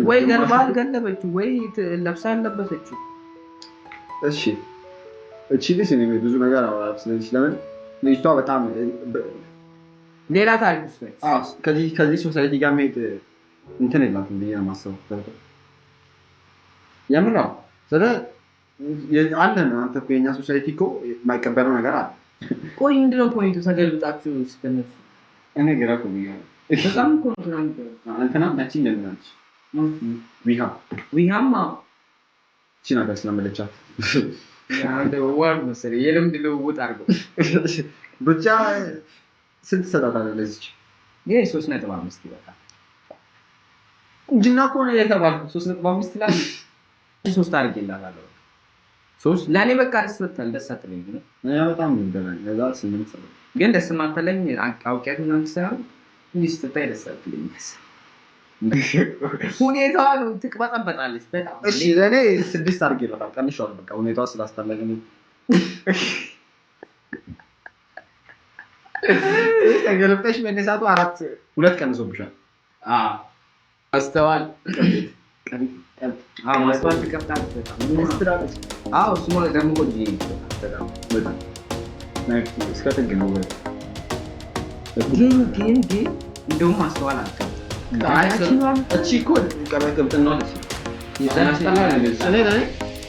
ወይ ገርባል ገለበችው ወይ ለብሳ ያለበሰችው። እሺ እቺ ልጅ እኔ ብዙ ነገር አወራለሁ ስለዚህ ለምን ልጅቷ በጣም ሌላ ታሪክ ውስጥ ከዚህ ሶሳይቲ ጋር መሄድ እንትን የላትም ብዬ ነው የማስበው። የምር ነው። አለ ነው አንተ እኮ የእኛ ሶሳይቲ እኮ የማይቀበለው ነገር አለ። ቆይ ምንድነው ፖይንቱ? ተገልብጣችሁ ስትነሱ እኔ ግራ እኮ ብያለሁ። በጣም እኮ ነው እንትና መቼ እንደምናች ዊሃማ ቺና ጋር ስለመለቻት ዋር መሰለኝ የልምድ ልውውጥ አድርገው ብቻ ስንት ሰጣታለህ ለዚች? ይሄ 3.5 ይበቃል። እንጂና እኮ ነው የተባልኩት 3.5 ይላል። 3 አድርጌላታለሁ። 3 ለኔ በቃ አስወጣል። ደስ አትለኝ ነው በጣም እንደላኝ ለዛ 8 ሰጠ። ግን ደስ ማተለኝ አውቂያት ነው ሳይሆን ይስተታይ ደስ አትለኝ። ሁኔታዋ ነው ትቅበጠበጣለች በጣም። እሺ ለኔ 6 አድርጌላታለሁ። ቀንሻለሁ በቃ ሁኔታዋ ስላስጠላኝ ነው። ተገልብጠሽ መነሳቱ 2 ቀንሶብሻል። አስተዋል ማስተዋል ትቀብጣለች በጣም ምንስትራለች። እሱ ማለት ደግሞ በጣም እስከ ጥግ ነው። ግን እንደውም ማስተዋል አልቀብጥ እቺ እኮ ቅብጥና ነች።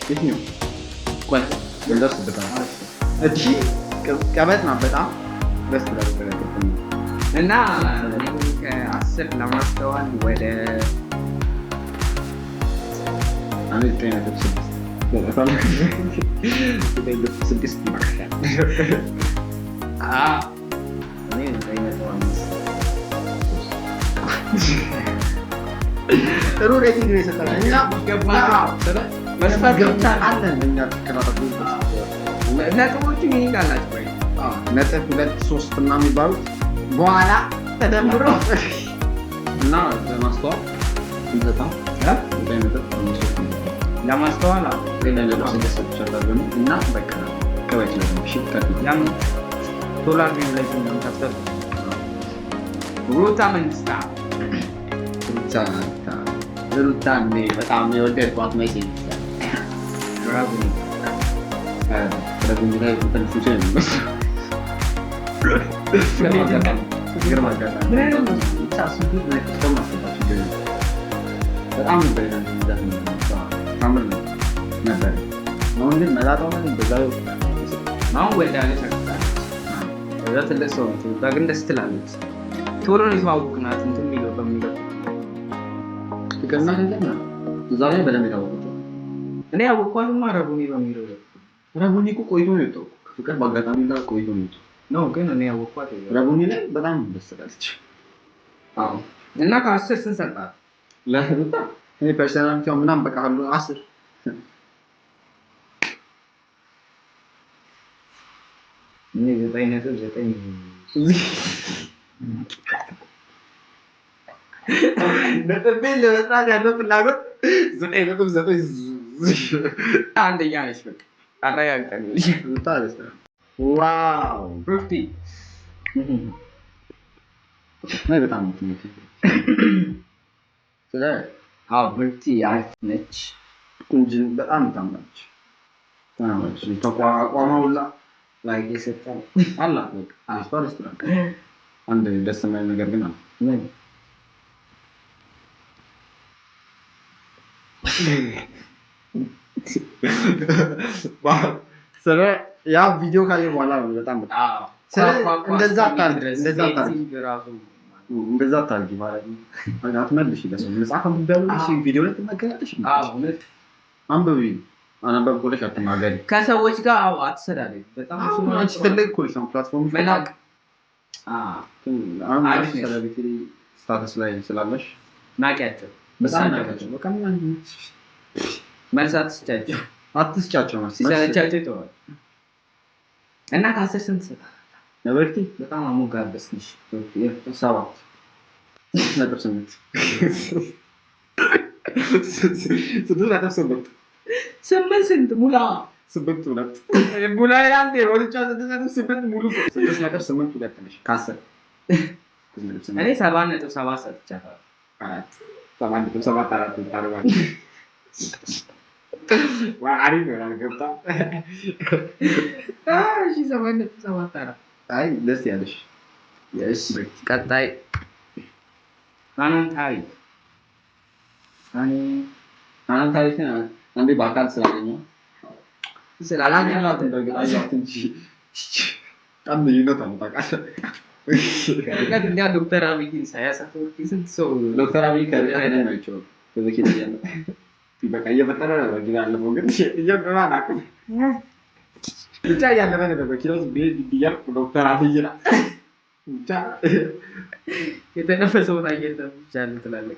የትኛው ቆይ እንደርስበታል። እቺ ቀበጥ ናት በጣም ደስ ትላለች። እና ከ10 ለማስተዋል ወደ አንድ አይነት 6 ይባላል። ጥሩ ሬቲንግ ነው የሰጠን እኛ መስፈርት አለን። እኛ ነጥቦቹ ይሄዳላችሁ ወይ ነጥብ 2 3 እና የሚባሉት በኋላ ተደምሮ እና ለማስተዋል በጣም ለማስተዋል እና በቃ ከበቂ ያም ዶላር ቢሆን ላይ ነው ታፍተር ሩታ መንግስታ ሩታ በጣም የወደድኳት ሜሴጅ ረቡኒ ላይ ተንፍሶ በጣም ታምር ነበር። አሁን ግን መላጣው አሁን ወልዳለች እዛ ትልቅ ሰው ነች። ግን ደስ ትላለች። ቶሎ ነው የተዋወቅናት እንትን የሚለው በሚለው ፍቅርና ገንዘብ እዛ ላይ በደንብ የታወቀችው እኔ ያወቅኳትማ ረቡኒ በሚለው ረቡኒ እኮ ቆይቶ ነው የወጣው። ፍቅር በአጋጣሚ ላይ ቆይቶ ነው የወጣው ነው። ግን እኔ ያወቅኳት ረቡኒ ላይ በጣም ደስ ትላለች። እና ከ10 ስንት ሰጣት ለሩታ? እኔ ፐርሰናሊቲው ምናምን በቃ 10 እኔ 9.9 ነጥቤን ለመስራት ያለው ፍላጎት 9.9 አንደኛ ነች። በቃ አረጋግጠልኝ። ሩታ ደስ ዋው ሩቲ ናይ በጣም ትንሽ ሩቲ አሪፍ ነች። ቁንጅን በጣም ታምራለች። ተቋቋማ ሁላ ላይ የሰጠን አላት። በቃ አስፋልት ነው። አንድ ደስ የማይል ነገር ግን አለ። ስለ ያ ቪዲዮ ካየ በኋላ ነው በጣም እንደዛ አታርጊ ማለት ነው። አትመልሽ ለሰው መጽሐፍ አንብቤያለሁ ቪዲዮ ላይ ትናገራለሽ። አንብቢ አናበብ ኮሌጅ አትናገሪ። ከሰዎች ጋር አትሰዳደሪ። በጣም አንቺ ትልቅ ኮሌጅ ነው ፕላትፎርም መላክ አሪፍ ሴሌብሪቲ ስታተስ ላይ ስላለሽ ናቂያቸው በጣም ናቂያቸው። በቃ መልስ አትስጫቸው ሲሰለቻቸው ይተዋል። እና ከ10 ስንት ሰጣት? ነበርቲ በጣም አሞጋበስንሽ። 7.8 ስንት ሙላ 8 ሙላ ያንዴ ወልጫ 8 ሙሉ 6.8 ነሽ ከ10 እኔ 7.7 ሰጥቻለሁ። 7.7 ታረጋለች። አሪፍ ነው ገብታ። እሺ 7.7 አይ ደስ ያለሽ እሺ ቀጣይ አናንታይ አናንታይ አንዴ በአካል ስላገኘው ስላላገኘኋት እንደገና ያት እንጂ በጣም ልዩነት አለው ታውቃለህ። እንዲያ ዶክተር አብይ ሳያሳፍር ስንት ሰው ዶክተር አብይ ከእኔ ናቸው በበኪና ያለ በቃ እየፈጠረ ነው ግን ያለፈው ግን እየበራ ናቁ ብቻ ያለፈ ነው በበኪና ቢያልቅ ዶክተር አብይ ና ብቻ የተነፈሰውን አየር ብቻ ትላለህ።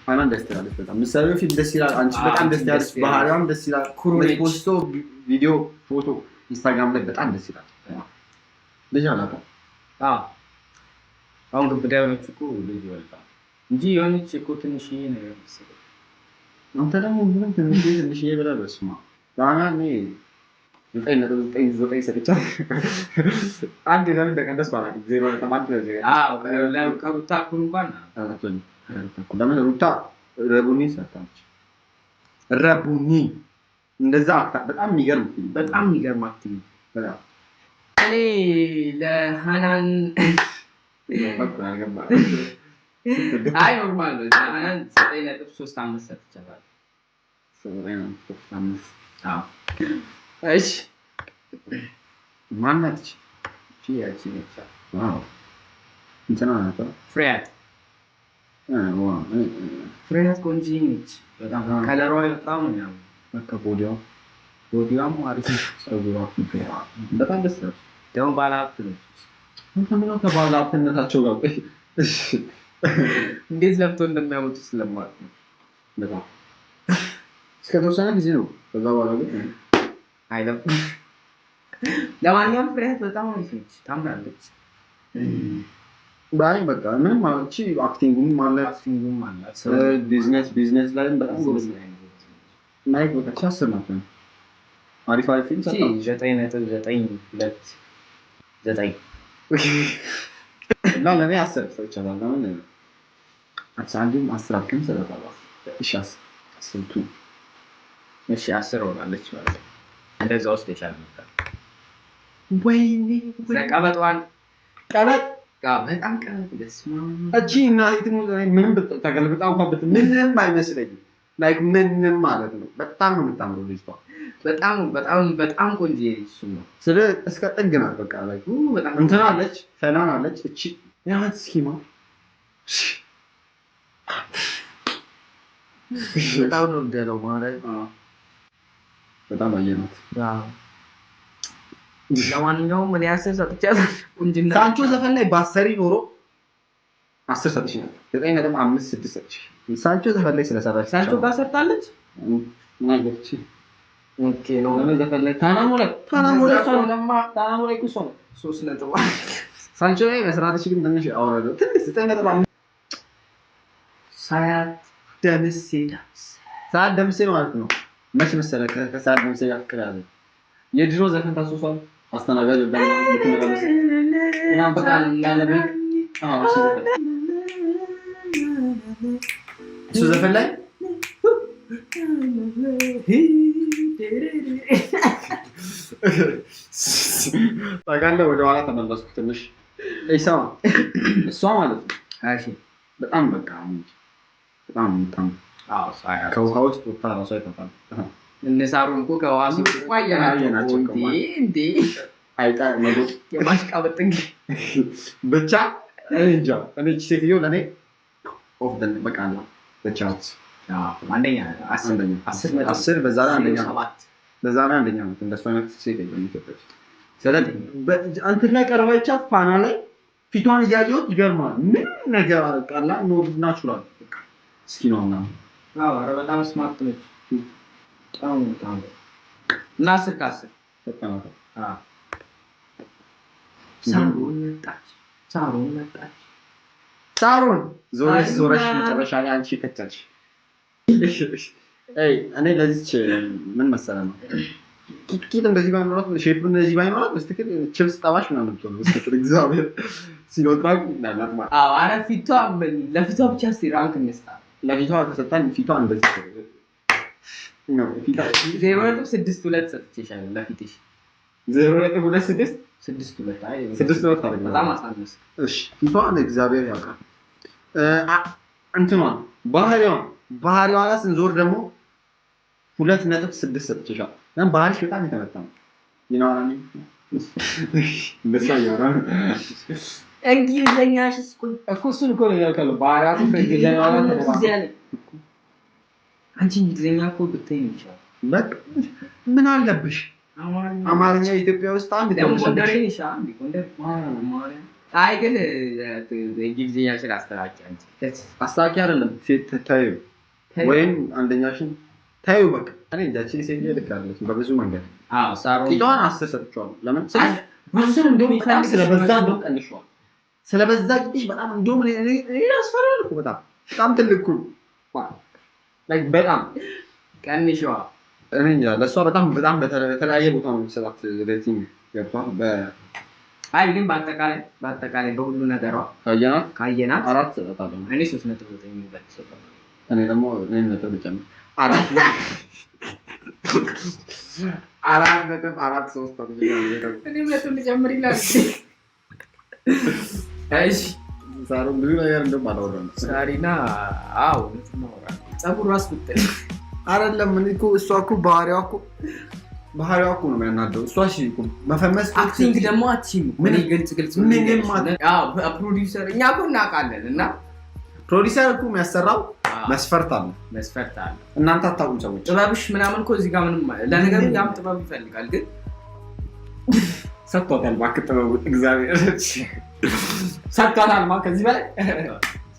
አናን ደስ ትላለች በጣም ምሳሌው ፊት ደስ ይላል። አንቺ በጣም ደስ ያለሽ ባህሪዋም ደስ ይላል። ፖስቶ ቪዲዮ ፎቶ ኢንስታግራም ላይ በጣም ደስ ይላል። ልጅ አላውቅም። አሁን ግብዳ የሆነች እኮ ልጅ ይወልዳል እንጂ የሆነች እኮ ትንሽዬ ነው የመሰለኝ። አንተ ደግሞ ምንም ትንሽዬ ብለህ በስመ አብ ዳና እኔ 9.9 ሰጥቻለሁ። አንድ ለምን እንደቀነስኩ አላውቅም። 0.1 ከሩታ እኩል እንኳን ለምን ሩታ ረቡኒ ሰጣች። ረቡኒ እንደዛ በጣም የሚገርም አክቲንግ በጣም እኔ ለሃናን አይ ኖርማል ነው። ሃናን 9.35 ሰጥቻለሁ። 9.35 አዎ። እሺ ማናች ቺያቺ ነች። ዋው እንትና ናት ፍሬያት ፍሬያት ቆንጆ ነች በጣም ከለሯ በጣም ነው በቃ ቦዲዋም አሪፍ ነው። ጸጉሯ በጣም ደስ ይላል። ደግሞ ባለሀብት ነች። ምንድነው ከባለሀብትነታቸው ጋር እንዴት ለፍቶ እንደሚያመጡ ስለማውቅ ነው። በጣም እስከተወሰነ ጊዜ ነው። ከዛ በኋላ ግን አይለፍም። ለማንኛውም ፍሬያት በጣም አሪፍ ነች፣ ታምራለች። ባይ በቃ ምንም ማለች አክቲንጉም ማለት ቢዝነስ ላይ በጣም ጎበዝ ነው። ማይክ በቃ ቻስር ነው። አሪፍ ፊልም ሰጣ 9.92 እና ለኔ 10 ሰጥቻለሁ። ለምን አትሳንዱም 10 አልከም ሰጣለሁ። እሺ 10 እሺ 10 ሆናለች ማለት ነው። እንደዛ ውስጥ ይቻላል ነበር። ወይኔ ዘቀበጧን ቀበጥ በጣም ቀበጥ ደስማ እጂ እና እንትኑ ምንም ተገልብጣ እንኳን ምንም አይመስለኝም። ላይክ ምንም ማለት ነው። በጣም ነው የምታምረው ልጅቷ። በጣም ቆንጆ እሱ ነው። ስለ እስከ ጥግ ናት በቃ ላይክ በጣም እንትና አለች፣ ፈናን አለች። እቺ ያት ስኪማ በጣም ነው እንደለው ማለት በጣም አየናት። ለማንኛውም ምን ያሰብ ሰጥቻለሁ። ቁንጅና ሳንቾ ዘፈን ላይ ባሰሪ ኖሮ 10 ሰጥሽ ነበር። 9.5 6 ሰጥሽ። ሳንቾ ዘፈን ላይ ስለሰራች ሳንቾ ጋር ሰርታለች ማለት ኦኬ ነው። ለምን ዘፈን ላይ ታናሞለ ኩሶ 3 ነጥብ ሳንቾ ላይ መስራትሽ ግን ትንሽ አወረደው። ትንሽ 9.5 ሰዓት ደምሴ ማለት ነው። መች መሰለህ ከሰዓት ደምሴ ጋር ቅራለ የድሮ ዘፈን ታስሷል። አስተናጋጅ ወዳና ለተመረሰ እና በቃል ያለበ እሱ ዘፈን ላይ ታውቃለህ፣ ወደ ኋላ ተመለስኩ ትንሽ እሷ ማለት ነው። እሺ በጣም በቃ በጣም ከውሃ ውስጥ ወጣ ራሱ አይተፋል። እነሳሩን እኮ ከውሃ ሲወጡ አየናቸው እንዴ አይጣ ነገር የማሽቃበጥ እንግዲህ ብቻ እንጃ። እኔ ሴትዮ ለእኔ ኦፍ ደን በቃ ነው በቻት አንደኛ 10 በዛ ላይ አንደኛ 7 በዛ ላይ አንደኛ ነው። እንደሱ አይነት ሴት የለም ኢትዮጵያ ውስጥ። ስለዚህ አንተ ላይ ቀርባቻት ፋና ላይ ፊቷን እያየሁት ይገርማል። ምን ነገር አለቃላ ነው ናቹራል በቃ እስኪ ነው እና ኧረ በጣም ስማርት ነች። በጣም እና 10 ከ10 በጣም ሳሮን መጣች። ዞረሽ መጨረሻ ላይ አንቺ ከተልሽ። እኔ ለዚች ምን መሰለህ ነው ቂጥ እንደዚህ ባይኖራት ሼፕ እንደዚህ ባይኖራት በስትክክል ቺፕስ ጠባሽ ምናምን ነው በስትክክል እግዚአብሔር ሲኖትራክ እንዳላት ማለት አረ ፊቷ ለፊቷ ብቻ ራንክ እንስጣ። ለፊቷ ከሰጣን ፊቷ እንደዚህ ነው። ፊቷ 0.62 ሰጥቼሻለሁ ለፊትሽ 0.26 6-2 ታደርግ። በጣም አሳነስ። እሺ ፊቷን እግዚአብሔር ያውቃል። እንትኗን ባህሪዋ ላይ ስንዞር ደግሞ 2.6 ሰጥቼሻለሁ። ለምን ባህሪሽ በጣም የተመታ ነው። ይናራኒ እንደዛ ያወራን እንግሊዘኛሽስ እኮ እሱን እኮ ነው ያልከው። ባህሪያቱ ከእንግሊዘኛ ያለ አንቺ እንግሊዘኛ እኮ ብትይኝ ይችላል። በቃ ምን አለብሽ? አማርኛ ኢትዮጵያ ውስጥ አንድ ጎንደሬ ነሽ። አንድ ጎንደር አይ ግን እንግሊዘኛ ስላስተካኪ አንቺ አስተካኪ አይደለም ሴት ታዩ ወይም አንደኛሽን ታዩ። በቃ እኔ እንጃችን ሴት ልካለች በብዙ መንገድ። ሳሮን ቂጧን አስተሰጥቷል። ለምን ብዙም እንደውም በጣም ስለበዛ እንደውም ቀንሿል። ስለበዛ ቂጥሽ በጣም እንደውም እኔ ያስፈራል እኮ በጣም ትልቅ እኮ ላይክ በጣም ቀንሿል። እኔ እንጃ ለእሷ በጣም በተለያየ ቦታ ነው የሚሰጣት ሬቲንግ ገብቷል። አይ ግን በአጠቃላይ በሁሉ ነገሯ ካየናት 4 ሰጣለሁ። እኔ 3.9 የሚበልጥ ሰጣለሁ። እኔ ደግሞ እኔን ነጥብ ጨምር 4 4.43 ታደርጋለህ። እኔም ነጥብ ልጨምር ይላል። እሺ ሳሮን ብዙ ነገር እንደውም አላወራንም። ሳሪና አዎ ፀጉር ራስ ብትል አይደለም ምን እኮ እሷ እኮ ባህሪዋ እኮ ነው የሚያናደው። እሷ እሺ እኮ መፈመስ አክቲንግ ደግሞ አትችይም። ምን ግልጽ ምንም አዎ ፕሮዲውሰር እኛ እኮ እናውቃለን። እና ፕሮዲውሰር እኮ የሚያሰራው መስፈርት አለ። እናንተ አታውቁም ሰዎች። ጥበብሽ ምናምን እኮ እዚህ ጋር ምንም ለነገሩ ያም ጥበብ ይፈልጋል። ግን ሰጥቷታል። እባክህ ጥበቡ እግዚአብሔር ሰጥቷታል። ከዚህ በላይ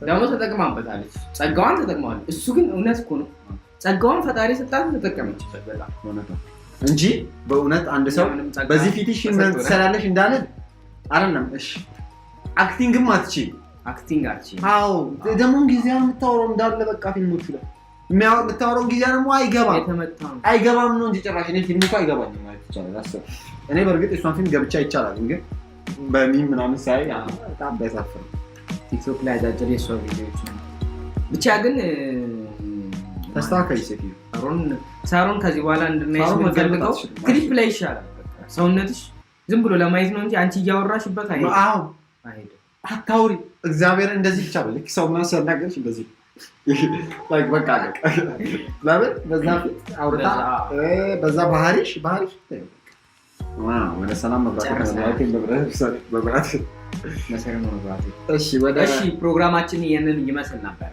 ደግሞ ተጠቅማበታለች። ጸጋዋን ተጠቅማለች። እሱ ግን እውነት እኮ ነው። ጸጋዋን ፈጣሪ ሰጣት ተጠቀመችበት በጣም እውነት ነው እንጂ በእውነት አንድ ሰው በዚህ ፊትሽ ምን ትሰራለሽ እንዳለ አይደለም። እሺ አክቲንግም አትችይ። አዎ ደግሞ ጊዜውን የምታወራው እንዳለ በቃ ፊልሞቹ ላይ የምታወራው ጊዜ ደግሞ አይገባም ነው እንጂ ጭራሽ እኔ ፊልሙ እኮ አይገባኝም ማለት ይቻላል። አስብ እኔ በእርግጥ እሷን ፊልም ገብቻ ይቻላል፣ ግን በሚም ምናምን ሳይ በጣም ያሳፍራል። ቲክቶክ ላይ አጫጭር የሷ ቪዲዮዎች ነው ብቻ። ግን ተስተካከል ሴትዮ ሳሮን ከዚህ በኋላ እንድናይሽ የምንፈልገው ክሊፕ ላይ ይሻላል። ሰውነትሽ ዝም ብሎ ለማየት ነው እንጂ አንቺ እያወራሽበት አይሄድም። አታውሪ እግዚአብሔር እንደዚህ ብቻ ልክ ሰው ምናምን ሲያናገርሽ እንደዚህ ላይክ በቃ ለምን በዛ ፊት አውርታ በዛ ባህሪሽ ወደ ሰላም መብራት እሺ ፕሮግራማችን ይሄንን ይመስል ነበር።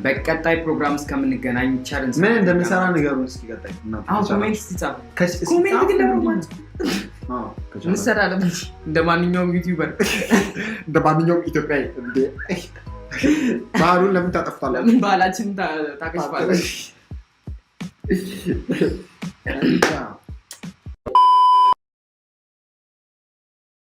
በቀጣይ ፕሮግራም እስከምንገናኝ ቻሌንጅ ምን እንደምንሰራ ንገሩን እስኪ። ቀጣይ ኮሜንት ሲጻፍ ኮሜንት ግን ለሮማንስ እንሰራለን እንደ ማንኛውም ዩቲዩበር እንደ ማንኛውም ኢትዮጵያዊ። እንደ ባህሉን ለምን ታጠፍታላችሁ? ለምን ባህላችን ታከሽፋለች?